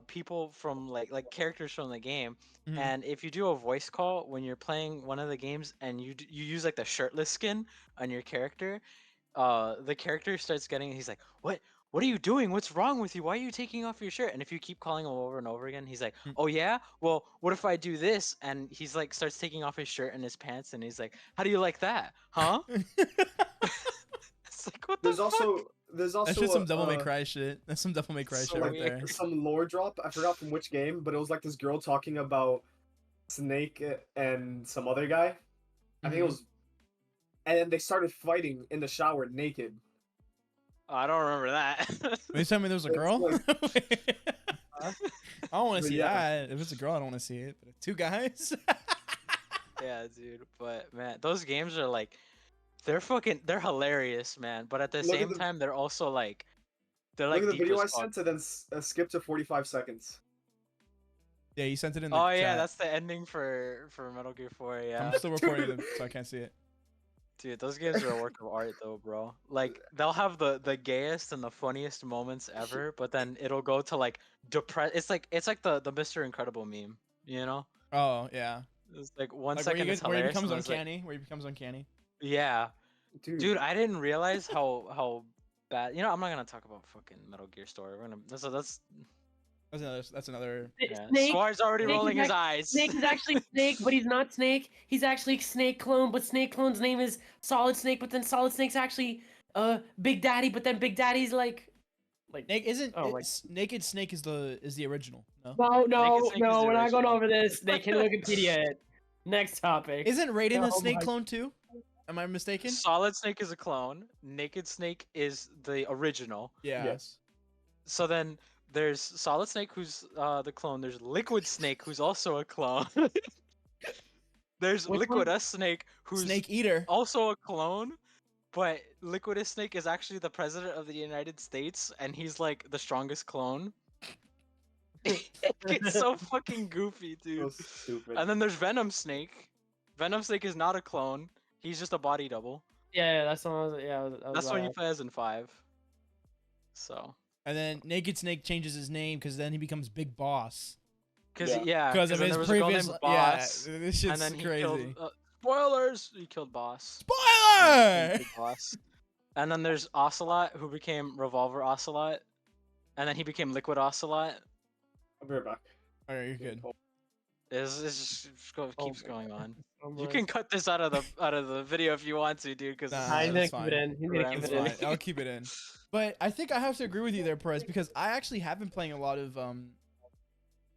Speaker 3: people from like characters from the game.
Speaker 1: Mhm.
Speaker 3: And if you do a voice call when you're playing one of the games and you use like the shirtless skin on your character, the character starts getting, he's like, what are you doing? What's wrong with you? Why are you taking off your shirt? And if you keep calling him over and over again, he's like,
Speaker 1: Mm.
Speaker 3: oh yeah, well, what if I do this? And he's like starts taking off his shirt and his pants, and he's like, how do you like that, huh? It's like, what the
Speaker 2: There's
Speaker 3: fuck?
Speaker 2: also
Speaker 1: That's just some
Speaker 2: a,
Speaker 1: Devil May Cry shit. That's some Devil May Cry
Speaker 3: So
Speaker 1: shit right
Speaker 3: weird.
Speaker 1: there.
Speaker 2: some lore drop. I forgot from which game, but it was like this girl talking about Snake and some other guy. I think it
Speaker 1: Mhm.
Speaker 2: was, and then they started fighting in the shower naked.
Speaker 3: Oh, I don't remember that.
Speaker 1: Wait, you tell me there was a
Speaker 2: It's
Speaker 1: girl?
Speaker 2: like-
Speaker 1: I don't want to
Speaker 2: But
Speaker 1: see
Speaker 2: yeah.
Speaker 1: that. If it's a girl, I don't want to see it. But two guys.
Speaker 3: Yeah, dude. But man, those games are like, they're hilarious, man. But at the
Speaker 2: Look at
Speaker 3: same
Speaker 2: the-
Speaker 3: time, they're also like, they're
Speaker 2: Look
Speaker 3: like
Speaker 2: at the
Speaker 3: deep
Speaker 2: video I
Speaker 3: as fuck.
Speaker 2: sent, and then skip to 45 seconds.
Speaker 1: Yeah, you sent it in the
Speaker 3: Oh yeah,
Speaker 1: chat.
Speaker 3: that's the ending for Metal Gear 4. Yeah,
Speaker 1: I'm still recording it, so I can't see it.
Speaker 3: dude, those games are a work of art though, bro. Like they'll have the gayest and the funniest moments ever, but then it'll go to like depress. It's like the Mr. Incredible meme, you know?
Speaker 1: Oh yeah.
Speaker 3: It's like one
Speaker 1: Like
Speaker 3: second it's
Speaker 1: where he
Speaker 3: hilarious,
Speaker 1: becomes
Speaker 3: and then it's like,
Speaker 1: uncanny. Where he becomes uncanny.
Speaker 3: yeah,
Speaker 2: Dude,
Speaker 3: dude, I didn't realize how bad. You know, I'm not gonna talk about fucking Metal Gear story. We're gonna that's
Speaker 1: That's another.
Speaker 3: yeah.
Speaker 5: Snake.
Speaker 3: Suar's already
Speaker 5: Snake is
Speaker 3: rolling his eyes.
Speaker 5: Snake is actually Snake, but he's not Snake. He's actually Snake clone, but Snake clone's name is Solid Snake, but then Solid Snake's actually Big Daddy, but then Big Daddy's like
Speaker 1: Naked isn't.
Speaker 5: Oh, like-
Speaker 1: Naked Snake is the original. No.
Speaker 5: no,
Speaker 3: Snake is
Speaker 5: no,
Speaker 3: the
Speaker 5: we're not going
Speaker 3: original.
Speaker 5: over this. They can Wikipedia it. Next topic.
Speaker 1: Isn't Raiden a
Speaker 5: Oh
Speaker 1: Snake
Speaker 5: my-
Speaker 1: clone too? Am I mistaken?
Speaker 3: Solid Snake is a clone. Naked Snake is the original.
Speaker 1: Yeah.
Speaker 2: Yes.
Speaker 3: So then there's Solid Snake, who's the clone. There's Liquid Snake, who's also a clone. There's
Speaker 5: Which one?
Speaker 3: Liquidus Snake, who's
Speaker 1: Snake Eater.
Speaker 3: also a clone. But Liquidus Snake is actually the president of the United States, and he's like the strongest clone. It's so fucking goofy,
Speaker 2: So
Speaker 3: dude.
Speaker 2: stupid.
Speaker 3: And then there's Venom Snake. Venom Snake is not a clone. He's just a body double.
Speaker 5: Yeah, that's the one. I was,
Speaker 3: That's the one you play as in 5. So,
Speaker 1: And then Naked Snake changes his name because then he becomes Big Boss.
Speaker 3: cause
Speaker 2: Yeah.
Speaker 3: yeah,
Speaker 1: Because of
Speaker 3: then
Speaker 1: his
Speaker 3: there was a girl
Speaker 1: previous.
Speaker 3: named
Speaker 1: Yeah.
Speaker 3: Boss,
Speaker 1: This shit's
Speaker 3: and then he
Speaker 1: crazy.
Speaker 3: killed. Spoilers! He killed Boss.
Speaker 1: Spoiler!
Speaker 3: Big Boss. And then there's Ocelot, who became Revolver Ocelot, and then he became Liquid Ocelot.
Speaker 2: I'll be right back.
Speaker 1: Alright, you're good.
Speaker 3: It's just keeps
Speaker 5: my
Speaker 3: going on.
Speaker 5: Oh
Speaker 3: You
Speaker 5: my-
Speaker 3: can cut this out of the video if you want to, dude. Because
Speaker 1: Nah,
Speaker 5: He's gonna
Speaker 1: that's
Speaker 5: keep
Speaker 1: fine.
Speaker 5: it in. He's gonna keep
Speaker 3: That's
Speaker 5: it in.
Speaker 1: Fine, I'll keep it in. But I think I have to agree with you there, Perez, because I actually have been playing a lot of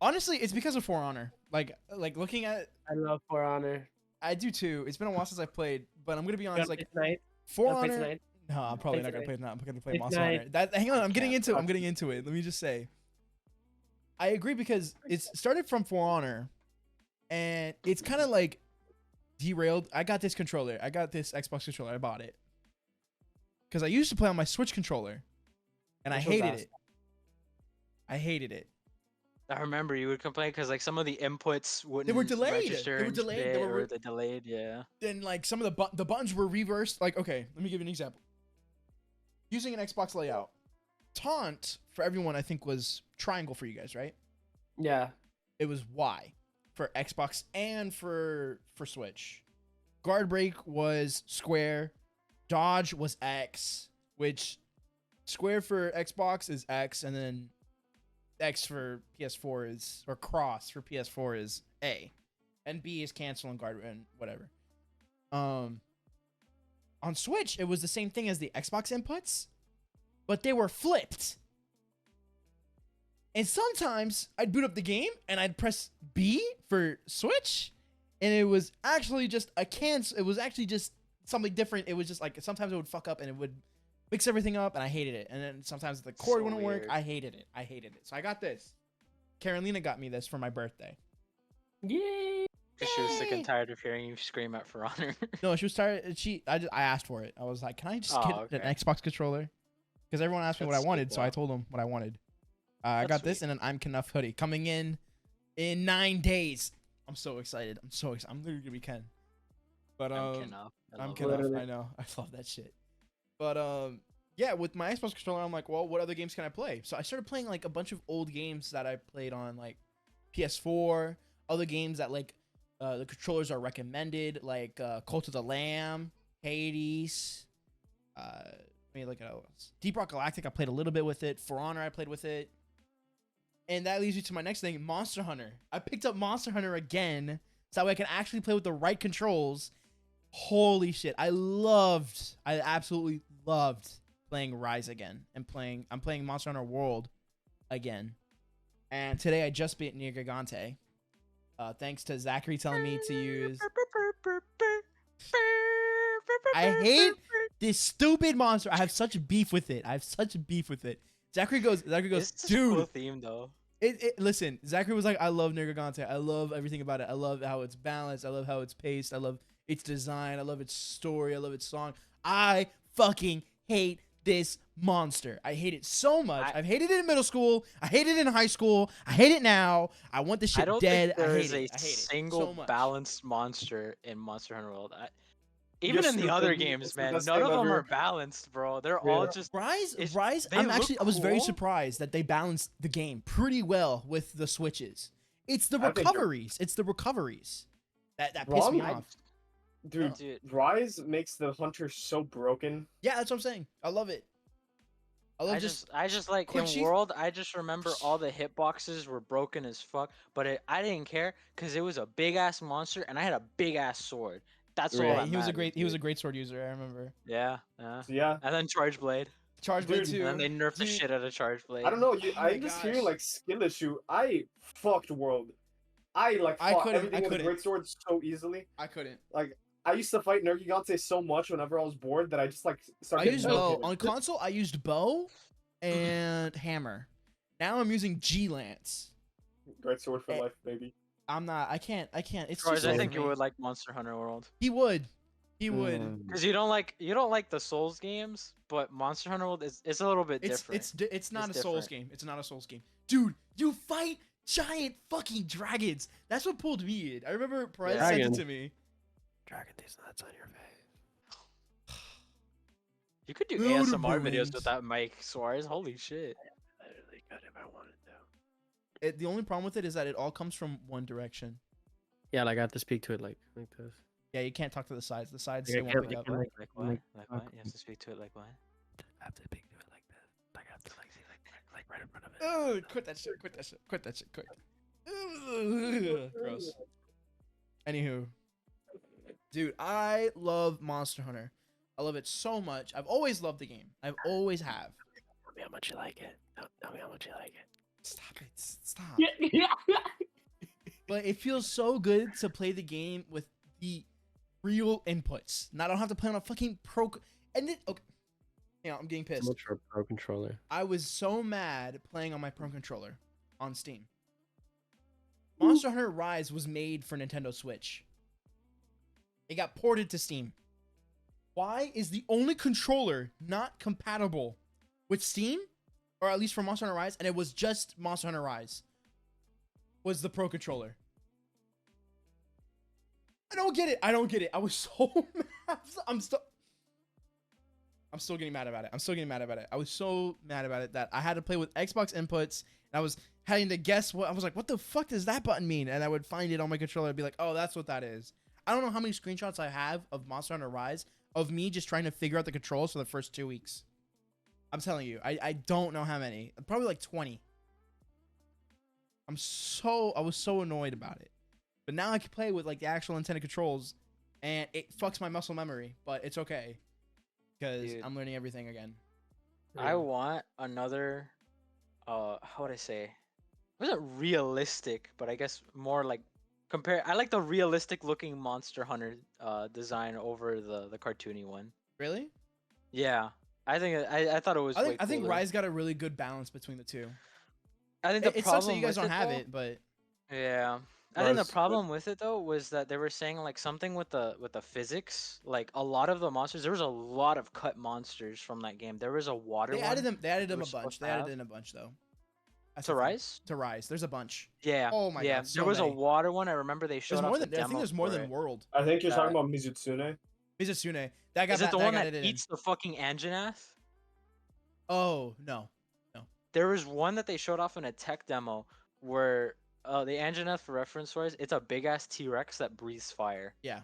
Speaker 1: honestly, it's because of For Honor. Like looking at
Speaker 5: I love For Honor.
Speaker 1: I do too. It's been a while since I've played, but I'm gonna be honest, like
Speaker 5: tonight.
Speaker 1: For
Speaker 5: Play
Speaker 1: Honor.
Speaker 5: tonight.
Speaker 1: No, I'm probably
Speaker 5: Play
Speaker 1: not gonna play
Speaker 5: tonight.
Speaker 1: that. I'm gonna play
Speaker 5: Play
Speaker 1: Monster
Speaker 5: tonight.
Speaker 1: Hunter. That hang on, I'm getting
Speaker 3: can't.
Speaker 1: into it. I'm getting into it. Let me just say. I agree because it's started from For Honor, and it's kind of like derailed. I got this controller. I got this Xbox controller. I bought it because I used to play on my Switch controller, and I
Speaker 5: Which was
Speaker 1: hated
Speaker 5: awesome.
Speaker 1: it. I hated it.
Speaker 3: I remember you would complain because like some of the inputs wouldn't.
Speaker 1: were delayed.
Speaker 3: Register
Speaker 1: They were
Speaker 3: and
Speaker 1: delayed. They
Speaker 3: shit,
Speaker 1: were
Speaker 3: or they delayed. Yeah.
Speaker 1: Then like some of the buttons were reversed. Like okay, let me give you an example. Using an Xbox layout, taunt for everyone I think was triangle for you guys, right?
Speaker 5: Yeah.
Speaker 1: It was Y for Xbox and for Switch. Guard break was square. Dodge was X, which square for Xbox is X, and then X for PS4 is, or cross for PS4 is A, and B is cancel and guard and whatever. On Switch, it was the same thing as the Xbox inputs, but they were flipped. And sometimes I'd boot up the game and I'd press B for Switch, and it was actually just a cancel. It was actually just something different. It was just like sometimes it would fuck up and it would mix everything up, and I hated it. And then sometimes the cord
Speaker 3: So
Speaker 1: wouldn't work.
Speaker 3: weird.
Speaker 1: I hated it. I hated it. So I got this. Carolina got me this for my birthday.
Speaker 5: Yay.
Speaker 3: Because she was sick
Speaker 1: Yay!
Speaker 3: and tired of hearing you scream at For Honor.
Speaker 1: No, she was tired. I asked for it. I was like, can I just
Speaker 3: Oh,
Speaker 1: get
Speaker 3: okay.
Speaker 1: an Xbox controller? Because everyone asked me what I
Speaker 3: That's
Speaker 1: wanted,
Speaker 3: sweet,
Speaker 1: so I
Speaker 3: though.
Speaker 1: told them what I wanted. I
Speaker 3: That's
Speaker 1: got this
Speaker 3: sweet.
Speaker 1: and an I'm Knuff hoodie coming in 9 days. I'm so excited. I'm so excited. I'm literally gonna be Ken. But
Speaker 3: I'm Knuff. I
Speaker 1: I'm
Speaker 3: love
Speaker 1: Knuff.
Speaker 3: that.
Speaker 5: Literally.
Speaker 1: I know. I love that shit. But yeah, with my Xbox controller, I'm like, well, what other games can I play? So I started playing like a bunch of old games that I played on like PS4, other games that like the controllers are recommended, like Cult of the Lamb, Hades. Let me look at Deep Rock Galactic. I played a little bit with it. For Honor, I played with it. And that leads me to my next thing, Monster Hunter. I picked up Monster Hunter again, so that way I can actually play with the right controls. Holy shit. I absolutely loved playing Rise again and I'm playing Monster Hunter World again. And today I just beat Nier Gigante. Thanks to Zachary telling me to use. I hate this stupid monster. I have such beef with it. Zachary goes,
Speaker 3: It's a
Speaker 1: dude.
Speaker 3: cool theme though.
Speaker 1: Listen, Zachary was like, I love Nier Gigante. I love everything about it. I love how it's balanced. I love how it's paced. I love its design. I love its story. I love its song. I fucking hate this monster. I hate it so much. I've hated it in middle school. I hate it in high school. I hate it now. I want this shit
Speaker 3: I don't
Speaker 1: dead.
Speaker 3: think there
Speaker 1: I
Speaker 3: is
Speaker 1: hate
Speaker 3: a
Speaker 1: it. I hate it
Speaker 3: single
Speaker 1: so much.
Speaker 3: balanced monster in Monster Hunter World. Even
Speaker 2: You're
Speaker 3: in the
Speaker 2: stupid.
Speaker 3: other
Speaker 2: It's
Speaker 3: games,
Speaker 2: the
Speaker 3: man,
Speaker 2: best
Speaker 3: none
Speaker 2: game
Speaker 3: of them
Speaker 2: ever.
Speaker 3: are balanced, bro. They're all just
Speaker 1: Rise.
Speaker 3: they
Speaker 1: I
Speaker 3: look
Speaker 1: was very
Speaker 3: cool.
Speaker 1: surprised that they balanced the game pretty well with the switches. It's the
Speaker 2: I think you're-
Speaker 1: recoveries. It's the recoveries that piss me
Speaker 2: Wrong?
Speaker 1: off.
Speaker 2: Dude,
Speaker 3: Dude,
Speaker 2: Rise makes the hunter so broken.
Speaker 1: Yeah, that's what I'm saying. I love it. I love
Speaker 3: I just like
Speaker 1: quick
Speaker 3: in
Speaker 1: sheath-
Speaker 3: World. I just remember all the hitboxes were broken as fuck, but I didn't care because it was a big ass monster and I had a big ass sword. That's all.
Speaker 1: Yeah,
Speaker 3: That
Speaker 1: he was a
Speaker 3: mattered,
Speaker 1: great. He was a
Speaker 3: dude.
Speaker 1: great sword user. I remember.
Speaker 3: Yeah, yeah.
Speaker 2: So yeah,
Speaker 3: And then Charge Blade,
Speaker 1: Charge Blade
Speaker 2: Dude,
Speaker 1: too.
Speaker 3: and then they nerfed the
Speaker 1: Dude,
Speaker 3: shit out of Charge Blade.
Speaker 2: I don't know.
Speaker 1: Oh
Speaker 2: I'm
Speaker 1: my
Speaker 2: just
Speaker 1: gosh.
Speaker 2: hearing like skill issue. I fucked World. I
Speaker 1: I
Speaker 2: fought
Speaker 1: couldn't-
Speaker 2: everything
Speaker 1: I
Speaker 2: with a
Speaker 1: couldn't.
Speaker 2: great sword so easily.
Speaker 1: I couldn't.
Speaker 2: Like I used to fight Nergigante so much whenever I was bored that I just like
Speaker 1: I
Speaker 2: started.
Speaker 1: used
Speaker 2: getting
Speaker 1: bow
Speaker 2: meditated.
Speaker 1: on console. I used bow and hammer. Now I'm using G Lance.
Speaker 2: Great sword for life, baby.
Speaker 1: I'm not. I can't. It's too
Speaker 3: Charge,
Speaker 1: slow
Speaker 3: I
Speaker 1: for
Speaker 3: think you
Speaker 1: me.
Speaker 3: would like Monster Hunter World
Speaker 1: He would. He would.
Speaker 3: because you don't like the Souls games, but Monster Hunter World is a little bit different.
Speaker 1: It's not
Speaker 3: It's
Speaker 1: a Souls
Speaker 3: different.
Speaker 1: game. It's not a Souls game, dude. You fight giant fucking dragons. That's what pulled me in. I remember Perez sent it
Speaker 4: Dragon.
Speaker 1: to me.
Speaker 4: Dragging these nuts on your face.
Speaker 3: You could do
Speaker 1: Lord of
Speaker 3: ASMR
Speaker 1: the
Speaker 3: videos
Speaker 1: Rings.
Speaker 3: with that mic, Suarez. Holy shit.
Speaker 4: Literally could if I wanted to.
Speaker 1: The only problem with it is that it all comes from one direction.
Speaker 4: Yeah, like I have to speak to it like this.
Speaker 1: Yeah, you can't talk to the sides. The sides
Speaker 4: Like, I
Speaker 1: they won't
Speaker 4: can't,
Speaker 1: pick
Speaker 4: like,
Speaker 1: up.
Speaker 4: can,
Speaker 3: Like what?
Speaker 4: like,
Speaker 3: Like what?
Speaker 4: talk-
Speaker 3: You have to speak to it like what?
Speaker 4: I have to speak to it like this. Like I have to like see like right in front of it.
Speaker 1: Ugh, quit that shit. Quit that shit. Quit that shit. Quick. Ugh, gross. Anywho, dude, I love Monster Hunter. I love it so much. I've always loved the game. I've always have.
Speaker 4: Tell me how much you like it. Tell me how much you like it.
Speaker 1: Stop it. Stop. But it feels so good to play the game with the real inputs. Now I don't have to play on a fucking pro. And then, okay. Yeah, I'm getting
Speaker 4: So
Speaker 1: pissed.
Speaker 4: much for a pro controller.
Speaker 1: I was so mad playing on my Pro controller on Steam. Monster Hunter Rise was made for Nintendo Switch. It got ported to Steam. Why is the only controller not compatible with Steam? Or at least for Monster Hunter Rise, and it was just Monster Hunter Rise. Was the Pro controller. I don't get it. I don't get it. I was so mad. I'm still getting mad about it. I was so mad about it that I had to play with Xbox inputs, and I was having to guess what I was like, what the fuck does that button mean? And I would find it on my controller and be like, oh, that's what that is. I don't know how many screenshots I have of Monster Hunter Rise of me just trying to figure out the controls for the first 2 weeks. I'm telling you, I don't know how many. Probably like 20. I was so annoyed about it. But now I can play with like the actual intended controls, and it fucks my muscle memory, but it's okay. Because
Speaker 3: Dude.
Speaker 1: I'm learning everything again.
Speaker 3: I want another how would I say? It wasn't realistic, but I guess more like I like the realistic looking Monster Hunter design over the cartoony one.
Speaker 1: Really?
Speaker 3: Yeah. I thought it was way
Speaker 1: I think
Speaker 3: cooler.
Speaker 1: Rise got a really good balance between the two.
Speaker 3: I think the
Speaker 1: It
Speaker 3: problem
Speaker 1: sucks that you guys
Speaker 3: with
Speaker 1: don't have
Speaker 3: though-
Speaker 1: it, but
Speaker 3: Yeah. I think the
Speaker 2: Rise, but-
Speaker 3: problem with it though was that they were saying like something with the physics. Like a lot of the monsters, there was a lot of cut monsters from that game. There was a water
Speaker 1: they
Speaker 3: one.
Speaker 1: added them. They added
Speaker 3: they
Speaker 1: them
Speaker 3: were
Speaker 1: a bunch.
Speaker 3: supposed
Speaker 1: They
Speaker 3: to
Speaker 1: added
Speaker 3: have.
Speaker 1: in a bunch though. That's
Speaker 3: To
Speaker 1: the thing.
Speaker 3: Rise?
Speaker 1: To Rise. There's a bunch.
Speaker 3: Yeah.
Speaker 1: Oh my
Speaker 3: yeah.
Speaker 1: God, so
Speaker 3: there was a
Speaker 1: many.
Speaker 3: water one. I remember they showed
Speaker 1: There's
Speaker 3: off
Speaker 1: more
Speaker 3: the
Speaker 1: than I think
Speaker 3: demo
Speaker 1: there's more
Speaker 3: for
Speaker 1: than
Speaker 3: it.
Speaker 1: World.
Speaker 2: I think you're talking
Speaker 3: Uh,
Speaker 2: about Mizutsune.
Speaker 1: Mizusune. That got
Speaker 3: Is it the one
Speaker 1: got
Speaker 3: that
Speaker 1: it in.
Speaker 3: eats the fucking Anjanath?
Speaker 1: Oh no.
Speaker 3: There was one that they showed off in a tech demo where the Anjanath, for reference wise, it's a big ass T-Rex that breathes fire.
Speaker 1: Yeah.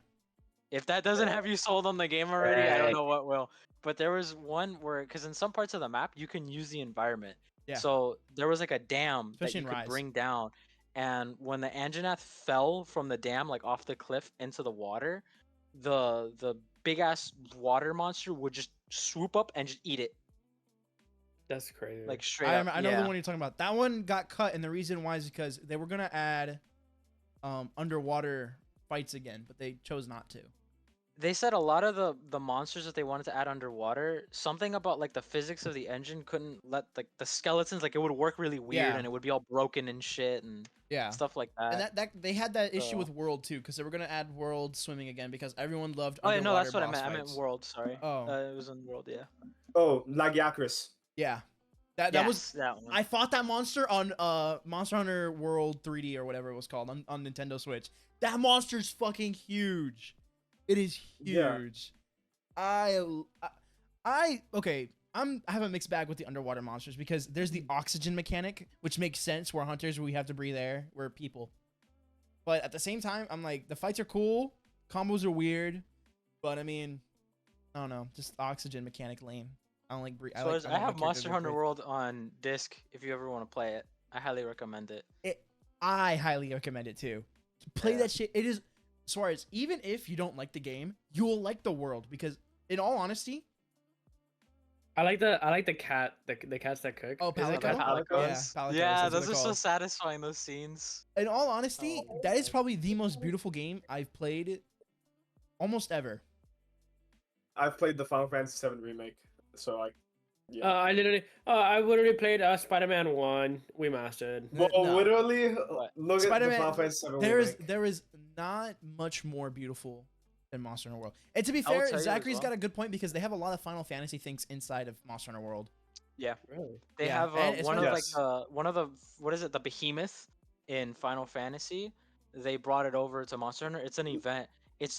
Speaker 3: If that doesn't have you sold on the game already, I don't know what will. But there was one where, because in some parts of the map you can use the environment.
Speaker 1: Yeah.
Speaker 3: So there was like a dam
Speaker 1: Especially
Speaker 3: that you
Speaker 1: in
Speaker 3: could
Speaker 1: Rise.
Speaker 3: bring down, and when the Anjanath fell from the dam, like off the cliff into the water, the big ass water monster would just swoop up and just eat it,
Speaker 4: That's crazy.
Speaker 3: like straight up.
Speaker 1: I know
Speaker 3: Yeah.
Speaker 1: the one you're talking about. That one got cut, and the reason why is because they were gonna add underwater fights again, but they chose not to.
Speaker 3: They said a lot of the monsters that they wanted to add underwater, something about like the physics of the engine couldn't let like the skeletons, like it would work really weird
Speaker 1: Yeah.
Speaker 3: and it would be all broken and shit and
Speaker 1: Yeah.
Speaker 3: stuff like that.
Speaker 1: And that they had that issue
Speaker 3: So-
Speaker 1: with World too, because they were gonna add World swimming again because everyone loved.
Speaker 3: Oh yeah, no, that's what I
Speaker 1: underwater
Speaker 3: meant. I
Speaker 1: boss
Speaker 3: meant
Speaker 1: fights.
Speaker 3: World. Sorry.
Speaker 1: Oh.
Speaker 3: It was in World. Yeah.
Speaker 2: Oh, Lagiacrus.
Speaker 1: Yeah. That
Speaker 3: Yes,
Speaker 1: was.
Speaker 3: that one.
Speaker 1: I fought that monster on Monster Hunter World 3D or whatever it was called on Nintendo Switch. That monster's fucking huge. It is
Speaker 2: Yeah.
Speaker 1: huge. Okay. I have a mixed bag with the underwater monsters because there's the oxygen mechanic, which makes sense. We're hunters, we have to breathe air. We're people. But at the same time, I'm like, the fights are cool, combos are weird, but I mean, I don't know, just the oxygen mechanic lame. I don't like breathe.
Speaker 3: So I have Monster Hunter World on disc. If you ever want to play it, I highly recommend it.
Speaker 1: I highly recommend it too. Play
Speaker 3: Yeah.
Speaker 1: that shit. It is, Suarez, even if you don't like the game, you will like the world because, in all honesty,
Speaker 4: I like the cat, the cats that cook.
Speaker 1: Oh,
Speaker 4: Is it
Speaker 1: Palico?
Speaker 4: cat-
Speaker 3: Palicos.
Speaker 1: Palicos,
Speaker 3: Yeah,
Speaker 1: that's what
Speaker 3: those
Speaker 1: they're
Speaker 3: are so
Speaker 1: called.
Speaker 3: satisfying. Those scenes.
Speaker 1: in all honesty,
Speaker 3: Oh.
Speaker 1: that is probably the most beautiful game I've played almost ever.
Speaker 2: I've played the Final Fantasy VII remake, so like, yeah.
Speaker 4: I literally played Spider-Man 1. We mastered.
Speaker 2: Well,
Speaker 1: no.
Speaker 2: literally,
Speaker 3: What?
Speaker 2: look at the
Speaker 1: Spider-Man-
Speaker 2: Final Fantasy VII remake.
Speaker 1: There is not much more beautiful than Monster Hunter World. And to be
Speaker 3: I will
Speaker 1: fair,
Speaker 3: tell you as
Speaker 1: Zachary's
Speaker 3: well.
Speaker 1: got a good point because they have a lot of Final Fantasy things inside of Monster Hunter World.
Speaker 4: Really?
Speaker 3: They
Speaker 1: Yeah,
Speaker 3: have
Speaker 1: and it's
Speaker 3: one
Speaker 1: fun.
Speaker 3: of
Speaker 2: Yes.
Speaker 3: one of the what is it, the behemoth in Final Fantasy. They brought it over to Monster Hunter. It's an event. It's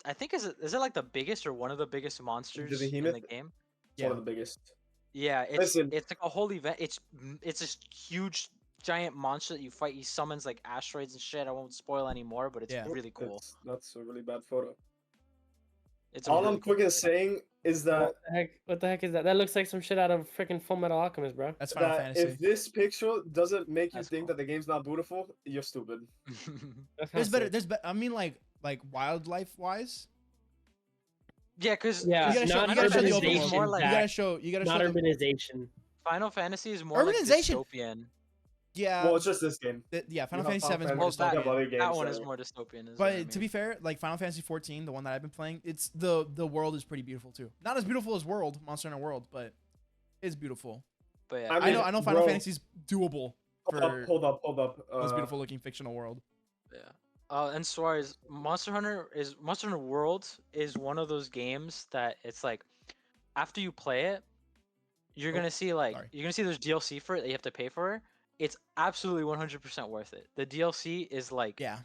Speaker 3: I think is it like the biggest or one of the biggest monsters in the
Speaker 2: behemoth?
Speaker 3: game.
Speaker 2: It's one of the biggest.
Speaker 3: Yeah, it's
Speaker 2: Listen.
Speaker 3: it's like a whole event. It's this huge giant monster that you fight. He summons like asteroids and shit. I won't spoil anymore, but it's
Speaker 1: Yeah.
Speaker 3: really cool.
Speaker 2: That's a really bad photo.
Speaker 3: It's a
Speaker 2: All
Speaker 3: really
Speaker 2: I'm
Speaker 3: cool
Speaker 2: quick
Speaker 3: photo.
Speaker 2: saying is that
Speaker 4: What the heck is that? That looks like some shit out of freaking Full Metal Alchemist, bro.
Speaker 1: That's Final Fantasy.
Speaker 2: if this picture doesn't make you
Speaker 3: That's
Speaker 2: think
Speaker 3: cool.
Speaker 2: that the game's not beautiful, you're stupid.
Speaker 4: That's
Speaker 1: There's
Speaker 4: kinda
Speaker 1: better.
Speaker 4: sick.
Speaker 1: There's I mean, like wildlife wise.
Speaker 3: Yeah, because
Speaker 4: Yeah,
Speaker 1: You gotta show-
Speaker 4: not
Speaker 1: you gotta show the open
Speaker 4: urbanization.
Speaker 1: world.
Speaker 3: more like
Speaker 1: You gotta
Speaker 4: Zach.
Speaker 1: show. You gotta
Speaker 4: Not
Speaker 1: show.
Speaker 4: urbanization.
Speaker 3: Final Fantasy is more like
Speaker 1: Urbanization-
Speaker 3: dystopian.
Speaker 1: Yeah.
Speaker 2: Well, it's just this game.
Speaker 1: Yeah. Final
Speaker 2: You have
Speaker 1: Fantasy 7 is
Speaker 2: Final
Speaker 1: more
Speaker 2: Fantasy,
Speaker 3: that-
Speaker 2: you have
Speaker 1: dystopian.
Speaker 2: other games
Speaker 3: That one
Speaker 2: that
Speaker 3: is
Speaker 2: are-
Speaker 3: more dystopian. Is
Speaker 1: But
Speaker 3: what I
Speaker 1: to
Speaker 3: mean.
Speaker 1: be fair, like Final Fantasy 14, the one that I've been playing, it's the world is pretty beautiful too. Not as beautiful as World, Monster Hunter World, but it's beautiful.
Speaker 3: But yeah,
Speaker 2: I mean,
Speaker 1: I know Final
Speaker 2: bro,
Speaker 1: Fantasy's doable for
Speaker 2: Hold up.
Speaker 1: most beautiful looking fictional world.
Speaker 3: yeah. And Suarez, Monster Hunter World is one of those games that it's like after you play it, you're
Speaker 1: Oh,
Speaker 3: gonna see
Speaker 1: sorry.
Speaker 3: there's DLC for it that you have to pay for. It's absolutely 100% worth it. The DLC is like
Speaker 1: Yeah.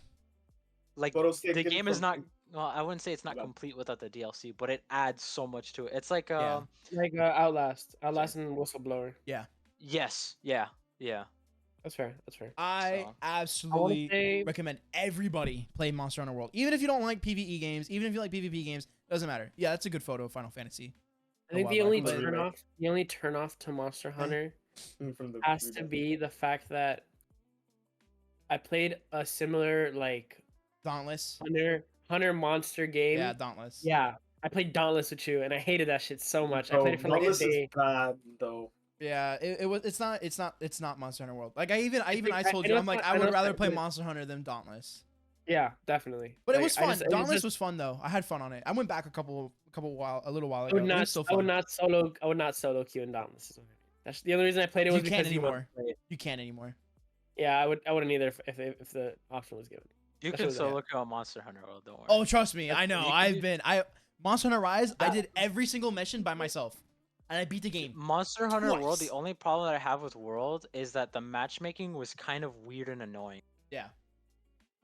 Speaker 2: Photos
Speaker 3: the
Speaker 2: taken
Speaker 3: game is
Speaker 2: from-
Speaker 3: not. Well, I wouldn't say it's not
Speaker 2: Yeah.
Speaker 3: complete without the DLC, but it adds so much to it. It's like
Speaker 1: Yeah.
Speaker 4: Like Outlast and Whistleblower.
Speaker 3: yes, yeah.
Speaker 4: That's fair. That's fair.
Speaker 1: I
Speaker 3: So-
Speaker 1: absolutely
Speaker 4: say-
Speaker 1: recommend everybody play Monster Hunter World. Even if you don't like PvE games, even if you like PvP games, doesn't matter. Yeah, that's a good photo of Final Fantasy.
Speaker 4: I think
Speaker 1: Oh,
Speaker 4: the
Speaker 1: wow,
Speaker 4: only
Speaker 1: but-
Speaker 4: turn off to Monster Hunter
Speaker 2: from the
Speaker 4: has to
Speaker 2: remake.
Speaker 4: be the fact that I played a similar like
Speaker 1: Dauntless.
Speaker 4: Hunter monster game.
Speaker 1: Yeah, Dauntless.
Speaker 4: Yeah, I played Dauntless with you, and I hated that shit so much. I
Speaker 2: Bro,
Speaker 4: played it for like a
Speaker 2: Dauntless is
Speaker 4: day.
Speaker 2: bad though.
Speaker 1: Yeah, it's not Monster Hunter World. Like I
Speaker 4: like,
Speaker 1: told
Speaker 4: I
Speaker 1: you,
Speaker 4: know
Speaker 1: I'm like
Speaker 4: it's
Speaker 1: I
Speaker 4: not-
Speaker 1: would
Speaker 4: it's
Speaker 1: rather
Speaker 4: not
Speaker 1: play
Speaker 4: good.
Speaker 1: Monster Hunter than Dauntless.
Speaker 4: Yeah, definitely.
Speaker 1: But it
Speaker 4: Like,
Speaker 1: was fun.
Speaker 4: it
Speaker 1: Dauntless was fun though. I had fun on it. I went back a little while
Speaker 4: I
Speaker 1: ago.
Speaker 4: would
Speaker 1: It
Speaker 4: not.
Speaker 1: was still
Speaker 4: I would
Speaker 1: fun.
Speaker 4: not solo. I would not solo queue in Dauntless. is what I mean. That's the only reason I played it
Speaker 1: You
Speaker 4: was
Speaker 1: can't
Speaker 4: because you wanted
Speaker 1: anymore.
Speaker 4: to play it.
Speaker 1: You can't anymore.
Speaker 4: Yeah, I wouldn't either if the option was given.
Speaker 3: You
Speaker 4: That's
Speaker 3: can
Speaker 4: what-
Speaker 3: solo kill Monster Hunter World. Don't worry.
Speaker 1: Oh, trust me, I know.
Speaker 3: You can-
Speaker 1: Monster Hunter Rise. I did every single mission by myself, and I beat the game.
Speaker 3: Monster Hunter World, the
Speaker 1: Twice.
Speaker 3: only problem that I have with World is that the matchmaking was kind of weird and annoying.
Speaker 1: Yeah.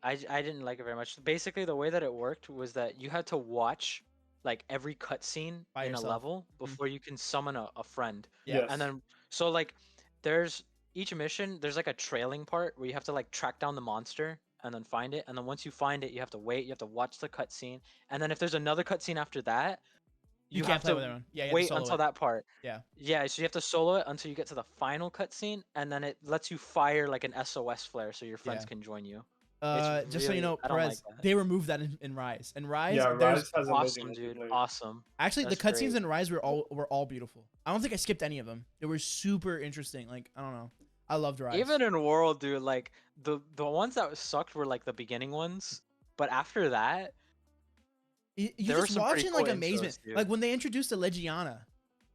Speaker 3: I didn't like it very much. Basically, the way that it worked was that you had to watch like every cutscene
Speaker 1: By
Speaker 3: in
Speaker 1: yourself.
Speaker 3: a level before you can summon a friend.
Speaker 1: Yeah.
Speaker 2: Yes.
Speaker 3: And then so like there's each mission, there's like a trailing part where you have to like track down the monster and then find it. And then once you find it, you have to wait, you have to watch the cutscene. And then if there's another cutscene after that,
Speaker 1: You
Speaker 3: you
Speaker 1: can't
Speaker 3: have
Speaker 1: play
Speaker 3: to
Speaker 1: with everyone. Yeah, you have to
Speaker 3: wait
Speaker 1: solo
Speaker 3: until
Speaker 1: it.
Speaker 3: that part.
Speaker 1: Yeah.
Speaker 3: Yeah, so you have to solo it until you get to the final cutscene, and then it lets you fire like an SOS flare so your friends
Speaker 1: Yeah.
Speaker 3: can join you.
Speaker 1: Just so you
Speaker 3: really-
Speaker 1: know,
Speaker 3: I don't like
Speaker 1: Perez,
Speaker 3: that.
Speaker 1: they removed that in Rise. In Rise,
Speaker 2: Yeah,
Speaker 1: there's
Speaker 2: Rise has amazing
Speaker 3: Awesome, dude.
Speaker 2: multiplayer.
Speaker 3: Awesome.
Speaker 1: actually the
Speaker 3: That's
Speaker 1: cutscenes
Speaker 3: great.
Speaker 1: in Rise were all beautiful. I don't think I skipped any of them. They were super interesting. Like I don't know, I loved Rise.
Speaker 3: Even in World, dude, like the ones that sucked were like the beginning ones, but after that,
Speaker 1: you
Speaker 3: there were
Speaker 1: just
Speaker 3: some pretty
Speaker 1: watching like
Speaker 3: cool
Speaker 1: amazement.
Speaker 3: intros, dude.
Speaker 1: Like when they introduced the Legiana,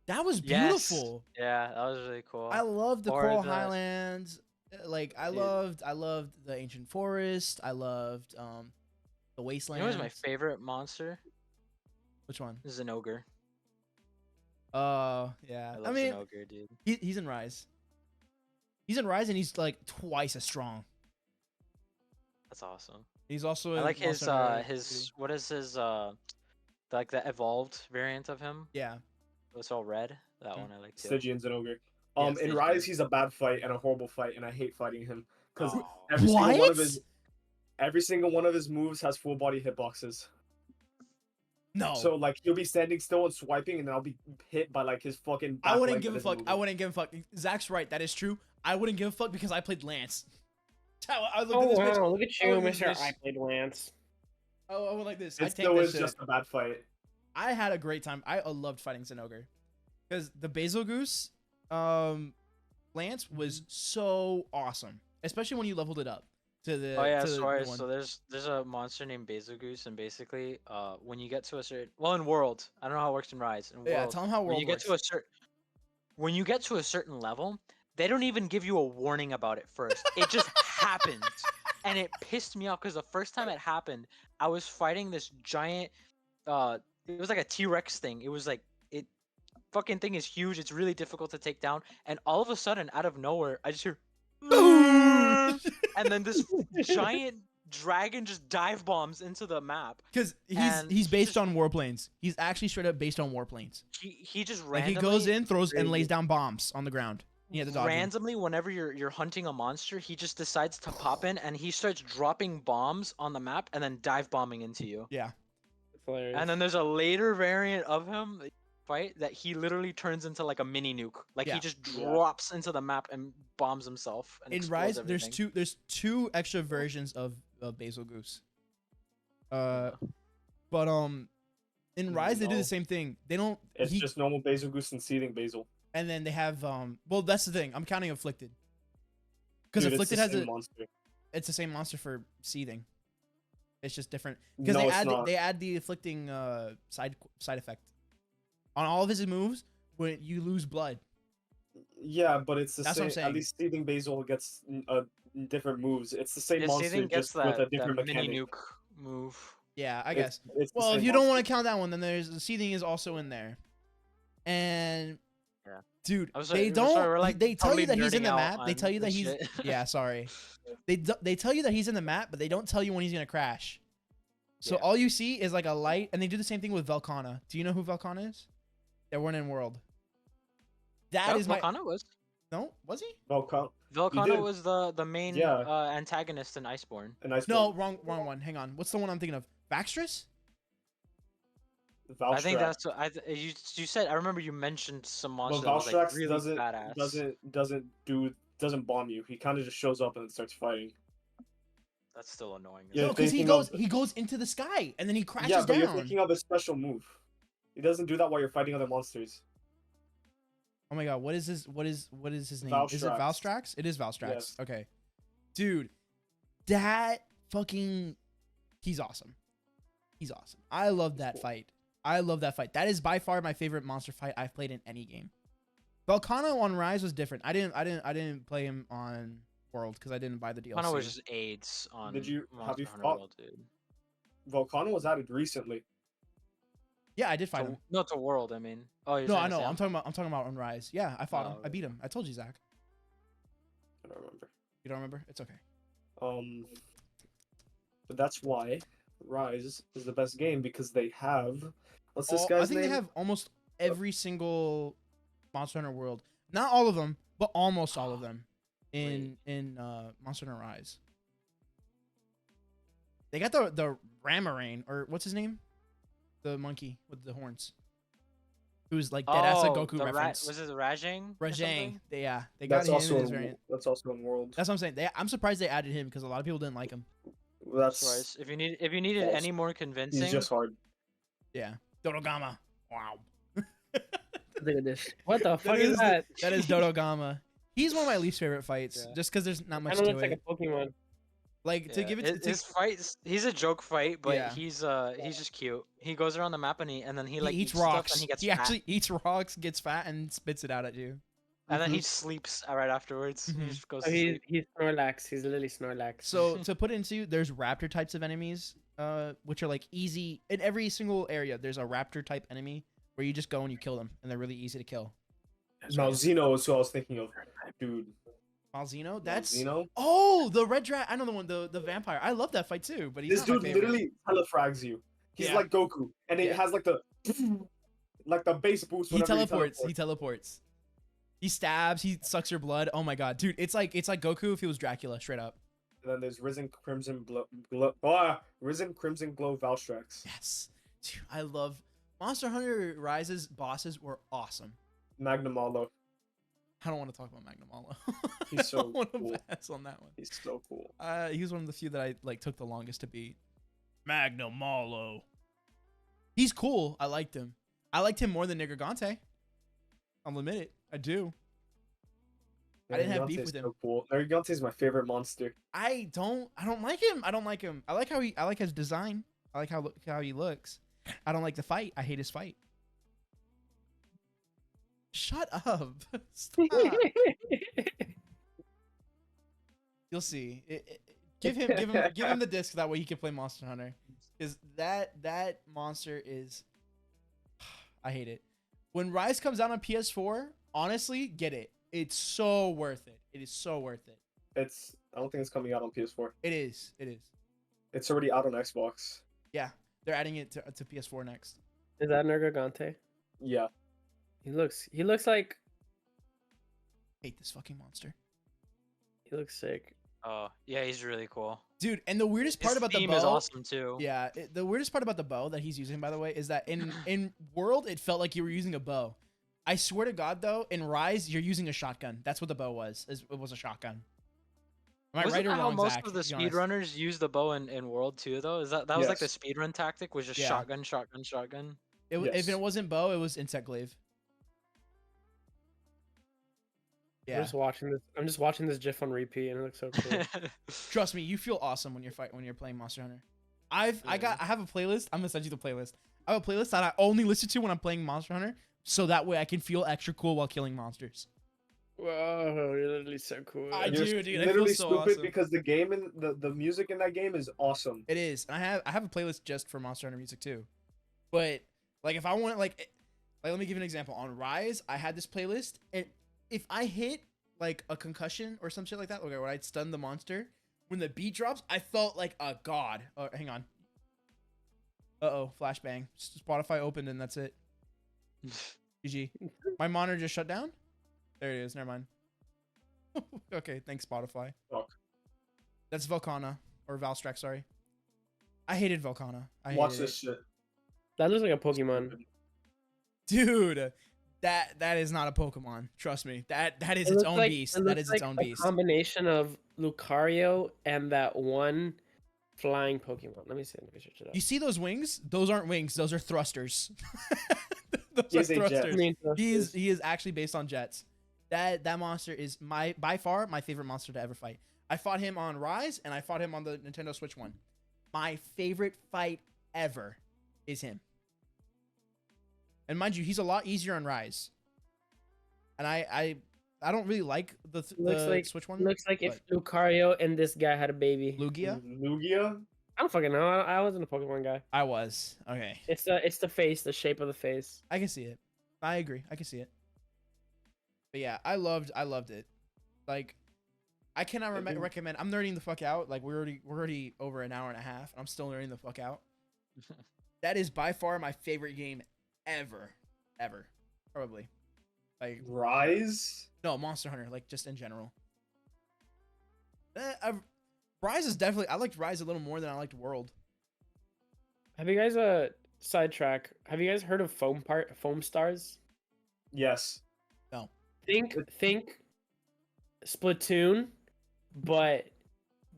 Speaker 1: that was
Speaker 3: yes,
Speaker 1: beautiful.
Speaker 3: yeah, that was really cool.
Speaker 1: I loved the
Speaker 3: Or
Speaker 1: Coral
Speaker 3: the-
Speaker 1: Highlands. Like I
Speaker 3: Dude.
Speaker 1: loved the ancient forest. I loved the
Speaker 3: You
Speaker 1: wasteland.
Speaker 3: know what's my favorite monster?
Speaker 1: Which one?
Speaker 3: This is an ogre.
Speaker 1: Yeah.
Speaker 3: I
Speaker 1: I
Speaker 3: love
Speaker 1: mean,
Speaker 3: an ogre, dude.
Speaker 1: he's in Rise. He's in Rise and he's like twice as strong.
Speaker 3: That's awesome.
Speaker 1: He's also
Speaker 3: I
Speaker 1: in
Speaker 3: like
Speaker 1: Monster Hunter
Speaker 3: his
Speaker 1: City.
Speaker 3: what is his like the evolved variant of him?
Speaker 1: Yeah.
Speaker 3: It's all red. That
Speaker 1: Mm.
Speaker 3: one I like too.
Speaker 2: Stygian's an ogre.
Speaker 1: Yeah,
Speaker 2: In
Speaker 3: Stygian.
Speaker 2: Rise, he's a bad fight and a horrible fight, and I hate fighting him because
Speaker 3: Oh.
Speaker 2: every single one of his moves has full body hitboxes.
Speaker 1: No.
Speaker 2: So like he'll be standing still and swiping, and then I'll be hit by like his fucking.
Speaker 1: I
Speaker 2: back
Speaker 1: wouldn't
Speaker 2: leg
Speaker 1: give
Speaker 2: that
Speaker 1: a
Speaker 2: is
Speaker 1: fuck. I
Speaker 2: moving.
Speaker 1: wouldn't give a fuck. Zach's right. That is true. I wouldn't give a fuck because I played Lance. I looked
Speaker 5: Oh
Speaker 1: at this bitch.
Speaker 5: wow, look at you,
Speaker 1: look at
Speaker 5: Mr.
Speaker 1: this.
Speaker 5: I played Lance.
Speaker 1: I went like this. I
Speaker 2: It
Speaker 1: tanked
Speaker 2: still
Speaker 1: that
Speaker 2: is
Speaker 1: shit.
Speaker 2: just a bad fight.
Speaker 1: I had a great time. I loved fighting Zinogre because the Basil Goose, Lance was so awesome, especially when you leveled it up to the.
Speaker 3: Oh yeah,
Speaker 1: to the
Speaker 3: sorry.
Speaker 1: one.
Speaker 3: So there's a monster named Basil Goose, and basically, when you get to a certain in World, I don't know how it works in Rise. In
Speaker 1: Yeah,
Speaker 3: World,
Speaker 1: tell 'em how
Speaker 3: when
Speaker 1: World
Speaker 3: you get to a certain when you get to a certain level, they don't even give you a warning about it first. It just happens, and it pissed me off because the first time it happened, I was fighting this giant. It was like a T-Rex thing. It was like it fucking thing is huge. It's really difficult to take down, and all of a sudden, out of nowhere, I just hear. And then this giant dragon just dive bombs into the map.
Speaker 1: Because
Speaker 3: And
Speaker 1: he's
Speaker 3: he
Speaker 1: based
Speaker 3: just-
Speaker 1: on warplanes. He's actually straight up based on warplanes.
Speaker 3: He just
Speaker 1: Like
Speaker 3: randomly
Speaker 1: he goes in, throws, and
Speaker 3: crazy.
Speaker 1: lays down bombs on the ground. You have to dodge him.
Speaker 3: randomly whenever you're hunting a monster, he just decides to pop in and he starts dropping bombs on the map and then dive bombing into you.
Speaker 1: Yeah.
Speaker 5: It's hilarious.
Speaker 3: And then there's a later variant of him fight that he literally turns into like a mini nuke. Like
Speaker 1: Yeah.
Speaker 3: he just drops into the map and bombs himself. And
Speaker 1: In
Speaker 3: explodes
Speaker 1: Rise,
Speaker 3: everything.
Speaker 1: there's two extra versions of Basil Goose. But in Rise they do
Speaker 2: No.
Speaker 1: the same thing. They don't.
Speaker 2: It's just normal basil goose and seething basil.
Speaker 1: And then they have well that's the thing. I'm counting Afflicted. Because
Speaker 2: Dude,
Speaker 1: Afflicted
Speaker 2: it's
Speaker 1: has
Speaker 2: the
Speaker 1: a
Speaker 2: same monster.
Speaker 1: it's the same monster for seething. It's just different because
Speaker 2: No,
Speaker 1: they
Speaker 2: it's
Speaker 1: add
Speaker 2: not.
Speaker 1: they add the afflicting side effect on all of his moves when you lose blood.
Speaker 2: Yeah, but it's the
Speaker 1: That's what I'm
Speaker 2: same.
Speaker 1: saying.
Speaker 2: At least seething basil gets different moves. It's the same
Speaker 3: Yeah,
Speaker 2: monster,
Speaker 3: Seething gets
Speaker 2: just with a
Speaker 3: that
Speaker 2: different
Speaker 3: mini
Speaker 2: mechanic.
Speaker 3: nuke move.
Speaker 1: Yeah, I
Speaker 2: It's-
Speaker 1: guess.
Speaker 2: it's the
Speaker 1: Well, if
Speaker 2: same
Speaker 1: you don't want
Speaker 2: monster.
Speaker 1: to count that one, then there's the seething is also in there. And
Speaker 3: Yeah.
Speaker 1: dude,
Speaker 3: I'm
Speaker 1: they
Speaker 3: sorry,
Speaker 1: don't.
Speaker 3: we're, like,
Speaker 1: they tell you
Speaker 3: totally
Speaker 1: that he's in
Speaker 3: nerding
Speaker 1: the
Speaker 3: out
Speaker 1: map. They
Speaker 3: on
Speaker 1: tell you that
Speaker 3: this
Speaker 1: he's.
Speaker 3: shit.
Speaker 1: Yeah, sorry. They tell you that he's in the map, but they don't tell you when he's gonna crash. So
Speaker 3: Yeah.
Speaker 1: all you see is like a light, and they do the same thing with Velcana. Do you know who Velcana is? That weren't in World. That is my.
Speaker 3: Volcano was.
Speaker 1: No, was he?
Speaker 2: Velcana
Speaker 3: Volcano
Speaker 2: did.
Speaker 3: was the main
Speaker 2: Yeah.
Speaker 3: antagonist in Iceborne.
Speaker 2: and Iceborne.
Speaker 1: No, wrong one. Hang on. What's the one I'm thinking of? Baxtress?
Speaker 3: I think
Speaker 2: Valstrak.
Speaker 3: that's what you said. I remember you mentioned some
Speaker 2: Well,
Speaker 3: monster that was like
Speaker 2: Valstrax
Speaker 3: really badass.
Speaker 2: doesn't bomb you. He kind of just shows up and then starts fighting.
Speaker 3: That's still annoying.
Speaker 2: Yeah,
Speaker 1: No, because
Speaker 2: thinking of-
Speaker 1: he goes into the sky and then he crashes
Speaker 2: Yeah, but you're
Speaker 1: down.
Speaker 2: thinking of a special move. He doesn't do that while you're fighting other monsters.
Speaker 1: Oh my god, what is his name? Is it
Speaker 2: Valstrax.
Speaker 1: Valstrax? It is Valstrax.
Speaker 2: Yes.
Speaker 1: Okay. Dude, that fucking he's awesome. He's awesome. I love that fight. I love that fight. That is by far my favorite monster fight I've played in any game. Volcano on Rise was different. I didn't play him on World because I didn't buy the DLC.
Speaker 3: Volcano was just AIDS on.
Speaker 2: Have you
Speaker 3: Monster Hunter
Speaker 2: fought-
Speaker 3: World, dude.
Speaker 2: Volcano was added recently.
Speaker 1: Yeah, I did fight
Speaker 3: To,
Speaker 1: him.
Speaker 3: no, to World. I mean. Oh, you're
Speaker 1: No,
Speaker 3: saying
Speaker 1: I know.
Speaker 3: Sam?
Speaker 1: I'm talking about on Rise. Yeah, I fought him.
Speaker 3: Oh,
Speaker 1: I beat him. I told you, Zach.
Speaker 2: I don't remember.
Speaker 1: You don't remember? It's okay.
Speaker 2: But that's why Rise is the best game because they have What's this
Speaker 1: I
Speaker 2: guy's
Speaker 1: think
Speaker 2: name?
Speaker 1: they have almost every single Monster Hunter world. Not all of them, but almost all of them in Monster Hunter Rise. They got the Ramarane, or what's his name? The monkey with the horns. Who's like dead ass a Goku reference.
Speaker 3: Was it the Rajang? or
Speaker 1: Rajang.
Speaker 3: something?
Speaker 1: They got
Speaker 2: That's
Speaker 1: him
Speaker 2: also
Speaker 1: in his
Speaker 2: in,
Speaker 1: variant.
Speaker 2: that's also in World.
Speaker 1: That's what I'm saying. I'm surprised they added him because a lot of people didn't like him.
Speaker 2: That's
Speaker 3: Twice. If you needed
Speaker 2: false.
Speaker 3: any more
Speaker 2: he's
Speaker 3: convincing,
Speaker 2: just hard.
Speaker 1: Yeah. Dodogama. Wow.
Speaker 4: Look at this. What the fuck
Speaker 1: is
Speaker 4: is that?
Speaker 1: That is Dodogama. He's one of my least favorite fights,
Speaker 3: Yeah.
Speaker 1: just because there's not much
Speaker 4: Kind of
Speaker 1: to
Speaker 4: looks like
Speaker 1: it.
Speaker 4: a Pokemon.
Speaker 1: Like to
Speaker 3: yeah,
Speaker 1: give it to
Speaker 3: his fights, he's a joke fight, but
Speaker 1: Yeah.
Speaker 3: he's just cute. He goes around the map and then he like
Speaker 1: he eats
Speaker 3: stuff
Speaker 1: rocks.
Speaker 3: and he gets
Speaker 1: He
Speaker 3: fat.
Speaker 1: actually eats rocks, gets fat, and spits it out at you.
Speaker 3: And then he sleeps right afterwards.
Speaker 1: Mhm.
Speaker 3: He just goes
Speaker 4: Oh,
Speaker 3: to sleep.
Speaker 4: he's Snorlax. He's literally Snorlax.
Speaker 1: So to put it into you, there's raptor types of enemies, which are like easy in every single area. There's a raptor type enemy where you just go and you kill them, and they're really easy to kill.
Speaker 2: Malzeno is who I was thinking of. Dude.
Speaker 1: Malzeno, that's
Speaker 2: Malzeno?
Speaker 1: oh the red dragon. I know the one, the vampire. I love that fight too, but he's
Speaker 2: This
Speaker 1: not my
Speaker 2: dude
Speaker 1: favorite.
Speaker 2: literally telefrags you. He's
Speaker 1: Yeah.
Speaker 2: like Goku, and it
Speaker 1: Yeah.
Speaker 2: has like the base boost.
Speaker 1: He
Speaker 2: whenever
Speaker 1: teleports. He teleports. He stabs. He sucks your blood. Oh my god, dude! It's like Goku if he was Dracula, straight up.
Speaker 2: And then there's Risen Crimson Risen Crimson Glow Valstrax.
Speaker 1: Yes, dude, I love Monster Hunter Rise's bosses were awesome.
Speaker 2: Magnamalo.
Speaker 1: I don't want to talk about Magnamalo.
Speaker 2: He's
Speaker 1: I
Speaker 2: so
Speaker 1: don't want to
Speaker 2: cool.
Speaker 1: pass on that one.
Speaker 2: He's so cool.
Speaker 1: He was one of the few that I like took the longest to beat. Magnamalo. He's cool. I liked him. I liked him more than Nergigante. I'll admit it. I do. I didn't have beef
Speaker 2: Nergigante's
Speaker 1: with him.
Speaker 2: So cool. Nergigante is my favorite monster.
Speaker 1: I don't like him. I don't like him. I like his design. I like how he looks. I don't like the fight. I hate his fight. Shut up. Stop. You'll see. Give him the disc, that way he can play Monster Hunter. Because that monster is I hate it. When Rise comes out on PS4, honestly, get it. It's so worth it. It is so worth it.
Speaker 2: I don't think it's coming out on PS4.
Speaker 1: It is. It is.
Speaker 2: It's already out on Xbox.
Speaker 1: Yeah. They're adding it to PS4 next.
Speaker 4: Is that Nergigante?
Speaker 2: Yeah.
Speaker 4: He looks like
Speaker 1: Hate this fucking monster.
Speaker 4: he looks sick.
Speaker 3: Oh yeah, he's really cool.
Speaker 1: Dude, and the weirdest part
Speaker 3: His
Speaker 1: about the
Speaker 3: theme
Speaker 1: bow
Speaker 3: is awesome too.
Speaker 1: Yeah, the weirdest part about the bow that he's using, by the way, is that in World it felt like you were using a bow. I swear to God, though, in Rise you're using a shotgun. That's what the bow was. It was a shotgun. Am I
Speaker 3: Wasn't
Speaker 1: right or
Speaker 3: that how
Speaker 1: wrong,
Speaker 3: most
Speaker 1: Zach?
Speaker 3: of the
Speaker 1: Be honest.
Speaker 3: speedrunners use the bow in World 2 though? Is that was like the
Speaker 2: Yes.
Speaker 3: speedrun tactic, was just
Speaker 1: Yeah.
Speaker 3: shotgun, shotgun, shotgun?
Speaker 1: If
Speaker 2: Yes.
Speaker 1: it wasn't bow, it was insect glaive. Yeah,
Speaker 4: I'm just watching this GIF on repeat, and it looks so cool.
Speaker 1: trust me, you feel awesome when you're playing Monster Hunter. I have a playlist. I'm gonna send you the playlist. I have a playlist that I only listen to when I'm playing Monster Hunter, so that way I can feel extra cool while killing monsters.
Speaker 4: Whoa, you're literally so cool.
Speaker 1: I
Speaker 2: You're
Speaker 1: do, dude. I
Speaker 2: literally
Speaker 1: feel so
Speaker 2: stupid
Speaker 1: awesome.
Speaker 2: because the game and the music in that game is awesome.
Speaker 1: It is. And I have a playlist just for Monster Hunter music too. But like if I want like let me give you an example. On Rise, I had this playlist, and if I hit like a concussion or some shit like that, okay, when I'd stun the monster, when the beat drops, I felt like a god. Oh, hang on. Uh-oh, flashbang. Spotify opened and that's it. GG. My monitor just shut down? There it is. Never mind. Okay, thanks, Spotify.
Speaker 2: Fuck.
Speaker 1: That's Volcana. Or Valstrax, sorry. I hated Volcana. I
Speaker 2: Watch
Speaker 1: hated
Speaker 2: this
Speaker 1: it.
Speaker 2: shit.
Speaker 4: That looks like a Pokemon.
Speaker 1: Dude, that is not a Pokemon. Trust me. That is
Speaker 4: It
Speaker 1: its
Speaker 4: looks
Speaker 1: own
Speaker 4: like-
Speaker 1: beast.
Speaker 4: it
Speaker 1: That
Speaker 4: looks
Speaker 1: is its
Speaker 4: like
Speaker 1: own
Speaker 4: a
Speaker 1: beast.
Speaker 4: combination of Lucario and that one flying Pokemon. Let me see. Let me search it up.
Speaker 1: You see those wings? Those aren't wings. Those are thrusters. Those
Speaker 2: He
Speaker 1: are
Speaker 2: is a jet.
Speaker 4: I
Speaker 1: thrusters.
Speaker 4: mean,
Speaker 1: He is actually based on jets. That monster is by far my favorite monster to ever fight. I fought him on Rise and I fought him on the Nintendo Switch one. My favorite fight ever is him. And mind you, he's a lot easier on Rise. And I don't really like the
Speaker 4: looks like
Speaker 1: Switch one.
Speaker 4: looks like if Lucario and this guy had a baby.
Speaker 1: Lugia.
Speaker 2: Lugia?
Speaker 4: I don't fucking know. I wasn't a Pokemon guy.
Speaker 1: I was okay.
Speaker 4: It's the face, the shape of the face.
Speaker 1: I can see it. I agree. I can see it. But yeah, I loved it. Like, I cannot recommend. I'm nerding the fuck out. Like we're already over an hour and a half. And I'm still nerding the fuck out. That is by far my favorite game ever. Ever. Probably. Like,
Speaker 2: Rise.
Speaker 1: no, Monster Hunter, like, just in general. Rise is definitely, I liked Rise a little more than I liked World.
Speaker 4: Have you guys sidetrack? Have you guys heard of Foam Stars?
Speaker 2: Yes.
Speaker 4: Think Splatoon, but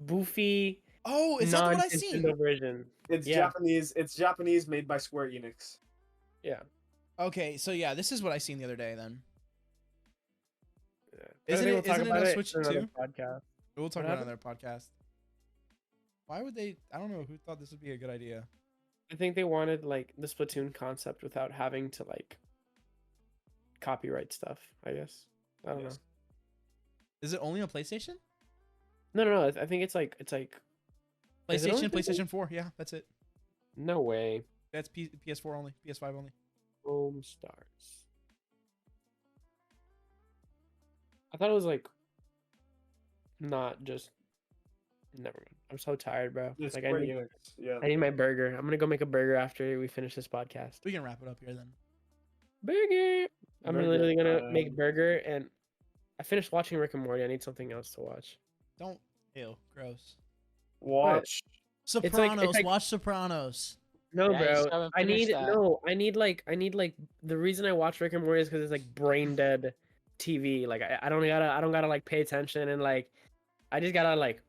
Speaker 4: Boofy
Speaker 1: Oh, is that what I seen?
Speaker 4: non-Nintendo version.
Speaker 2: It's
Speaker 4: Yeah.
Speaker 2: Japanese. It's Japanese, made by Square Enix.
Speaker 4: Yeah.
Speaker 1: Okay, so yeah, this is what I seen the other day then.
Speaker 4: Yeah.
Speaker 1: Isn't
Speaker 4: I think
Speaker 1: it- isn't it on
Speaker 4: about
Speaker 1: Switch
Speaker 4: in another
Speaker 1: too?
Speaker 4: Podcast.
Speaker 1: We'll talk
Speaker 4: What
Speaker 1: about it on their podcast. Why would they? I don't know who thought this would be a good idea.
Speaker 4: I think they wanted like the Splatoon concept without having to like copyright stuff. I guess. I don't know.
Speaker 2: Yes.
Speaker 1: Is it only on PlayStation?
Speaker 4: No. I think it's like Is it only
Speaker 1: PlayStation, PlayStation 4. Yeah, that's it.
Speaker 4: no way.
Speaker 1: That's PS4 only, PS5 only.
Speaker 4: Foam Stars. I thought it was like not just. Never mind. I'm so tired, bro.
Speaker 2: It's
Speaker 4: Like
Speaker 2: Square Enix. Yeah.
Speaker 4: I need my burger. I'm gonna go make a burger after we finish this podcast.
Speaker 1: We can wrap it up here then.
Speaker 4: Burger. I'm
Speaker 2: Burger
Speaker 4: literally gonna make
Speaker 2: time.
Speaker 4: burger, and I finished watching Rick and Morty. I need something else to watch.
Speaker 1: Don't. Ew, gross.
Speaker 2: Watch.
Speaker 1: Sopranos.
Speaker 4: like-
Speaker 1: Watch Sopranos.
Speaker 4: No,
Speaker 3: Yeah, you still
Speaker 4: bro.
Speaker 3: haven't
Speaker 4: I need
Speaker 3: finished that.
Speaker 4: no. I need like the reason I watch Rick and Morty is because it's like brain dead TV. Like I don't gotta like pay attention and like I just gotta like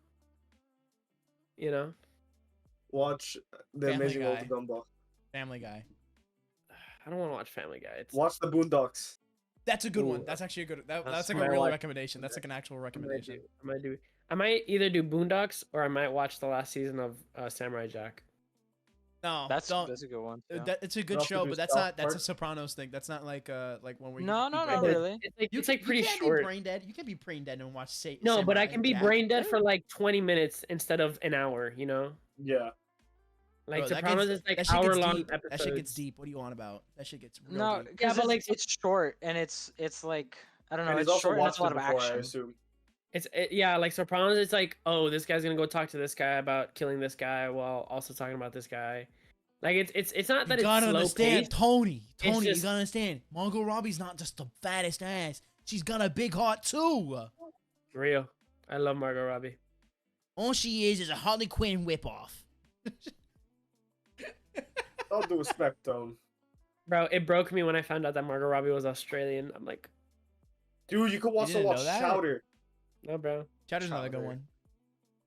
Speaker 2: Watch The
Speaker 1: Family
Speaker 2: Amazing World
Speaker 1: Guy.
Speaker 2: of Gumball.
Speaker 1: Family Guy.
Speaker 4: I don't want to watch Family Guy. It's
Speaker 2: Watch The Boondocks.
Speaker 1: That's a good one.
Speaker 4: Ooh,
Speaker 1: That's actually a good. That's
Speaker 4: that's
Speaker 1: like
Speaker 4: my
Speaker 1: a real
Speaker 4: life.
Speaker 1: recommendation. That's like an actual recommendation.
Speaker 4: I might either do Boondocks or I might watch the last season of Samurai Jack.
Speaker 1: No,
Speaker 3: That's
Speaker 1: don't.
Speaker 3: a good one. too.
Speaker 1: It's a good
Speaker 2: Also
Speaker 1: show,
Speaker 2: do
Speaker 1: but that's
Speaker 2: South
Speaker 1: not. That's a
Speaker 2: Park.
Speaker 1: Sopranos thing. That's not like when we.
Speaker 3: No, no, not
Speaker 4: But
Speaker 3: really.
Speaker 4: It's like pretty
Speaker 1: you can't
Speaker 4: short.
Speaker 1: Be brain dead. You can't be brain dead and watch.
Speaker 4: No, but I
Speaker 1: Samurai
Speaker 4: can be
Speaker 1: Jack.
Speaker 4: brain dead for like 20 minutes instead of an hour.
Speaker 2: Yeah.
Speaker 4: Like
Speaker 1: Bro, that
Speaker 4: Sopranos
Speaker 1: gets-
Speaker 4: is like
Speaker 1: that shit gets
Speaker 4: hour long
Speaker 1: deep.
Speaker 4: episodes.
Speaker 1: That shit gets deep. What do you want about? That shit gets real
Speaker 3: No,
Speaker 1: deep.
Speaker 4: Yeah,
Speaker 3: because
Speaker 4: but, like,
Speaker 3: it's short and it's like I don't know.
Speaker 2: And he's
Speaker 3: It's
Speaker 2: also
Speaker 3: short and it's
Speaker 2: watched
Speaker 3: a lot
Speaker 2: it
Speaker 3: of
Speaker 2: before, I
Speaker 3: action.
Speaker 2: assume.
Speaker 4: Yeah, like Sopranos. It's like, oh, this guy's gonna go talk to this guy about killing this guy while also talking about this guy. Like it's not that
Speaker 1: You gotta
Speaker 4: it's slow
Speaker 1: understand,
Speaker 4: paced.
Speaker 1: Tony.
Speaker 4: It's
Speaker 1: Tony,
Speaker 4: just-
Speaker 1: you gotta understand. Margot Robbie's not just the fattest ass. She's got a big heart too.
Speaker 4: Real. I love Margot Robbie.
Speaker 1: All she is a Harley Quinn whip-off.
Speaker 2: All due respect, Tone.
Speaker 4: Bro, it broke me when I found out that Margot Robbie was Australian. I'm like,
Speaker 2: Dude, you could also
Speaker 1: didn't know
Speaker 2: watch
Speaker 1: that?
Speaker 2: Chowder.
Speaker 4: no, bro.
Speaker 1: Chowder's another good
Speaker 2: Chowder.
Speaker 1: one.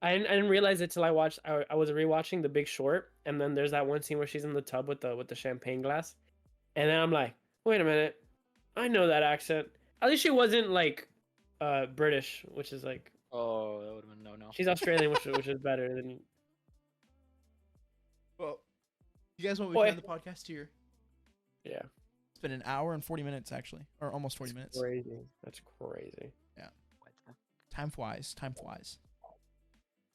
Speaker 4: I didn't realize it till I watched. I was rewatching The Big Short, and then there's that one scene where she's in the tub with the champagne glass, and then I'm like, wait a minute, I know that accent. At least she wasn't like British, which is like
Speaker 3: Oh, that would have been no.
Speaker 4: she's Australian, which is better than.
Speaker 1: Well, you guys want me
Speaker 4: Boy.
Speaker 1: to end the podcast here?
Speaker 4: Yeah,
Speaker 1: It's been an hour and 40 minutes actually, or almost 40 minutes.
Speaker 4: crazy. That's crazy.
Speaker 1: Time flies. Time flies.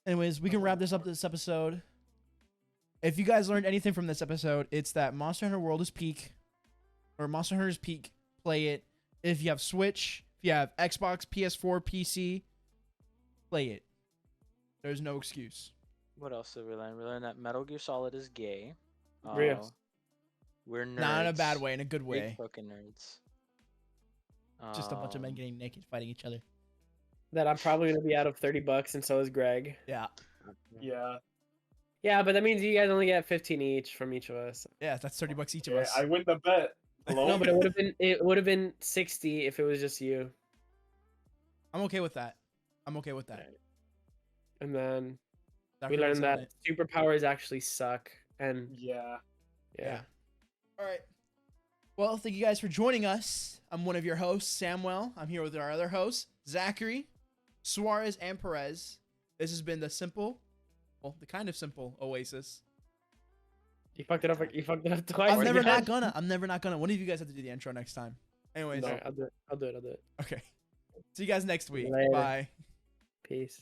Speaker 1: Anyways, we can wrap this episode. If you guys learned anything from this episode, it's that Monster Hunter World is peak, or Monster Hunter is peak. Play it. If you have Switch, if you have Xbox, PS4, PC, play it. There's no excuse.
Speaker 3: What else did we learn? We learned that Metal Gear Solid is gay.
Speaker 4: Real.
Speaker 3: We're nerds.
Speaker 1: Not in a bad way, in a good
Speaker 3: Big
Speaker 1: way.
Speaker 3: fucking nerds.
Speaker 1: Just a bunch of men getting naked, fighting each other.
Speaker 4: That I'm probably gonna be out of $30, and so is Greg.
Speaker 1: Yeah.
Speaker 2: Yeah.
Speaker 4: Yeah, but that means you guys only get 15 each from each of us.
Speaker 1: Yeah, that's $30 each of
Speaker 2: Yeah,
Speaker 1: us.
Speaker 2: I win the bet. Hello?
Speaker 4: No, but it would have been 60 if it was just you.
Speaker 1: I'm okay with that. I'm okay with that.
Speaker 4: And then
Speaker 1: Dr.
Speaker 4: we learned
Speaker 1: Wilson,
Speaker 4: that superpowers actually suck. And
Speaker 2: Yeah.
Speaker 4: yeah.
Speaker 1: All right. Well, thank you guys for joining us. I'm one of your hosts, Samuel. I'm here with our other hosts, Zachary, Suarez, and Perez. This has been the kind of simple Oasis.
Speaker 4: You fucked it up. You fucked it up twice.
Speaker 1: I'm never
Speaker 4: again.
Speaker 1: not gonna. One of you guys have to do the intro next time. Anyways,
Speaker 4: No, I'll do it.
Speaker 1: okay. See you guys next week.
Speaker 4: Later.
Speaker 1: Bye.
Speaker 4: Peace.